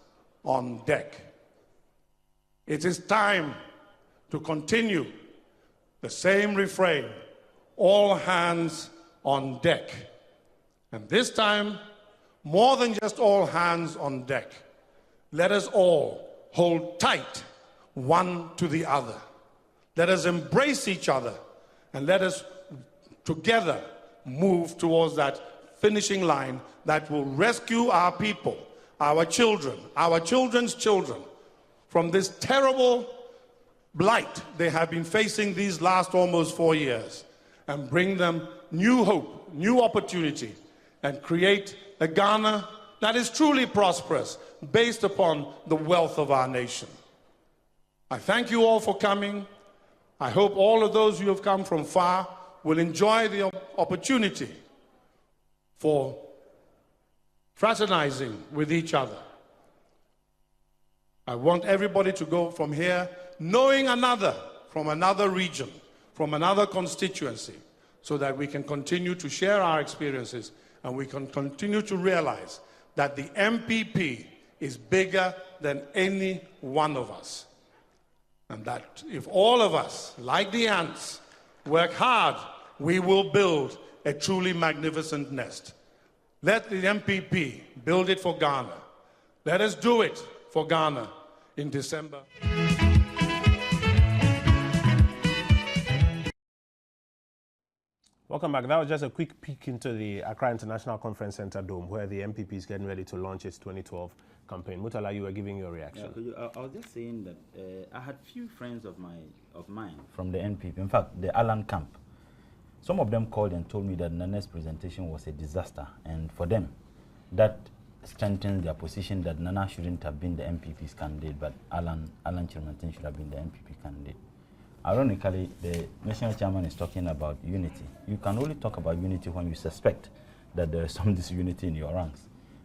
on Deck. It is time to continue the same refrain, all hands on deck. And this time, more than just all hands on deck, let us all hold tight one to the other. Let us embrace each other, and let us together move towards that finishing line that will rescue our people, our children, our children's children, from this terrible blight they have been facing these last almost 4 years, and bring them new hope, new opportunity, and create a Ghana that is truly prosperous based upon the wealth of our nation. I thank you all for coming. I hope all of those who have come from far will enjoy the opportunity for fraternizing with each other. I want everybody to go from here knowing another from another region, from another constituency, so that we can continue to share our experiences and we can continue to realize that the MPP is bigger than any one of us. And that if all of us, like the ants, work hard, we will build a truly magnificent nest. Let the MPP build it for Ghana. Let us do it for Ghana in December. Welcome back. That was just a quick peek into the Accra International Conference Center Dome, where the MPP is getting ready to launch its 2012 campaign. Mutala, you were giving your reaction. Yeah, I was just saying that I had few friends of mine from the NPP. In fact, the Alan camp. Some of them called and told me that Nana's presentation was a disaster, and for them, that strengthens their position that Nana shouldn't have been the MPP's candidate, but Alan Chilmantin should have been the MPP candidate. Ironically, the national chairman is talking about unity. You can only talk about unity when you suspect that there is some disunity in your ranks.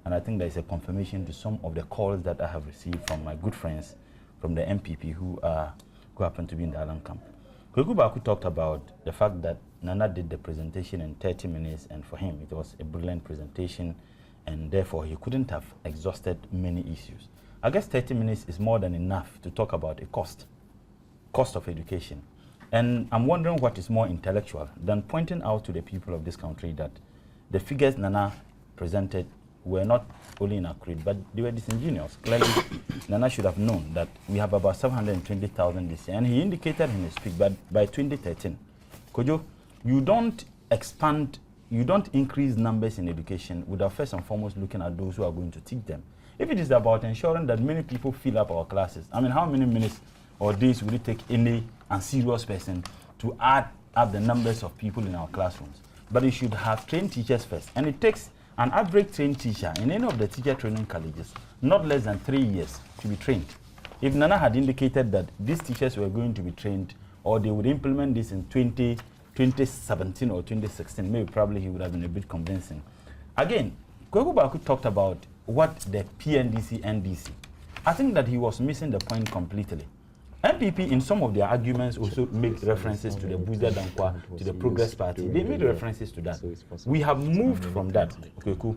And I think there is a confirmation to some of the calls that I have received from my good friends from the MPP who happen to be in the Island camp. Kweku Baku talked about the fact that Nana did the presentation in 30 minutes, and for him it was a brilliant presentation, and therefore he couldn't have exhausted many issues. I guess 30 minutes is more than enough to talk about a cost of education. And I'm wondering what is more intellectual than pointing out to the people of this country that the figures Nana presented were not only inaccurate, but they were disingenuous. Clearly, Nana should have known that we have about 720,000 this year. And he indicated in his speech, but by 2013, Kojo, you don't expand, you don't increase numbers in education without first and foremost looking at those who are going to teach them. If it is about ensuring that many people fill up our classes, I mean, how many minutes or days will it take any unserious person to add up the numbers of people in our classrooms? But you should have trained teachers first. And it takes an average trained teacher in any of the teacher training colleges not less than 3 years to be trained. If Nana had indicated that these teachers were going to be trained or they would implement this in 2017 or 2016, maybe probably he would have been a bit convincing. Again, Kweku Baku talked about what the PNDC, NDC. I think that he was missing the point completely. MPP in some of their arguments also make references to the Buza Dankwa, to the Progress Party. They made references to that. We have moved from that. Because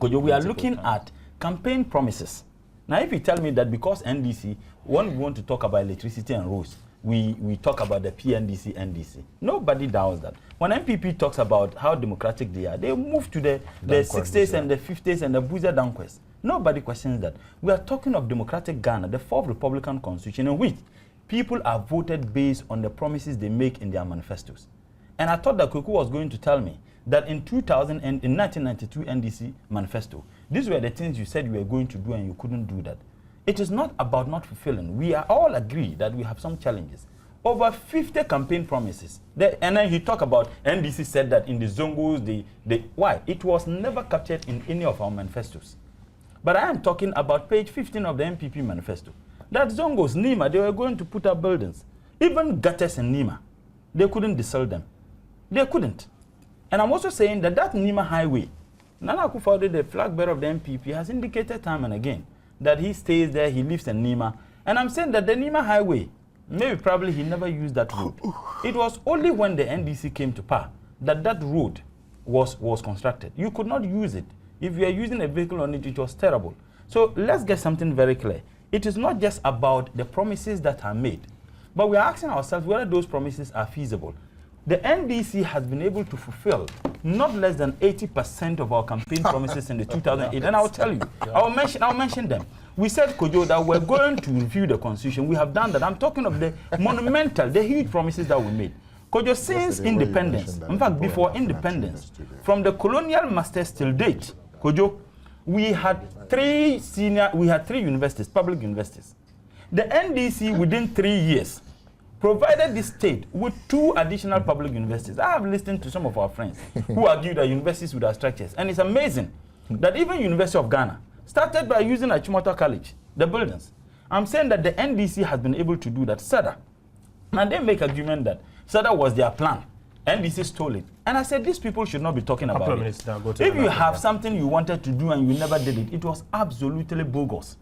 we are looking at campaign promises. Now, if you tell me that because NDC, when we want to talk about electricity and roads, we talk about the PNDC, NDC. Nobody doubts that. When MPP talks about how democratic they are, they move to the 60s and the 50s and the Buza Dankwes. Nobody questions that. We are talking of democratic Ghana, the fourth Republican Constitution, in which people are voted based on the promises they make in their manifestos. And I thought that Kweku was going to tell me that in 1992 NDC manifesto, these were the things you said you were going to do and you couldn't do that. It is not about not fulfilling. We are all agree that we have some challenges. Over 50 campaign promises. And then he talked about NDC said that in the Zongos, why? It was never captured in any of our manifestos. But I am talking about page 15 of the MPP manifesto. That Zongos, Nima, they were going to put up buildings. Even gutters in Nima, they couldn't desal them. They couldn't. And I'm also saying that Nima highway, Nana Akufo-Addo, the flag bearer of the MPP, has indicated time and again that he stays there, he lives in Nima. And I'm saying that the Nima highway, maybe probably he never used that road. It was only when the NDC came to power that road was constructed. You could not use it. If you are using a vehicle on it, it was terrible. So let's get something very clear. It is not just about the promises that are made, but we are asking ourselves whether those promises are feasible. The NDC has been able to fulfill not less than 80% of our campaign promises in the 2008. And I'll tell you, I'll mention them. We said, Kojo, that we're going to review the Constitution. We have done that. I'm talking of the monumental, the huge promises that we made. Kojo, since independence, in fact, before independence, from the colonial masters till date, Kojo, we had three universities, public universities. The NDC, within 3 years, provided the state with 2 additional public universities. I have listened to some of our friends who argue that universities would have structures. And it's amazing that even University of Ghana started by using Achimota College, the buildings. I'm saying that the NDC has been able to do that. SADA. And they make argument that SADA was their plan. NDC stole it. And I said, these people should not be talking about it. If you have something you wanted to do and you never did it, it was absolutely bogus.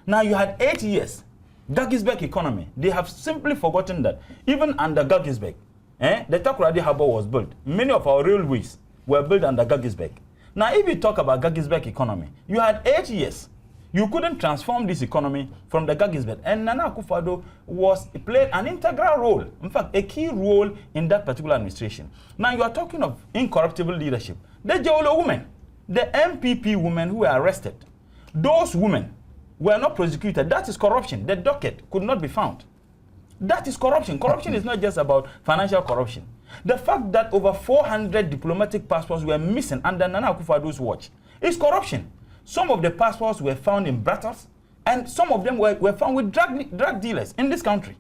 Now you had 8 years. Gaggisberg economy. They have simply forgotten that even under Gaggisberg, the Takoradi Harbour was built. Many of our railways were built under Gaggisberg. Now, if you talk about Gaggisberg economy, you had 8 years. You couldn't transform this economy from the Gaggisberg. And Nana Akufo-Addo played an integral role, in fact, a key role in that particular administration. Now, you are talking of incorruptible leadership. The Jawolo women, the MPP women who were arrested, those women were not prosecuted. That is corruption. The docket could not be found. That is corruption. Corruption is not just about financial corruption. The fact that over 400 diplomatic passports were missing under Nana Akufo-Addo's watch is corruption. Some of the passports were found in brothels, and some of them were found with drug dealers in this country.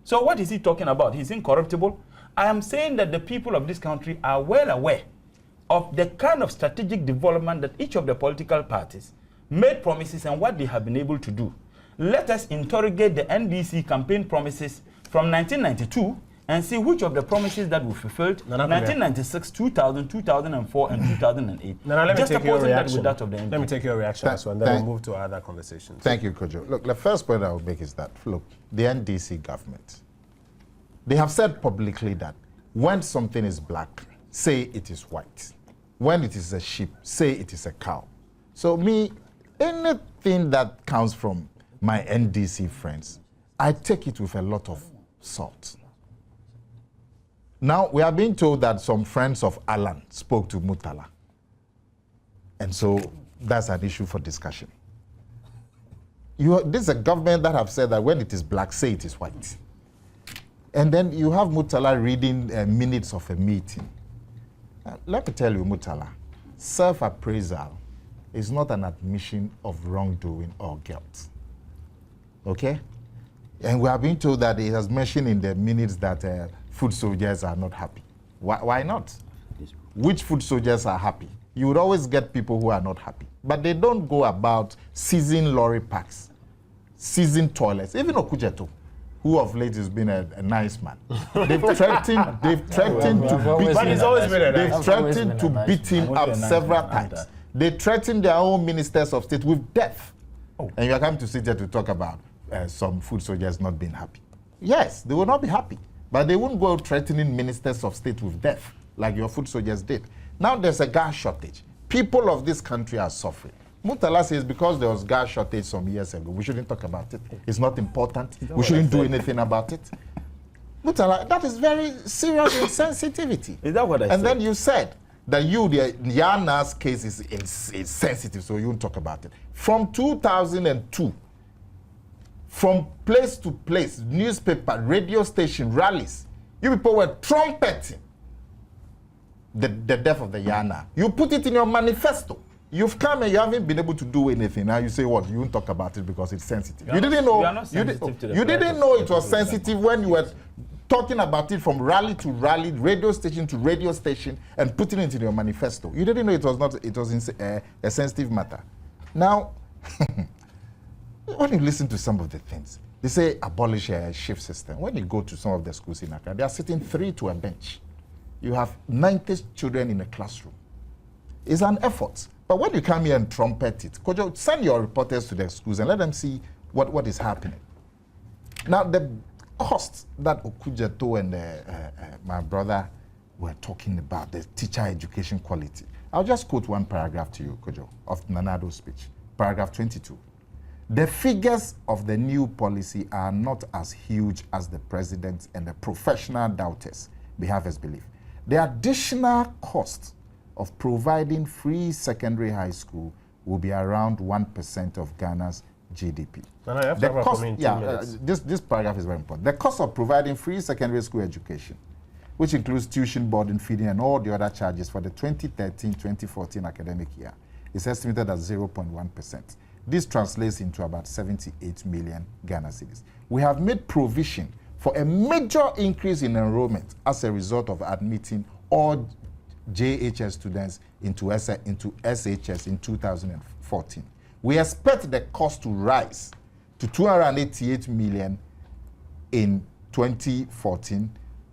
So what is he talking about? He's incorruptible. I am saying that the people of this country are well aware of the kind of strategic development that each of the political parties made promises and what they have been able to do. Let us interrogate the NDC campaign promises from 1992 and see which of the promises that were fulfilled. 1996, 2000, 2004, and 2008. Just opposing that with that of the MP. Let me take your reaction as well, and then we'll move to other conversations. Thank you, Kojo. Look, the first point I would make is that, look, the NDC government, they have said publicly that when something is black, say it is white. When it is a sheep, say it is a cow. So me, anything that comes from my NDC friends, I take it with a lot of salt. Now, we are being told that some friends of Alan spoke to Murtala. And so that's an issue for discussion. This is a government that have said that when it is black, say it is white. And then you have Murtala reading minutes of a meeting. Let me tell you, Murtala, self-appraisal is not an admission of wrongdoing or guilt. Okay? And we are being told that it has mentioned in the minutes that food soldiers are not happy. Why not? Which food soldiers are happy? You would always get people who are not happy. But they don't go about seizing lorry parks, seizing toilets. Even Okujeto, who of late has been a nice man. They've threatened to beat him up several times. They threatened their own ministers of state with death. And you are coming to sit here to talk about some food soldiers not being happy. Yes, they will not be happy. But they won't go threatening ministers of state with death like your food soldiers did. Now there's a gas shortage. People of this country are suffering. Murtala says because there was gas shortage some years ago, we shouldn't talk about it. It's not important. We shouldn't do anything about it. Murtala, that is very serious insensitivity. Is that what I said? And then you said that Yana's case is sensitive, so you won't talk about it. From 2002, from place to place, newspaper, radio station, rallies, you people were trumpeting the death of the Yana. You put it in your manifesto. You've come and you haven't been able to do anything. Now you say what? You won't talk about it because it's sensitive. You didn't know. You didn't know it was sensitive when you were talking about it from rally to rally, radio station to radio station, and putting it in your manifesto. You didn't know it was not. It was a sensitive matter. Now, when you listen to some of the things, they say abolish a shift system. When you go to some of the schools in Accra, they are sitting 3 to a bench. You have 90 children in a classroom. It's an effort. But when you come here and trumpet it, could you send your reporters to the schools and let them see what is happening? Now, the cost that Okujeto and my brother were talking about, the teacher education quality. I'll just quote one paragraph to you, Kojo, of Nanado's speech, paragraph 22. The figures of the new policy are not as huge as the president and the professional doubters have us believe. The additional cost of providing free secondary high school will be around 1% of Ghana's GDP. This paragraph is very important. The cost of providing free secondary school education, which includes tuition, boarding, feeding, and all the other charges for the 2013-2014 academic year, is estimated at 0.1%. This translates into about 78 million Ghana cedis. We have made provision for a major increase in enrollment as a result of admitting all JHS students into SHS in 2014. We expect the cost to rise to 288 million in 2014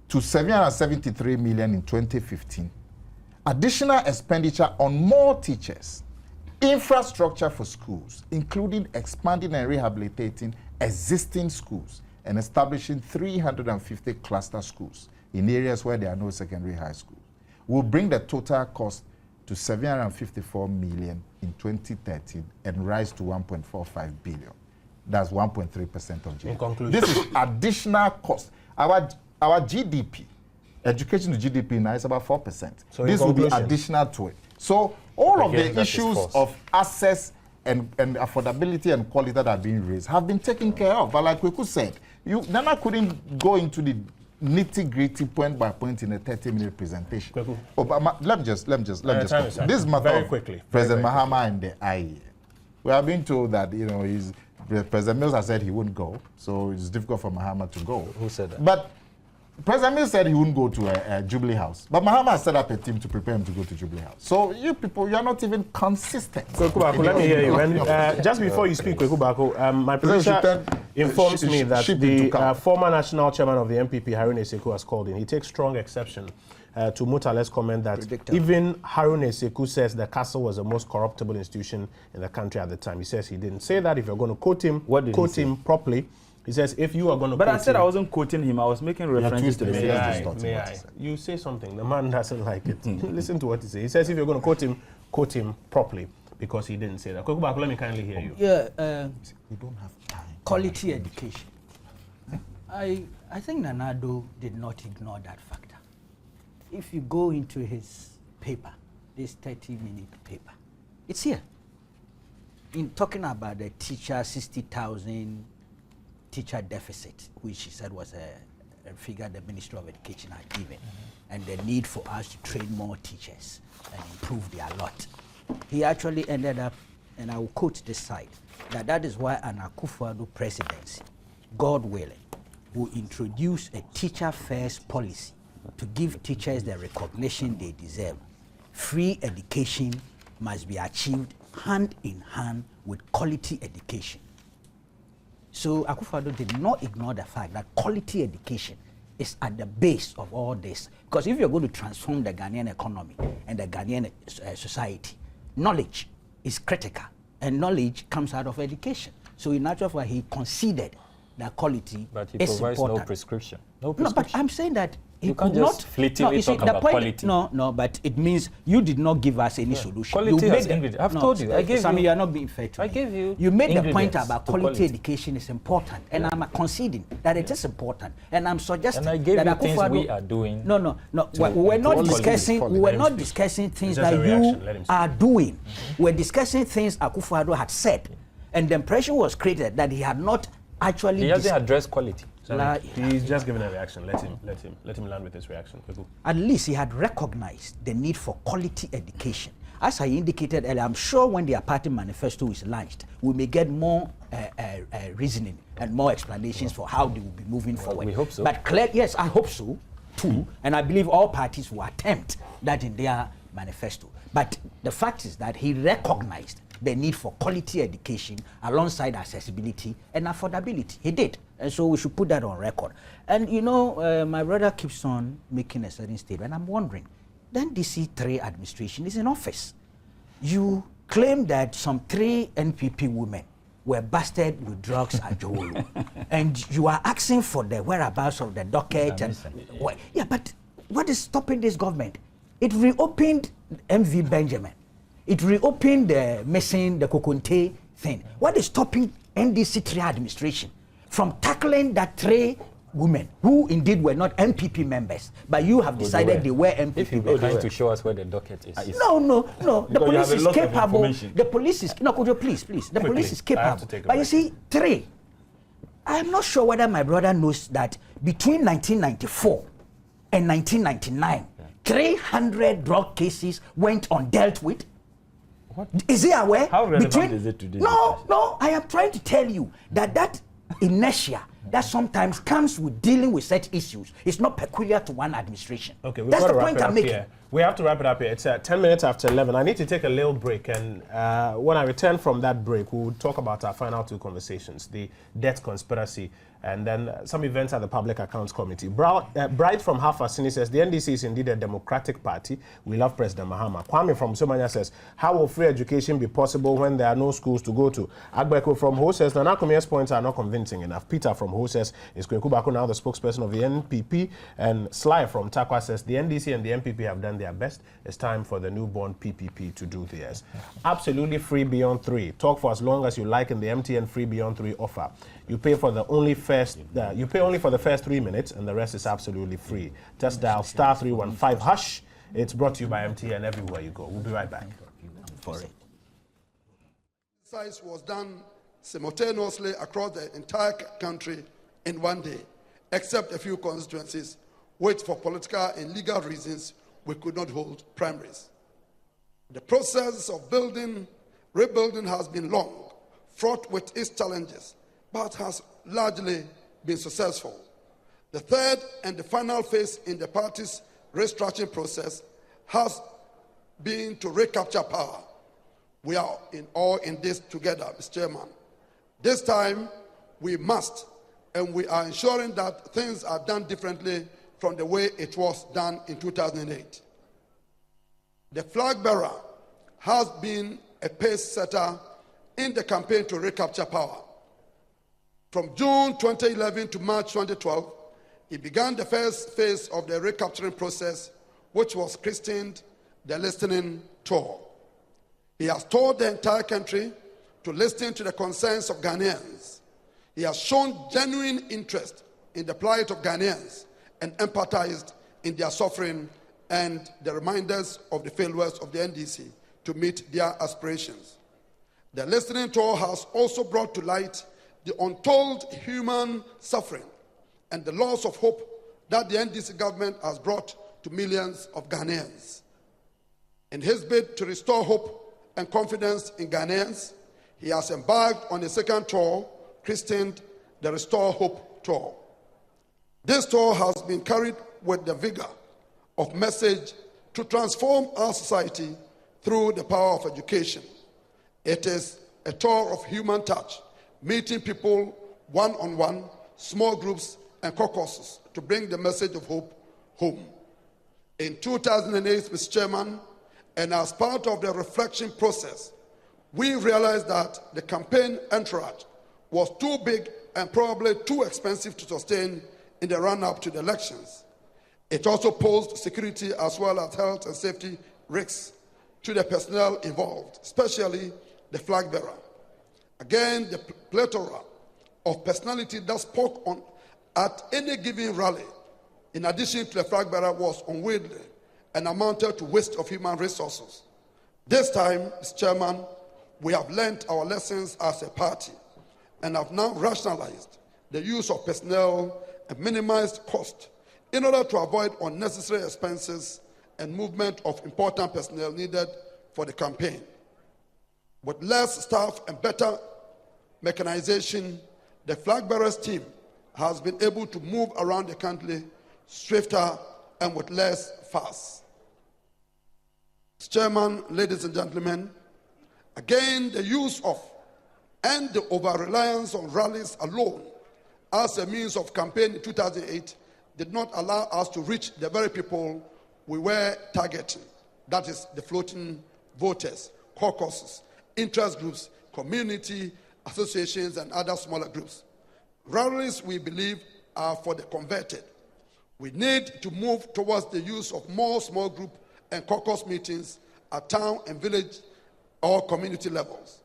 to 773 million in 2015. Additional expenditure on more teachers, infrastructure for schools, including expanding and rehabilitating existing schools and establishing 350 cluster schools in areas where there are no secondary high schools, will bring the total cost to 754 million in 2013 and rise to 1.45 billion. That's 1.3% of GDP. In conclusion, this is additional cost. Our GDP, education to GDP now is about 4%. So this will be additional to it. So all of the issues of access and affordability and quality that are being raised have been taken care of. But like Kweku said, Nana couldn't go into the nitty-gritty point by point in a 30-minute presentation. But let me just this matter very quickly. President Mahama and the IE. We are being told that President Mills has said he wouldn't go, so it's difficult for Mahama to go. Who said that? But President Mills said he wouldn't go to Jubilee House, but Mahama has set up a team to prepare him to go to Jubilee House. So you people, you are not even consistent. Kweku Baako, let me hear you. And just before you speak, Kweku Baako, my producer informs me that shipping to the camp. former national chairman of the NPP, Harun Eseku, has called in. He takes strong exception to Mutale's comment that even Harun Eseku says the castle was the most corruptible institution in the country at the time. He says he didn't say that. If you're going to quote him, quote him properly. He says if you are going to But quote I said him, I wasn't quoting him. I was making references to the may same. I? You say something. The man doesn't like it. Listen to what he says. He says if you're going to quote him properly, because he didn't say that. Kwekubaku, let me kindly hear you. Yeah, We don't have time. quality education. I think Addo did not ignore that factor. If you go into his paper, this 30-minute paper, it's here. In talking about the teacher, 60,000 teacher deficit, which he said was a figure the Ministry of Education had given, and the need for us to train more teachers and improve their lot. He actually ended up, and I will quote this side, that is why an Akufo-Addo presidency, God willing, will introduce a teacher-first policy to give teachers the recognition they deserve. Free education must be achieved hand in hand with quality education. So Akufo-Addo did not ignore the fact that quality education is at the base of all this. Because if you're going to transform the Ghanaian economy and the Ghanaian society, knowledge is critical, and knowledge comes out of education. So in actual fact, he conceded that quality But he is provides important. no prescription. No, but I'm saying that he You can't could just not fleetingly talk about quality. No, but it means you did not give us any solution. Quality you has made ingredient. I've told you. I gave Sammy, you. you are not being fair to I me. gave you You made the point ingredients about to quality quality. education is important, and I'm conceding that it is important, and I'm suggesting And I gave that you things Akufo-Addo- we are doing. No. We were not quality discussing. is We were Let him not speak. discussing things It's just that a reaction. you Let him speak. are doing. We're discussing things Akufo-Addo had said, and the impression was created that he had not actually. He hasn't addressed quality. He's just giving a reaction. Let him land with his reaction. Kweku. At least he had recognized the need for quality education. As I indicated earlier, I'm sure when the party manifesto is launched, we may get more reasoning and more explanations for how they will be moving forward. we hope so. But yes, I hope so too, and I believe all parties will attempt that in their manifesto. But the fact is that he recognized the need for quality education alongside accessibility and affordability. He did. And so we should put that on record. And you know, my brother keeps on making a certain statement. I'm wondering, then DC3 administration is in office. You claim that some 3 NPP women were busted with drugs at Johulu. And you are asking for the whereabouts of the docket. Yeah, but what is stopping this government? It reopened MV Benjamin. It reopened the missing, the Kokonte thing. What is stopping NDC3 administration from tackling that 3 women who indeed were not MPP members, but you have decided they were MPP If you're members? trying to show us where the docket is. No. The Because you police have a is lot of capable. information. The police is no. Could you please? The Quickly, police is I have to capable. take a But you break. see, 3. I'm not sure whether my brother knows that between 1994 and 1999, 300 drug cases went undealt with. What? Is he aware? How relevant is it today? No. I am trying to tell you that inertia that sometimes comes with dealing with such issues is not peculiar to one administration. Okay, we've that's got the to wrap point it I'm up making. here. We have to wrap it up here. It's 10 minutes after 11. I need to take a little break, and when I return from that break, we'll talk about our final 2 conversations, the debt conspiracy, and then some events at the Public Accounts Committee. Bright from Hafasini says, the NDC is indeed a democratic party. We love President Mahama. Kwame from Somania says, how will free education be possible when there are no schools to go to? Agbeko from Ho says, Nana Kumia's points are not convincing enough. Peter from Ho says, is Kwekubaku now the spokesperson of the NPP? And Sly from Takwa says, the NDC and the NPP have done their best. It's time for the newborn PPP to do theirs. Absolutely free beyond 3. Talk for as long as you like in the MTN free beyond 3 offer. You pay for the only you pay only for the first 3 minutes, and the rest is absolutely free. Just dial *315#. It's brought to you by MTN everywhere you go. We'll be right back. For it. Exercise was done simultaneously across the entire country in one day, except a few constituencies, which for political and legal reasons we could not hold primaries. The process of rebuilding has been long, fraught with its challenges, but has largely been successful. The third and the final phase in the party's restructuring process has been to recapture power. We are all in this together, Mr. Chairman. This time, we must, and we are ensuring that things are done differently from the way it was done in 2008. The flag bearer has been a pace setter in the campaign to recapture power. From June 2011 to March 2012, he began the first phase of the recapturing process, which was christened the Listening Tour. He has toured the entire country to listen to the concerns of Ghanaians. He has shown genuine interest in the plight of Ghanaians and empathized in their suffering and the reminders of the failures of the NDC to meet their aspirations. The Listening Tour has also brought to light the untold human suffering and the loss of hope that the NDC government has brought to millions of Ghanaians. In his bid to restore hope and confidence in Ghanaians, he has embarked on a second tour, christened the Restore Hope Tour. This tour has been carried with the vigor of message to transform our society through the power of education. It is a tour of human touch, meeting people one-on-one, small groups, and caucuses to bring the message of hope home. In 2008, Mr. Chairman, and as part of the reflection process, we realized that the campaign entourage was too big and probably too expensive to sustain in the run-up to the elections. It also posed security as well as health and safety risks to the personnel involved, especially the flag bearer. Again, the plethora of personality that spoke on at any given rally, in addition to the flag bearer, was unwieldy and amounted to waste of human resources. This time, Mr. Chairman, we have learned our lessons as a party and have now rationalized the use of personnel and minimized cost in order to avoid unnecessary expenses and movement of important personnel needed for the campaign. With less staff and better mechanization, the flag bearers team has been able to move around the country swifter and with less fuss. Mr. Chairman, ladies and gentlemen, again, the use of and the over-reliance on rallies alone as a means of campaign in 2008 did not allow us to reach the very people we were targeting. That is, the floating voters, caucuses, interest groups, community associations, and other smaller groups. Rallies, we believe, are for the converted. We need to move towards the use of more small group and caucus meetings at town and village or community levels.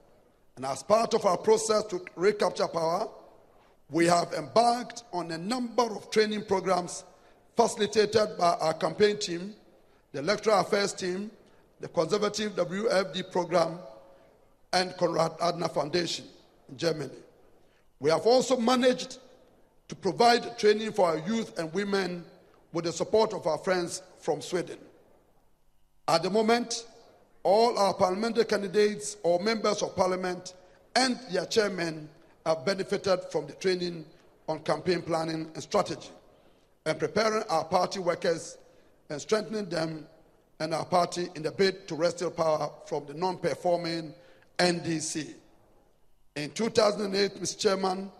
And as part of our process to recapture power, we have embarked on a number of training programs facilitated by our campaign team, the electoral affairs team, the conservative WFD program, and Konrad Adenauer Foundation in Germany. We have also managed to provide training for our youth and women with the support of our friends from Sweden. At the moment, all our parliamentary candidates or members of parliament and their chairmen have benefited from the training on campaign planning and strategy, and preparing our party workers and strengthening them and our party in the bid to wrestle power from the non-performing NDC. In 2008, Mr. Chairman,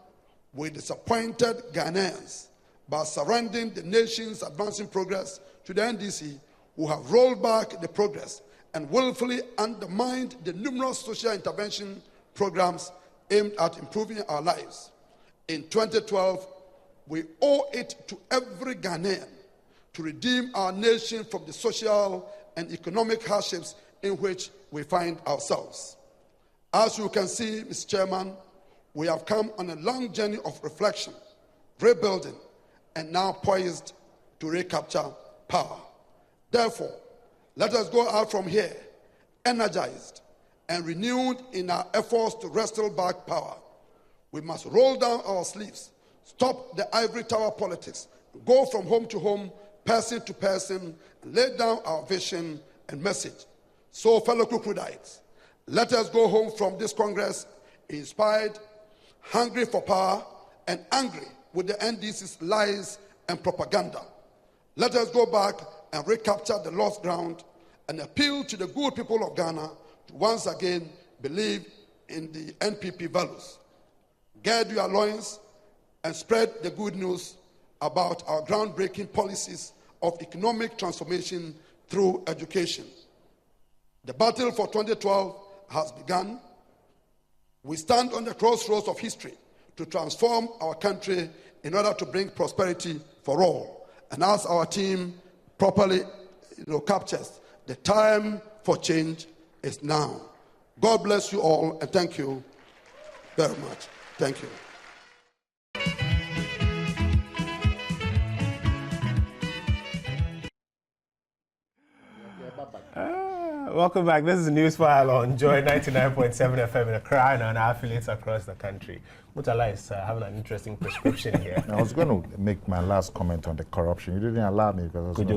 we disappointed Ghanaians by surrendering the nation's advancing progress to the NDC, who have rolled back the progress and willfully undermined the numerous social intervention programs aimed at improving our lives. In 2012, we owe it to every Ghanaian to redeem our nation from the social and economic hardships in which we find ourselves. As you can see, Mr. Chairman, we have come on a long journey of reflection, rebuilding, and now poised to recapture power. Therefore, let us go out from here energized and renewed in our efforts to wrestle back power. We must roll down our sleeves, stop the ivory tower politics, go from home to home, person to person, and lay down our vision and message. So, fellow Kukrudites, let us go home from this Congress inspired, hungry for power, and angry with the NDC's lies and propaganda. Let us go back and recapture the lost ground and appeal to the good people of Ghana to once again believe in the NPP values. gird your loins and spread the good news about our groundbreaking policies of economic transformation through education. The battle for 2012 has begun. We stand on the crossroads of history to transform our country in order to bring prosperity for all. And as our team properly captures, the time for change is now. God bless you all, and thank you very much. Thank you. Welcome back. This is Newsfile on Joy 99.7 FM in Accra and our affiliates across the country. Mutala is having an interesting prescription here. I was going to make my last comment on the corruption. You didn't allow me because Could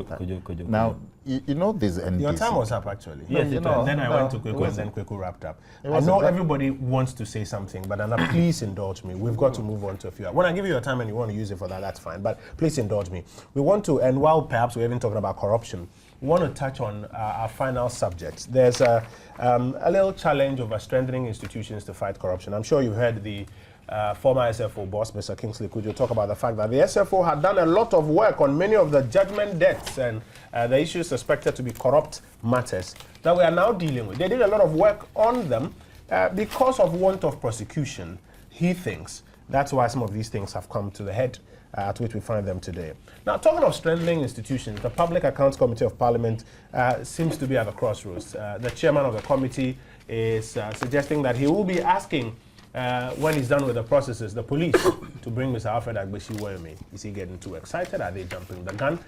you? Now, you know this NDC. Your time was up, actually. Yes, and then I went to Kweku and then Kweku wrapped up. I know everybody wants to say something, but please indulge me. We've got to move on to a few. When I give you your time and you want to use it for that, that's fine. But please indulge me. We want to, and while perhaps we're even talking about corruption, we want to touch on our final subject. There's a little challenge over strengthening institutions to fight corruption. I'm sure you've heard the former SFO boss, Mr. Kingsley Kudjo, talk about the fact that the SFO had done a lot of work on many of the judgment debts and the issues suspected to be corrupt matters that we are now dealing with. They did a lot of work on them because of want of prosecution, he thinks. That's why some of these things have come to the head at which we find them today. Now, talking of strengthening institutions, the Public Accounts Committee of Parliament seems to be at the crossroads. The chairman of the committee is suggesting that he will be asking, when he's done with the processes, the police to bring Mr. Alfred Agbeshi Woyome. Is he getting too excited? Are they jumping the gun?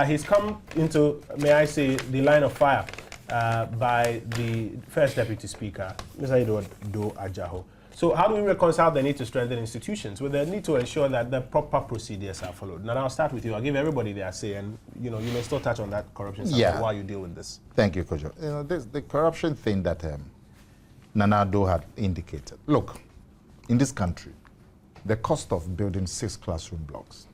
He's come into, may I say, the line of fire by the First Deputy Speaker, Mr. Addo Ajaho. So how do we reconcile the need to strengthen institutions with the need to ensure that the proper procedures are followed? Now, I'll start with you. I'll give everybody their say, and you may still touch on that corruption subject while you deal with this. Thank you, Kojo. The corruption thing that Nana Addo had indicated. Look, in this country, the cost of building 6 classroom blocks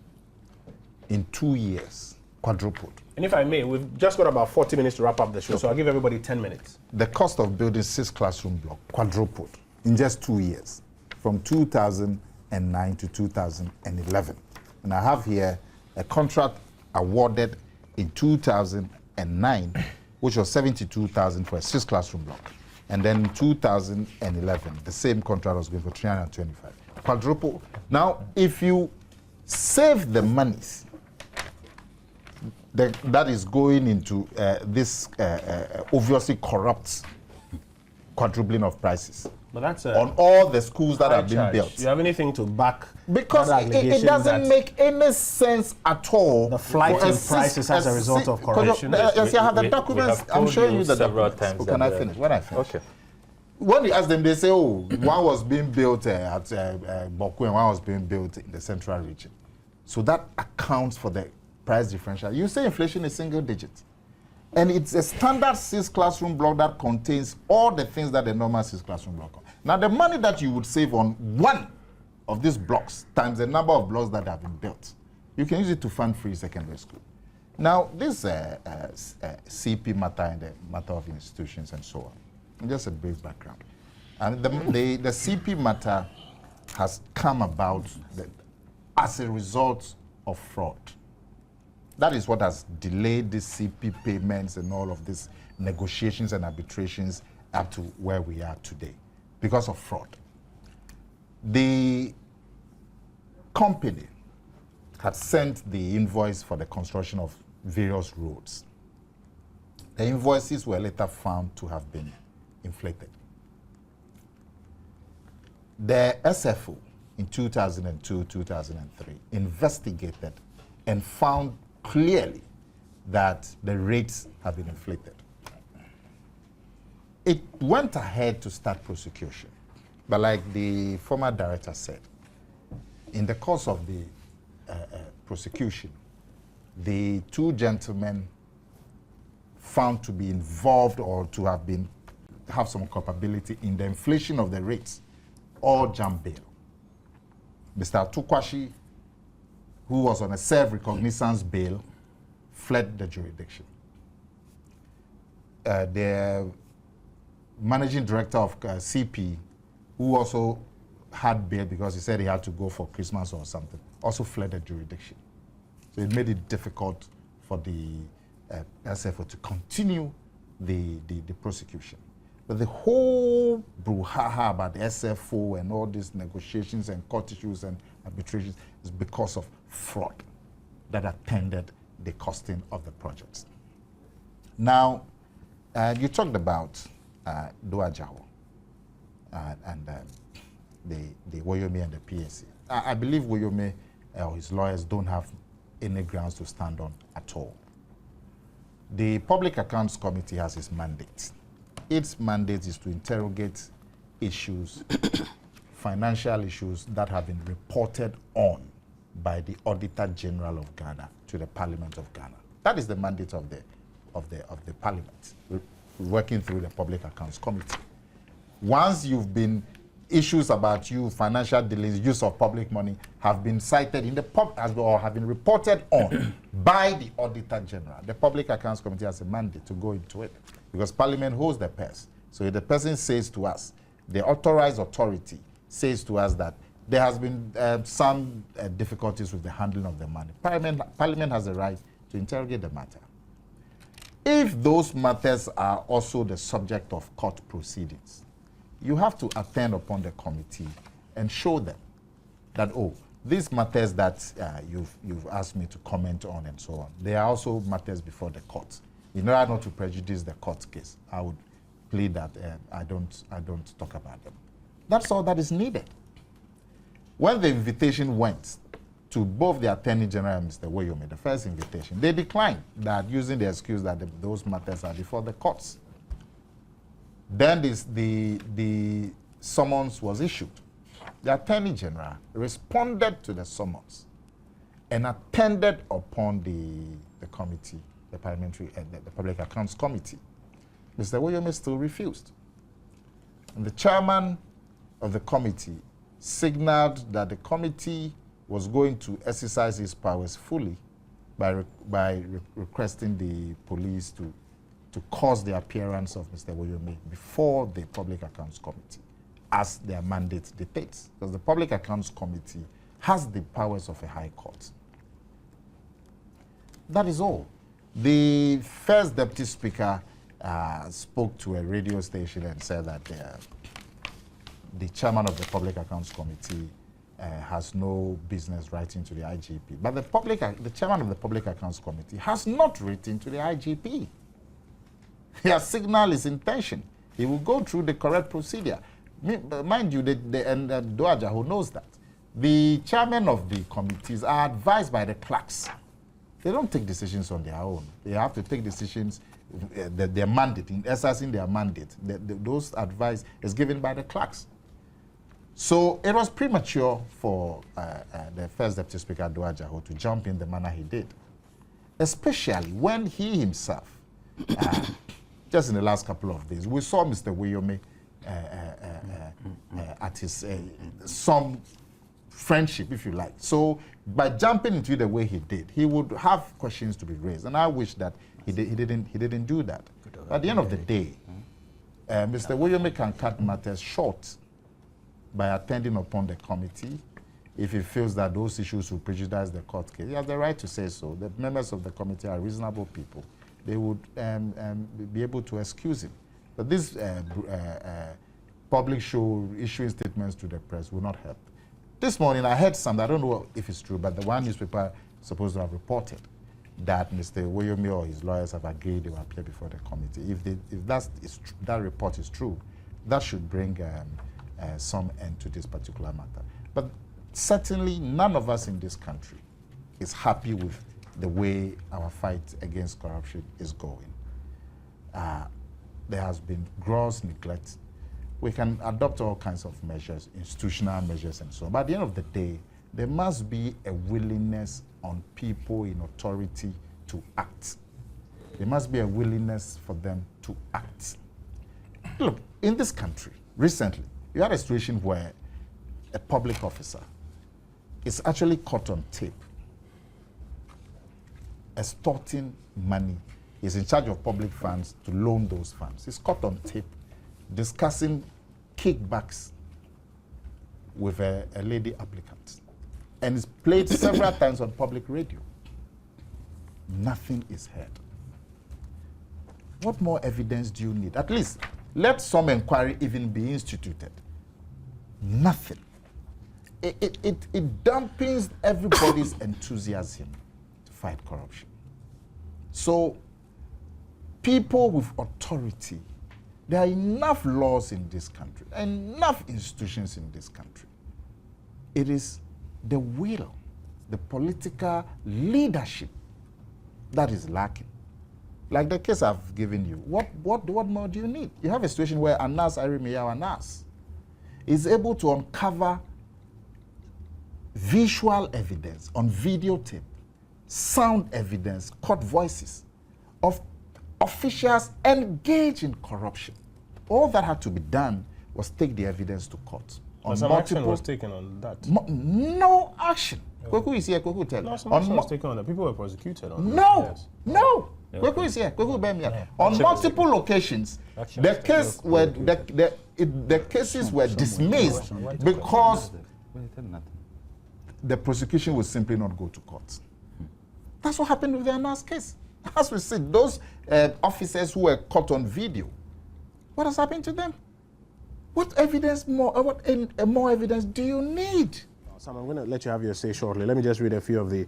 in 2 years quadrupled. And if I may, we've just got about 40 minutes to wrap up the show, so I'll give everybody 10 minutes. The cost of building 6 classroom blocks quadrupled in just 2 years, from 2009 to 2011. And I have here a contract awarded in 2009, which was 72,000 for a 6 classroom block. And then in 2011, the same contract was going for 325. Quadruple. Now, if you save the monies that is going into this obviously corrupt quadrupling of prices, but that's on all the schools that have been built. Do you have anything to back? Because it doesn't make any sense at all. The flight in prices as a result of corruption. Yes, I have the documents. I'm showing you the documents. Can I finish? When I finish. Okay. When you ask them, they say, oh, one was being built at Boku and one was being built in the central region. So that accounts for the price differential. You say inflation is single digit. And it's a standard 6 classroom block that contains all the things that the normal 6 classroom block contains. Now, the money that you would save on one of these blocks times the number of blocks that have been built, you can use it to fund free secondary school. Now, this CP matter and the matter of institutions and so on, just a brief background. And the CP matter has come about as a result of fraud. That is what has delayed the CP payments and all of these negotiations and arbitrations up to where we are today, because of fraud. The company had sent the invoice for the construction of various roads. The invoices were later found to have been inflated. The SFO in 2002, 2003 investigated and found clearly that the rates have been inflated. It went ahead to start prosecution, but like the former director said, in the course of the prosecution, the 2 gentlemen found to be involved or to have some culpability in the inflation of the rates all jumped bail. Mr. Tukwashi, who was on a self-recognizance bail, fled the jurisdiction. The managing director of CP, who also had bail because he said he had to go for Christmas or something, also fled the jurisdiction. So it made it difficult for the SFO to continue the prosecution. But the whole brouhaha about the SFO and all these negotiations and court issues and arbitrations is because of fraud that attended the costing of the projects. Now, you talked about Duajaho and the Woyome and the PSC. I believe Woyome or his lawyers don't have any grounds to stand on at all. The Public Accounts Committee has its mandate. Its mandate is to interrogate issues, financial issues that have been reported on by the Auditor General of Ghana to the Parliament of Ghana. That is the mandate of the Parliament, working through the Public Accounts Committee. Once you've been issues about you, financial delays, use of public money have been cited in the or have been reported on by the Auditor General. The Public Accounts Committee has a mandate to go into it because Parliament holds the purse. So if the person says to us, the authorized authority says to us that there has been some difficulties with the handling of the money, Parliament has the right to interrogate the matter. If those matters are also the subject of court proceedings, you have to attend upon the committee and show them that, oh, these matters that you've asked me to comment on and so on, they are also matters before the court. In order not to prejudice the court case, I would plead that I don't talk about them. That's all that is needed. When the invitation went to both the Attorney General and Mr. Woyome, the first invitation, they declined that, using the excuse that those matters are before the courts. Then the summons was issued. The Attorney General responded to the summons and attended upon the committee, the parliamentary, the Public Accounts Committee. Mr. Woyome still refused. And the chairman of the committee signaled that the committee was going to exercise its powers fully by requesting the police to cause the appearance of Mr. Woyome before the Public Accounts Committee, as their mandate dictates. Because the Public Accounts Committee has the powers of a high court. That is all. The first Deputy Speaker spoke to a radio station and said that the chairman of the Public Accounts Committee has no business writing to the IGP. But the chairman of the Public Accounts Committee has not written to the IGP. He has signaled his intention. He will go through the correct procedure. Mind you, and Doaja, who knows that, the chairman of the committees are advised by the clerks. They don't take decisions on their own. They have to take decisions, their mandate, in exercising their mandate. Those advice is given by the clerks. So it was premature for the first Deputy Speaker, Doaja, to jump in the manner he did, especially when he himself, just in the last couple of days, we saw Mr. Woyome at his some friendship, if you like. So by jumping into the way he did, he would have questions to be raised, and I wish that he didn't do that. At the end of the day, Mr. Woyome can cut matters short by attending upon the committee. If he feels that those issues will prejudice the court case, he has the right to say so. The members of the committee are reasonable people. They would be able to excuse him. But this public show issuing statements to the press will not help. This morning I heard some, I don't know if it's true, but the one newspaper supposed to have reported that Mr. Woyome or his lawyers have agreed they will appear before the committee. If that report is true, that should bring some end to this particular matter. But certainly none of us in this country is happy with the way our fight against corruption is going. There has been gross neglect. We can adopt all kinds of measures, institutional measures and so on. But at the end of the day, there must be a willingness on people in authority to act. There must be a willingness for them to act. Look, in this country, recently, you had a situation where a public officer is actually caught on tape extorting money. He's in charge of public funds to loan those funds. He's caught on tape discussing kickbacks with a lady applicant. And it's played several times on public radio. Nothing is heard. What more evidence do you need? At least let some inquiry even be instituted. Nothing. It dampens everybody's enthusiasm to fight corruption. So people with authority, there are enough laws in this country, enough institutions in this country. It is the will, the political leadership that is lacking. Like the case I've given you, what more do you need? You have a situation where Anas Arimiyahu Anas is able to uncover visual evidence on videotape, sound evidence, court voices of officials engaged in corruption. All that had to be done was take the evidence to court. But some action was taken on that. No action. Kweku is here, Kweku tell. No, some action was taken on that. People were prosecuted on that. No, Yes. no. Kweku is here, Kweku bear me up. On multiple occasions, the cases were dismissed because the prosecution would simply not go to court. That's what happened with the Anas case. As we see, those officers who were caught on video, what has happened to them? What evidence more? More evidence do you need? Sam, I'm going to let you have your say shortly. Let me just read a few of the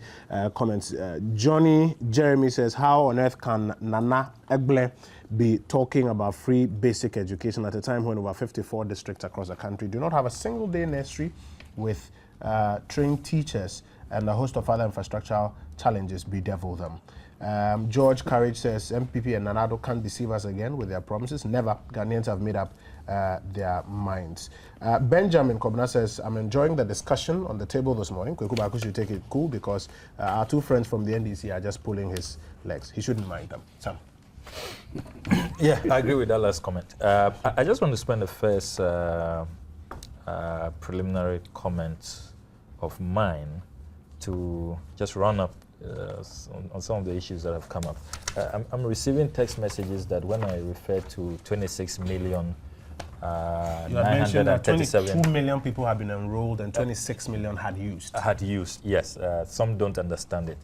comments. Johnny Jeremy says, how on earth can Nana Egble be talking about free basic education at a time when over 54 districts across the country do not have a single day nursery with trained teachers and a host of other infrastructural challenges bedevil them? George Courage says, MPP and Nanado can't deceive us again with their promises. Never. Ghanaians have made up their minds. Benjamin Kobna says, I'm enjoying the discussion on the table this morning. Kweku Baku should take it cool because our two friends from the NDC are just pulling his legs. He shouldn't mind them. Sam. Yeah, I agree with that last comment. I just want to spend the first preliminary comment of mine to just run up on some of the issues that have come up. I'm receiving text messages that when I refer to 26 million, you had mentioned that 22 million people have been enrolled and 26 million had used. Had used, yes. Some don't understand it.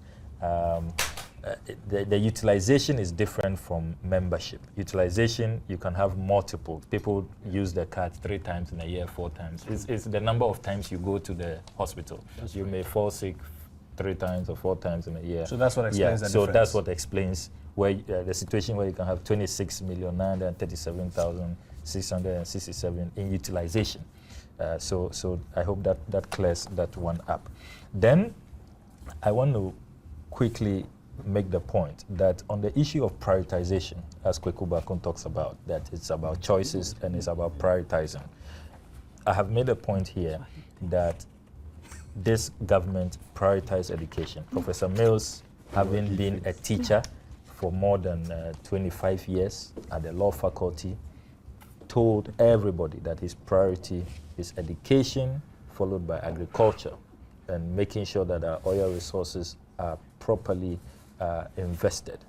The utilization is different from membership. Utilization, you can have multiple. People use their card 3 times in a year, 4 times. It's the number of times you go to the hospital. You may fall sick 3 times or 4 times in a year. So that's what explains the so difference. that's what explains where the situation where you can have 26,937,667 in utilization. So I hope that clears that one up. Then I want to quickly make the point that on the issue of prioritization, as Kweku Bakun talks about, that it's about choices and it's about prioritizing. I have made a point here that this government prioritized education. Professor Mills, having been a teacher for more than 25 years at the law faculty, told everybody that his priority is education, followed by agriculture, and making sure that our oil resources are properly invested.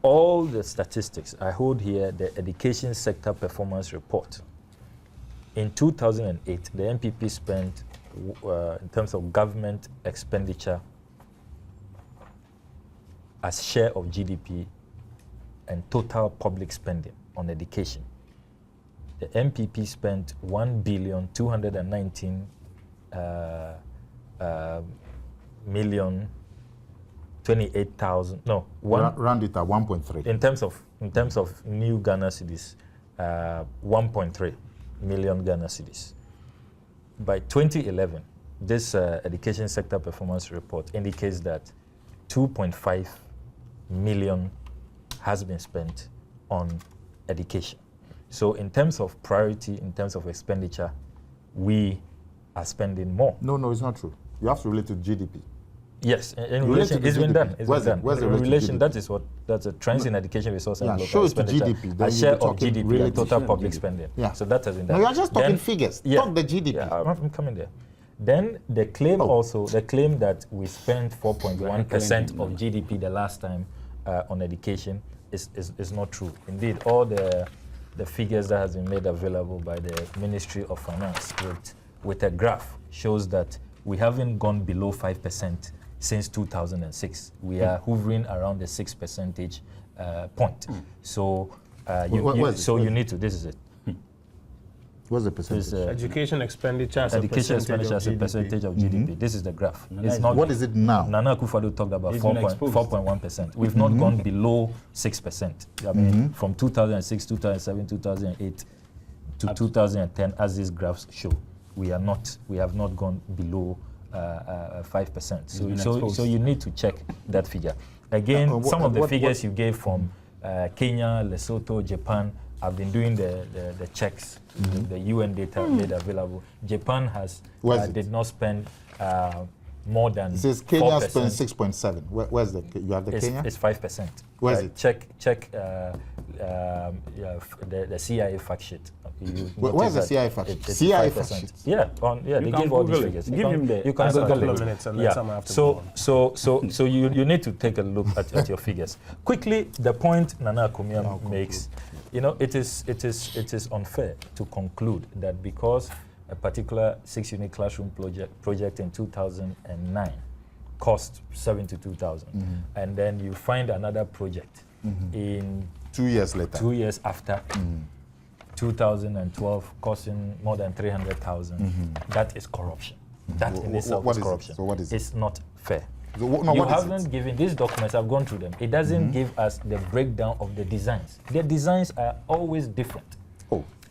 All the statistics, I hold here the education sector performance report. In 2008, the MPP spent, in terms of government expenditure as share of GDP and total public spending on education, the MPP spent 1,219,028,000. No, round it at 1.3. In terms of new Ghana cedis, 1.3 million Ghana cedis. By 2011, this education sector performance report indicates that 2.5 million has been spent on education. So in terms of priority, in terms of expenditure, we are spending more. No, it's not true. You have to relate to GDP. Yes, in relation, it's been done. It's been done. Where's the relation? That's a trends in education resource and local show it to expenditure. GDP. A share of GDP and total public spending. Yeah. So that has been done. No, you're just talking figures. Yeah, Talk the GDP. Yeah, I'm coming there. Then the claim the claim that we spent 4.1% of GDP the last time on education is not true. Indeed, all the the figures that has been made available by the Ministry of Finance with a graph shows that we haven't gone below 5% since 2006. We are hovering around the 6 percentage point. So you need to. This is it. What's the percentage? Education expenditure as a percentage of GDP. This is the graph. It's not. What is it now? Nana Akufo-Addo talked about 4.1%. We've not gone below 6%. I mean, from 2006, 2007, 2008 to 2010, as these graphs show, we have not gone below 5%. So you need to check that figure. Again, some of the figures you gave from Kenya, Lesotho, Japan. I've been doing the checks, the UN data made available. Japan did not spend more than. It says Kenya spent 6.7. Where's the? You have the Kenya? It's 5%. Where's it? Check the CIA fact sheet. Where's the CIA fact sheet? CIA fact sheet. Yeah, they give all these figures. Give him the. You can Google a couple of minutes and then someone have to So you need to take a look at your figures quickly. The point Nana Akufo makes. It is unfair to conclude that because a particular 6-unit classroom project in 2009 cost 72,000, and then you find another project in 2 years later, 2 years after, 2012 costing more than 300,000. That is corruption. That in itself is corruption. So what is it? It's not fair. So you haven't given these documents. I've gone through them. It doesn't give us the breakdown of the designs. The designs are always different.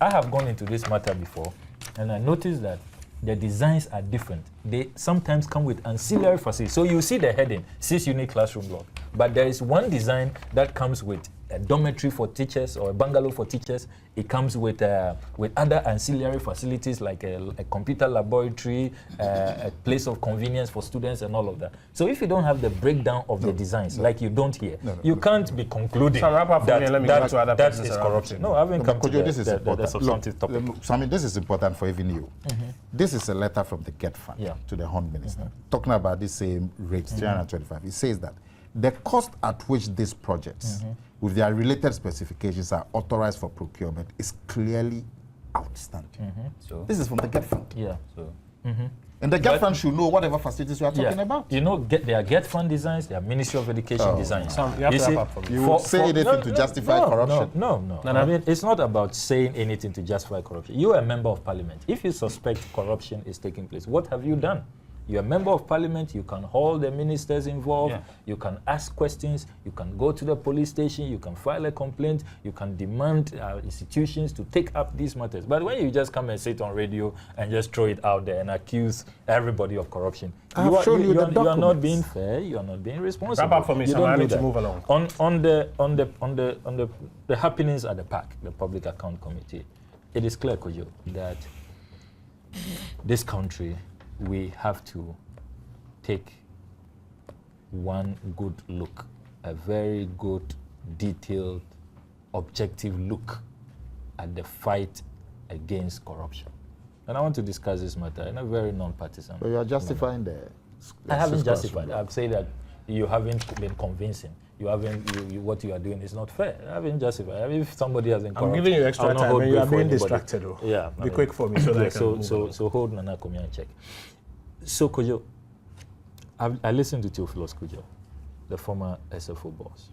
I have gone into this matter before, and I noticed that the designs are different. They sometimes come with ancillary facilities. So you see the heading, 6-unit classroom block, but there is one design that comes with a dormitory for teachers or a bungalow for teachers. It comes with other ancillary facilities like a computer laboratory, a place of convenience for students and all of that. So if you don't have the breakdown of the designs, like you don't here, you can't be concluding that is corruption. No, I haven't come to the substantive topic. So I mean, this is important for even you. This is a letter from the GET Fund to the Home Minister, talking about this same rate, 325. It says that the cost at which these projects with their related specifications are authorized for procurement is clearly outstanding. So this is from the GET Fund. Yeah. So. And the GET Fund should know whatever facilities we are talking about. There are GET Fund designs, there are Ministry of Education designs. You will say anything to justify corruption? No. I mean, it's not about saying anything to justify corruption. You are a member of parliament. If you suspect corruption is taking place, what have you done? You're a member of parliament, you can hold the ministers involved, you can ask questions, you can go to the police station, you can file a complaint, you can demand institutions to take up these matters. But when you just come and sit on radio and just throw it out there and accuse everybody of corruption, you are not being fair, you are not being responsible. Wrap up for me, so I need to move along. On the happenings at the PAC, the Public Account Committee, it is clear, Kojo, that this country, we have to take one good look, a very good, detailed, objective look at the fight against corruption. And I want to discuss this matter in a very non-partisan. So you are justifying I haven't justified. I've said that you haven't been convincing. You haven't. What you are doing is not fair. I haven't justified. I mean, if somebody hasn't corrupt, I'm giving you extra time, and you are being distracted. Though. Yeah, be quick for me so that I can so hold Nana Akufo and check. So Kojo, I listened to Theophilus Kojo, the former SFO boss.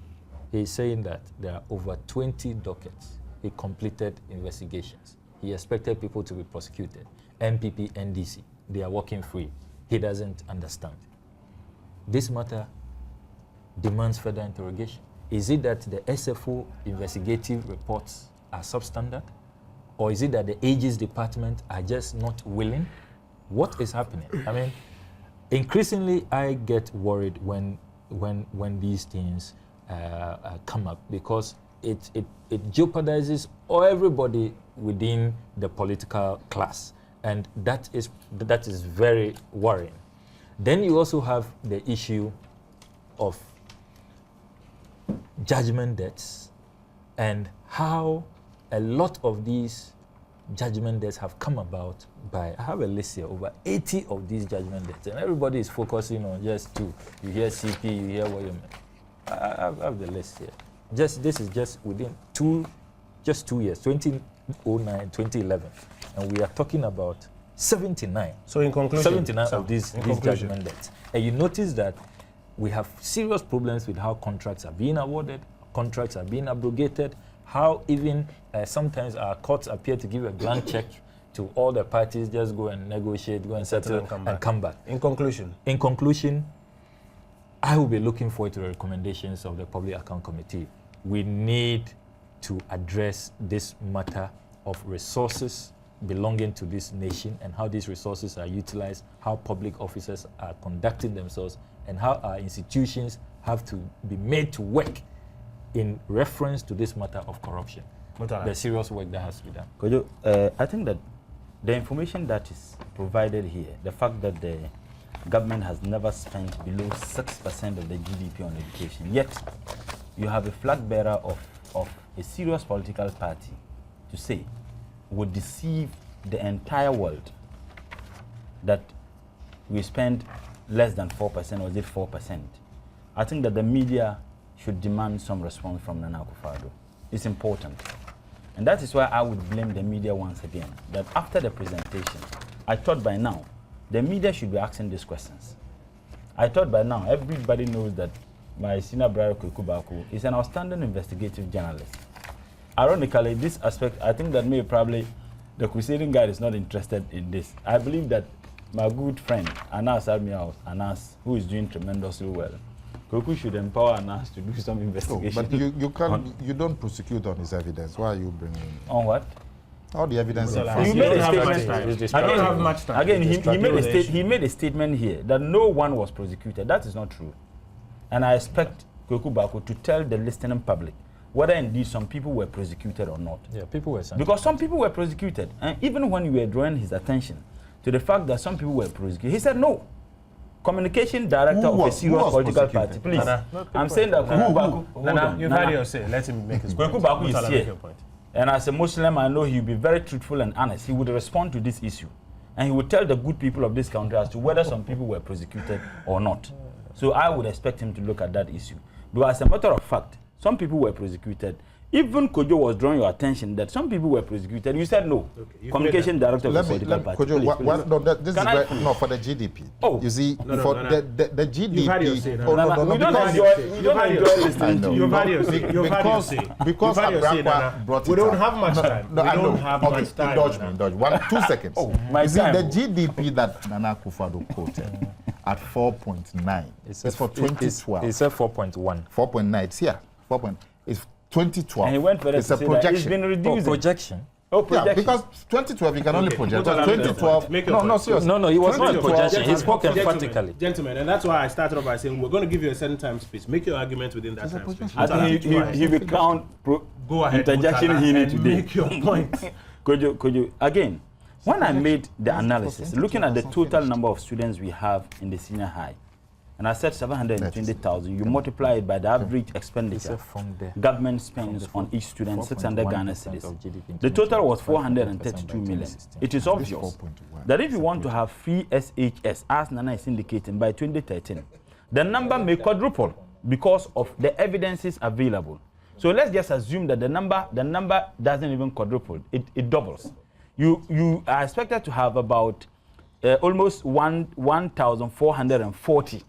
He's saying that there are over 20 dockets. He completed investigations. He expected people to be prosecuted. MPP, NDC, they are working free. He doesn't understand. This matter demands further interrogation. Is it that the SFO investigative reports are substandard? Or is it that the Aegis department are just not willing? What is happening? I mean, increasingly I get worried when these things come up, because it jeopardizes everybody within the political class, and that is very worrying. Then you also have the issue of judgment debts and how a lot of these judgment debts have come about by, I have a list here, over 80 of these judgment debts, and everybody is focusing on just two. You hear CP, you hear what you mean. I have the list here. This is just within 2 just 2 years, 2009, 2011, and we are talking about 79. So in conclusion, 79 of these judgment debts. And you notice that we have serious problems with how contracts are being awarded, contracts are being abrogated, how even sometimes our courts appear to give a blank check to all the parties, just go and negotiate, go and settle and come back. In conclusion, I will be looking forward to the recommendations of the Public Account Committee. We need to address this matter of resources belonging to this nation and how these resources are utilized, how public officers are conducting themselves, and how our institutions have to be made to work in reference to this matter of corruption. The serious work that has to be done. Kojo, I think that the information that is provided here, the fact that the government has never spent below 6% of the GDP on education, yet you have a flag bearer of a serious political party to say would deceive the entire world that we spend less than 4%, or is it 4%? I think that the media should demand some response from Nana Akufo-Addo. It's important. And that is why I would blame the media once again, that after the presentation, I thought by now, the media should be asking these questions. I thought by now, everybody knows that my senior brother, Kweku Baako, is an outstanding investigative journalist. Ironically, this aspect, I think that maybe probably the Crusading guy is not interested in this. I believe that my good friend, Anas Anas, who is doing tremendously well, Kweku should empower Anas to do some investigation. But you don't prosecute on his evidence. Why are you bringing on what? All the evidence. He made a statement. I don't have much time. Again, he made a statement here that no one was prosecuted. That is not true. And I expect Kweku Baako to tell the listening public whether indeed some people were prosecuted or not. Yeah, people were sentenced. Because some people were prosecuted. And even when you were drawing his attention to the fact that some people were prosecuted, he said no. Communication director of a serious political party. Please, I'm saying that Kweku Baako. You've had your say. Let him make his point. Kweku Baako is here. And as a Muslim, I know he'll be very truthful and honest. He would respond to this issue. And he would tell the good people of this country as to whether some people were prosecuted or not. So I would expect him to look at that issue. But as a matter of fact, some people were prosecuted. Even Kojo was drawing your attention that some people were prosecuted. You said no. Okay, communication director of the political party. Kojo, no, this is no for the GDP. Oh, you see, for the GDP. You've had your say. We don't enjoy listening. You've had your say. Because Abrakwa brought it up. We don't have much time. We don't have much time. Indulge 2 seconds. My you see, time. the GDP that Nana Akufo-Addo quoted at 4.9 is for 2012. He said 4.1. 4.9. It's here. 4.9. It's 2012. And he went further it's to a say projection. that it's been reduced. Projection. Oh, projection. Yeah, because 2012 you can only project. 2012. No, seriously. No, he was not a projection. He spoke Gentlemen, emphatically. Gentlemen, and that's why I started off by saying we're going to give you a certain time space. Make your argument within that time space. I think he will count Go ahead, interjection he need today. make your point. Could you again? When I made the analysis, looking at the total number of students we have in the senior high, and I said 720,000, you multiply it by the average expenditure government spends on each student, 600 Ghana cedis. The total was 432 million. It is obvious that if you want to have free SHS, as Nana is indicating, by 2013, the number may quadruple because of the evidences available. So let's just assume that the number doesn't even quadruple, it doubles. You are expected to have about almost 1,440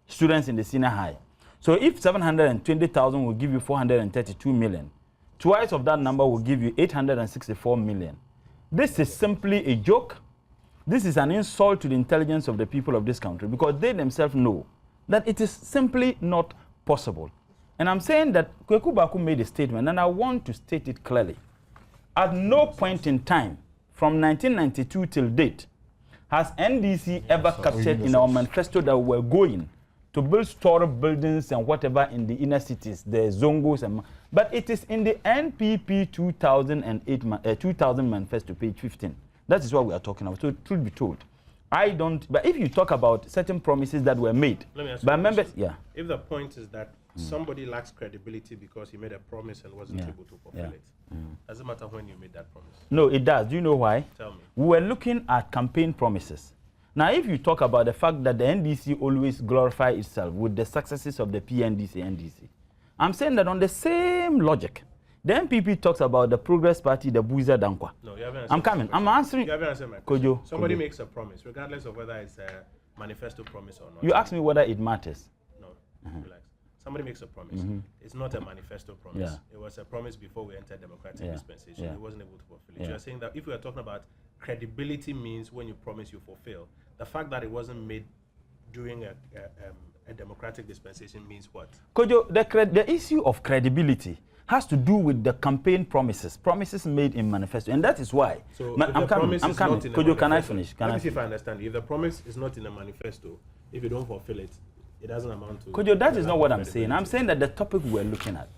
students in the senior high. So if 720,000 will give you 432 million, twice of that number will give you 864 million. This is simply a joke. This is an insult to the intelligence of the people of this country because they themselves know that it is simply not possible. And I'm saying that Kweku Baako made a statement, and I want to state it clearly. At no point in time, from 1992 till date, has NDC ever captured in our manifesto that we were going to build store buildings and whatever in the inner cities, the Zongos, but it is in the NPP 2000 manifesto, page 15. That is what we are talking about. So truth be told, but if you talk about certain promises that were made by members, If the point is that somebody lacks credibility because he made a promise and wasn't able to fulfill it, doesn't matter when you made that promise. No, it does. Do you know why? Tell me. We were looking at campaign promises. Now, if you talk about the fact that the NDC always glorify itself with the successes of the PNDC, NDC, I'm saying that on the same logic, The MPP talks about the Progress Party, the Buiza Dankwa. No, you haven't answered I'm coming. I'm answering. You haven't answered my question. Kojo. Somebody makes a promise, regardless of whether it's a manifesto promise or not. You asked me whether it matters. No, relax. Somebody makes a promise. It's not a manifesto promise. Yeah. It was a promise before we entered democratic dispensation. Yeah. It wasn't able to fulfill it. You are saying that if we are talking about credibility means when you promise you fulfill, the fact that it wasn't made during a democratic dispensation means what? Kojo, the issue of credibility has to do with the campaign promises made in manifesto, and that is why. So I'm coming. Kojo, can I finish? Let me see if I understand. If the promise is not in a manifesto, if you don't fulfill it, it doesn't amount to. Kojo, that is not what I'm saying. I'm saying that the topic we're looking at,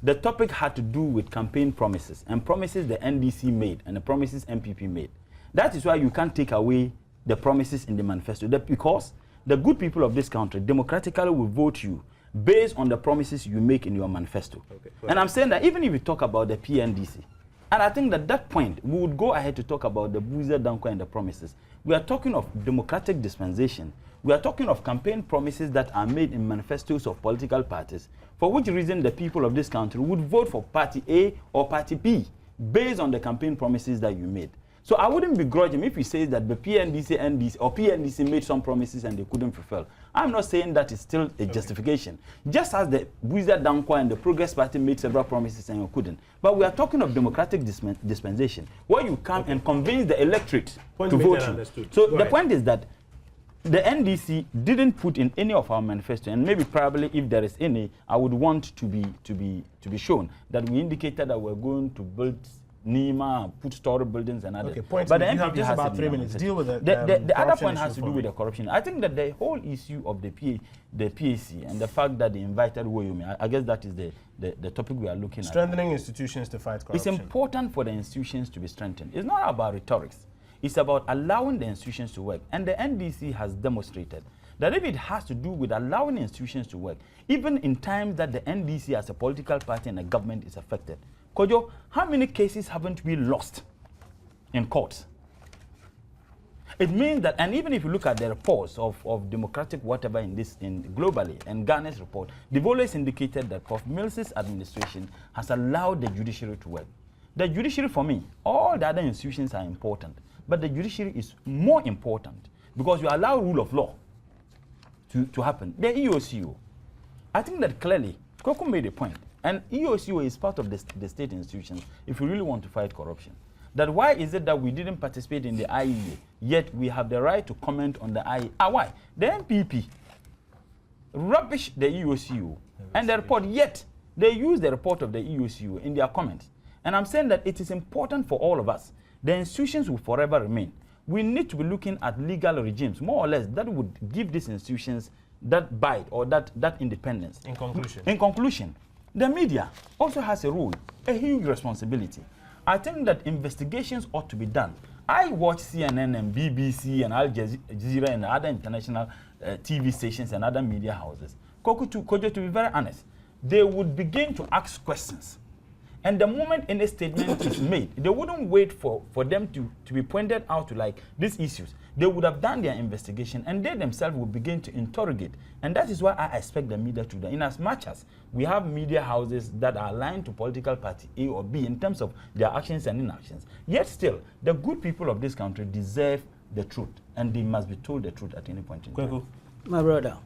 the topic had to do with campaign promises and promises the NDC made and the promises MPP made. That is why you can't take away the promises in the manifesto, because the good people of this country democratically will vote you based on the promises you make in your manifesto. Okay, and I'm saying that even if you talk about the PNDC, and I think that that point, we would go ahead to talk about the Buiza Dankwa and the promises. We are talking of democratic dispensation. We are talking of campaign promises that are made in manifestos of political parties, for which reason the people of this country would vote for Party A or Party B based on the campaign promises that you made. So I wouldn't begrudge him if he says that the PNDC made some promises and they couldn't fulfill. I'm not saying that is still a justification. Just as the Buiza Dankwa and the Progress Party made several promises and you couldn't. But we are talking of democratic dispensation, where you come and convince the electorate to vote you. So the point is that the NDC didn't put in any of our manifesto, and maybe probably if there is any, I would want to be shown that we indicated that we're going to build Nima, put storage buildings and others. Okay, point. But the you have MPP just has about it 3 in minutes. the Deal with the other point has to do with the corruption. I think that the whole issue of the PAC and the fact that they invited Woyomi, I guess that is the topic we are looking at. Strengthening institutions to fight corruption. It's important for the institutions to be strengthened. It's not about rhetorics. It's about allowing the institutions to work. And the NDC has demonstrated that if it has to do with allowing institutions to work, even in times that the NDC as a political party and the government is affected. Kojo, how many cases haven't we lost in courts? It means that, and even if you look at the reports of democratic whatever in globally, and Ghana's report, they've always indicated that Prof. Mills's administration has allowed the judiciary to work. The judiciary, for me, all the other institutions are important, but the judiciary is more important because you allow rule of law to happen. The EOCO, I think that clearly, Koko made a point, and EOCO is part of the state institutions if you really want to fight corruption. That why is it that we didn't participate in the IEA, yet we have the right to comment on the IEA? Why? The MPP rubbish the EOCO and the report, yet they use the report of the EOCO in their comments. And I'm saying that it is important for all of us. The institutions will forever remain. We need to be looking at legal regimes, more or less, that would give these institutions that bite or that independence. In conclusion, the media also has a role, a huge responsibility. I think that investigations ought to be done. I watch CNN and BBC and Al Jazeera and other international TV stations and other media houses. Kojo, to be very honest, they would begin to ask questions. And the moment any statement is made, they wouldn't wait for them to be pointed out to like these issues. They would have done their investigation and they themselves would begin to interrogate. And that is why I expect the media to do. In as much as we have media houses that are aligned to political party A or B in terms of their actions and inactions, yet still, the good people of this country deserve the truth. And they must be told the truth at any point in time. My brother,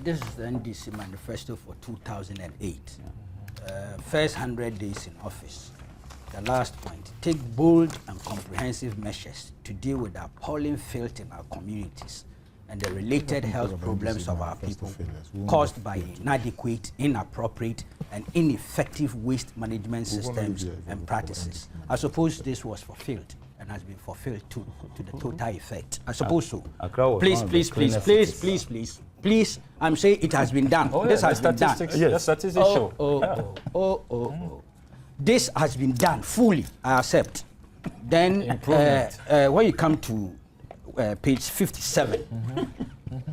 this is the NDC manifesto for 2008. First 100 days in office. The last point, take bold and comprehensive measures to deal with the appalling filth in our communities and the related health problems of our people caused by inadequate, inappropriate, and ineffective waste management systems and practices. I suppose this was fulfilled and has been fulfilled to the total effect. I suppose so. Please, I'm saying it has been done. This has been done. Yes, statistics show. This has been done fully, I accept. Then when you come to page 57,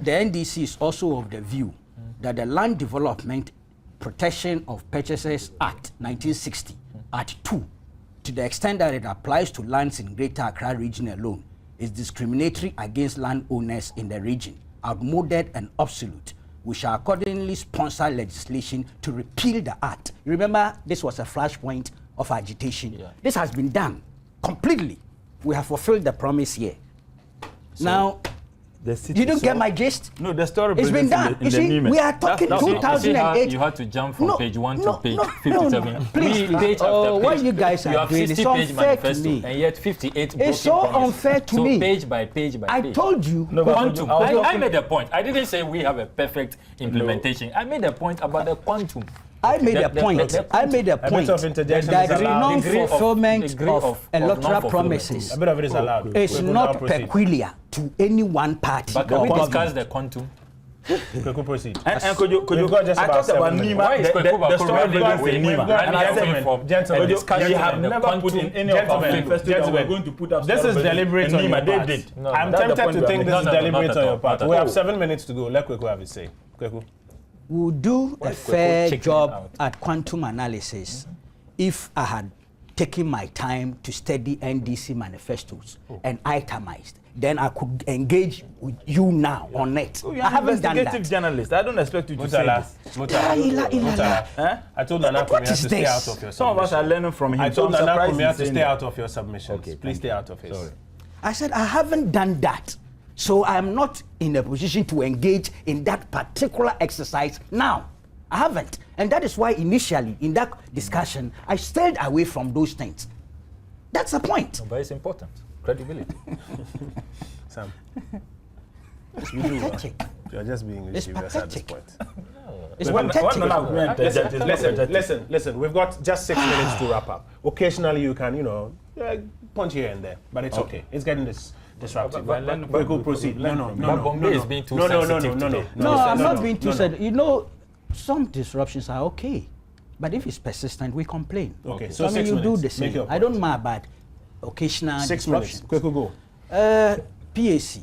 the NDC is also of the view that the Land Development Protection of Purchasers Act 1960, Act 2, to the extent that it applies to lands in Greater Accra region alone, is discriminatory against landowners in the region, outmoded and obsolete, we shall accordingly sponsor legislation to repeal the act. Remember, this was a flashpoint of agitation. Yeah. This has been done completely. We have fulfilled the promise here. So now, you don't get my gist? No, the story it's been done. You see, we are talking 2008. You had to jump from page 1 to page 57. Please, page after page. What you guys are doing is unfair to me. And yet 58 it's so unfair to me. So page by page by page. I told you. No, quantum. I made a point. I didn't say we have a perfect implementation. I made a point about the quantum. I made a point. I made a point that the non-fulfillment of electoral promises a bit of it is allowed. It's not peculiar to any one party. But can we discuss the quantum? Could proceed. And could you I talked about Nima, the story began with Nima. And I said, gentlemen, we have never put in any of our manifesto that we're going to put up. This is deliberate on your part. They did. I'm tempted to think this is deliberate on your part. We have 7 minutes to go. Let Kweku have his say. Kweku. We'll do a fair job at quantum analysis if I had taken my time to study NDC manifestos and itemized. Then I could engage with you now on it. I haven't done that. Investigative journalist. I don't expect you to say this. I told Nana Kumia to stay out of your submission. Some of us are learning from him. I told Nana Kumia to stay out of your submissions. Okay, please stay out of his. Sorry. I said I haven't done that. So I'm not in a position to engage in that particular exercise now. I haven't. And that is why initially in that discussion, I stayed away from those things. That's the point. No, but it's important. Credibility. Sam. It's pathetic. You're just being mischievous at this point. It's pathetic. Listen. We've got just 6 minutes to wrap up. Occasionally you can, punch here and there, but it's okay. It's getting disruptive. We could proceed. No. Bombay is being too sensitive today. No, I'm not being too sensitive. Some disruptions are okay, but if it's persistent, we complain. Okay, so 6 minutes. You do the same. I don't mind about occasional 6 disruptions. minutes. Quick, go. PAC.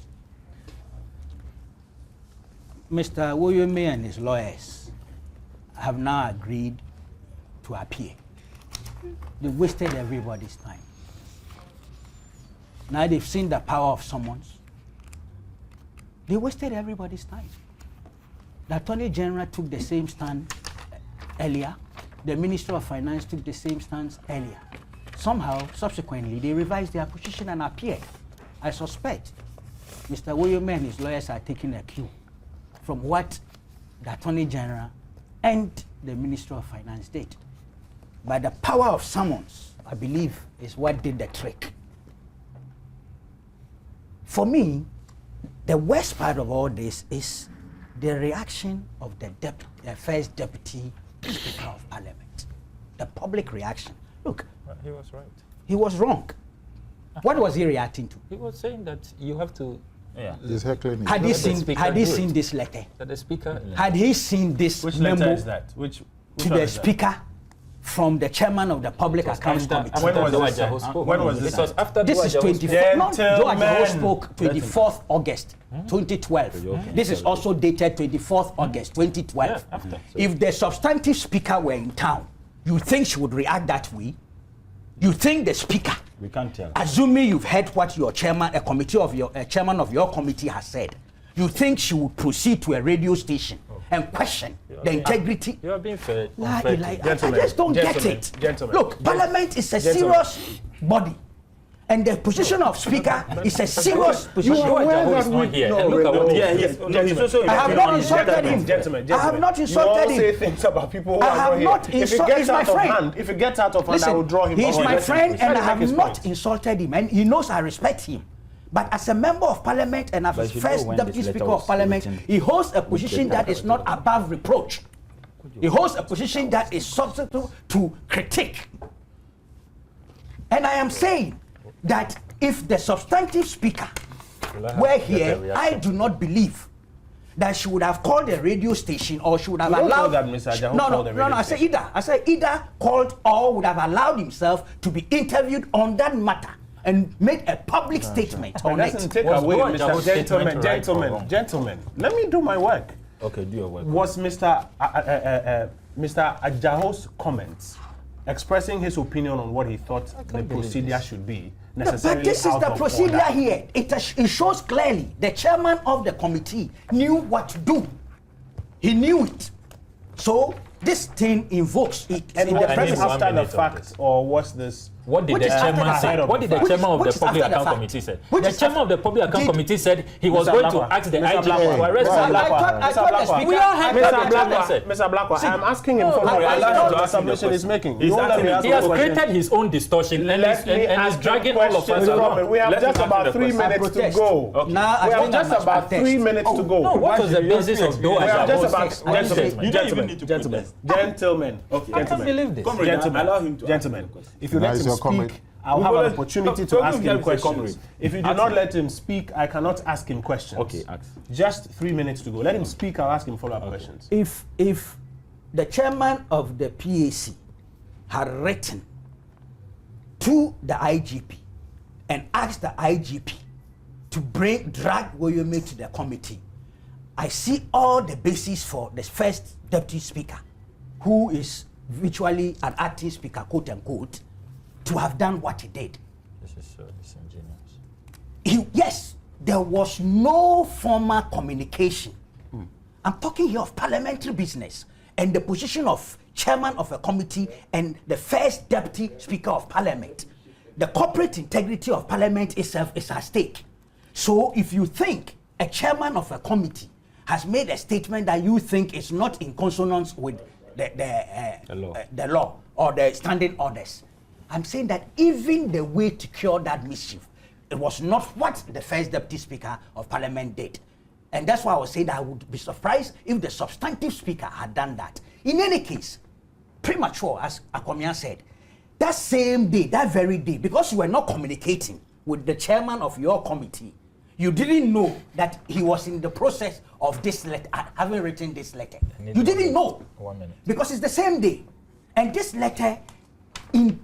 Mr. Woyome and his lawyers have now agreed to appear. They wasted everybody's time. Now they've seen the power of summons. They wasted everybody's time. The Attorney General took the same stand earlier. The Minister of Finance took the same stance earlier. Somehow, subsequently, they revised their position and appeared. I suspect Mr. Woyome and his lawyers are taking a cue from what the Attorney General and the Minister of Finance did. But the power of summons, I believe, is what did the trick. For me, the worst part of all this is the reaction of the first Deputy Speaker of Parliament. The public reaction. Look, he was right. He was wrong. What was he reacting to? He was saying that you have to. Yeah. Had he seen this letter? That the speaker. Had he seen this Which memo? letter is that? Which to the speaker from the chairman of the Public Accounts Committee? When was this? When was this? After this is 24th. No, Joe spoke 24th August 2012. This is also dated 24th August 2012. Yeah, if the substantive speaker were in town, you think she would react that way? You think the speaker, we can't tell. Assuming you've heard what your chairman, chairman of your committee has said, you think she would proceed to a radio station and question the integrity? You are being fair. I just don't get it. Look, Parliament is a serious body. And the position of speaker is a serious position. I have not insulted him. Gentlemen. I have not insulted him. You all say things about people who I have not insulted. He's my friend. If it gets out of hand, I will draw him. He's my friend, and I have not insulted him, and he knows I respect him. But as a member of Parliament and as first Deputy Speaker of Parliament, he holds a position that is not above reproach. He holds a position that is subject to critique. And I am saying that if the substantive speaker were here, I do not believe that she would have called a radio station or she would have allowed that Mr. Ajahu no, I say either. I say either called or would have allowed himself to be interviewed on that matter and made a public statement on it. Doesn't take away, Mr. Gentlemen. Let me do my work. Okay, do your work. Was Mr. Ajahu's comments expressing his opinion on what he thought the procedure should be necessarily? But this is the procedure here. It shows clearly the chairman of the committee knew what to do. He knew it. So this thing invokes it. And in was the this premise. after the minute of fact, this. or was this? What did Which the is after chairman the say? fact. What did the chairman of Which the is Public after the Account fact. Committee say? Which The is chairman of the Public Account Did- Committee said he was Mr. going to Blakwa, ask the Mr. IG Blakwa, to arrest Mr. him. Blakwa, I thought the speaker- We all heard what the chairman Blakwa, said. Mr. Blakwa, I'm asking him no, for I- the I- I- the I- submission he's making. He's You won't let me asking- ask He you a has question. created his own distortion and Let me is ask dragging you all of us questions, along. Robin. We have Let him just answer about the 3 question. minutes to Protest. go. Okay. Now, I We have think I just must about protest. 3 minutes to go. No, what was the basis of Doe We as have a just whole about statement? gentlemen, You don't even need to gentlemen, protest. gentlemen, Okay. I can't believe this. Comrade, gentlemen, allow him to gentlemen. ask the question. If you Now let is him your comment. speak, I'll We have will an let- opportunity to Talk ask to him him, questions. comrade. If you do Ask not him. let him speak, I cannot ask him questions. Okay, ask. Just 3 minutes to go. Let him speak. I'll ask him follow-up questions. If the chairman of the PAC had written to the IGP and asked the IGP to drag Woyome to the committee, I see all the basis for the first deputy speaker, who is virtually an acting speaker, quote unquote, to have done what he did. This is so disingenuous. Yes, there was no formal communication. I'm talking here of parliamentary business and the position of chairman of a committee and the first deputy speaker of parliament. The corporate integrity of parliament itself is at stake. So if you think a chairman of a committee has made a statement that you think is not in consonance with the law or the standing orders, I'm saying that even the way to cure that mischief, it was not what the first deputy speaker of parliament did. And that's why I was saying that I would be surprised if the substantive speaker had done that. In any case, premature, as Akwamia said, that same day, that very day, because you were not communicating with the chairman of your committee, you didn't know that he was in the process of this letter, having written this letter. You didn't know. 1 minute. Because it's the same day. And this letter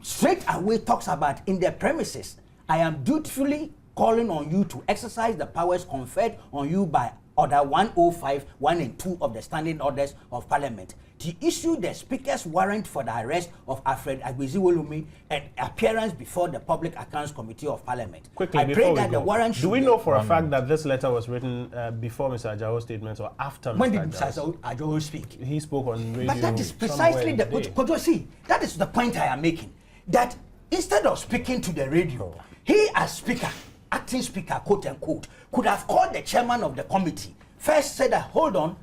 straight away talks about, in the premises, I am dutifully calling on you to exercise the powers conferred on you by Order 105, 1 and 2 of the Standing Orders of Parliament to issue the Speaker's warrant for the arrest of Alfred Agbeziwolumi and appearance before the Public Accounts Committee of Parliament. Quickly, I before pray we that go, the warrant do should we be- know for a fact that this letter was written before Mr. Ajao's statements or after When Mr. did Mr. Addo speak? He spoke on radio. But that is somewhere precisely in the day. Kojo, see, that is the point I am making. That instead of speaking to the radio, he as speaker, acting speaker, quote unquote, could have called the chairman of the committee. First said that, hold on,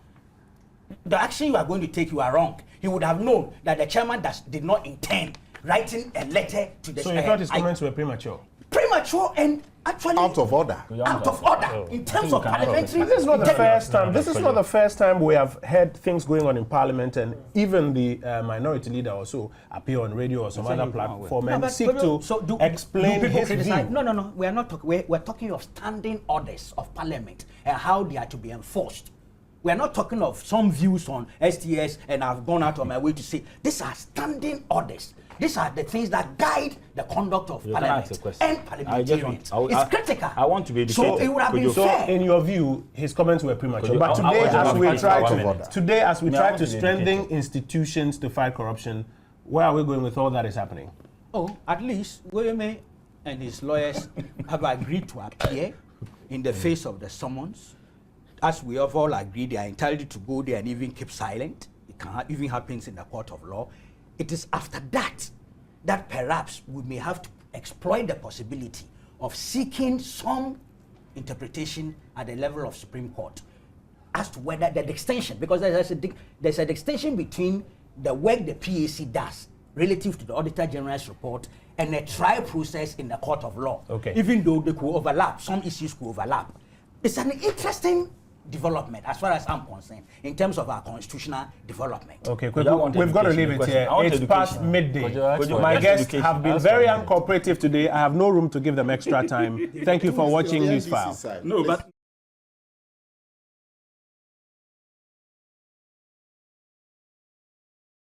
the action you are going to take, you are wrong. He would have known that the chairman did not intend writing a letter to the So you thought his comments were premature? premature and actually Out of order. out of order in terms of parliamentary. This is not the integrity. first time. This is not the first time we have heard things going on in Parliament, and even the minority leader also appear on radio or some other platform and but- seek but to so do explain people his criticize? view. No. We are not talking. We're talking of standing orders of Parliament and how they are to be enforced. We are not talking of some views on STS, and I've gone out of my way to say these are standing orders. These are the things that guide the conduct of You can Parliament ask a question. and parliamentarians. It's critical. I want to be So educated. it would have been So, fair. in your view, his comments were premature. Could you- But I today, want as to we be try educated. to today, as we I try want to to be strengthen educated. institutions to fight corruption, where are we going with all that is happening? Oh, at least Woyome and his lawyers have agreed to appear in the face of the summons. As we have all agreed, they are entitled to go there and even keep silent. It can even happens in the court of law. It is after that that perhaps we may have to exploit the possibility of seeking some interpretation at the level of Supreme Court as to whether the extension, because there's an extension between the work the PAC does relative to the Auditor General's report and the trial process in the court of law. Okay. Even though they could overlap, some issues could overlap. It's an interesting development as far as I'm concerned in terms of our constitutional development. Okay, Could I want we've got to leave education? it here. I want It's past education. midday. Could you ask for My it? guests Education. have been Ask very for it. uncooperative today. I have no room to give them extra time. Thank you for watching Newsfile. No, but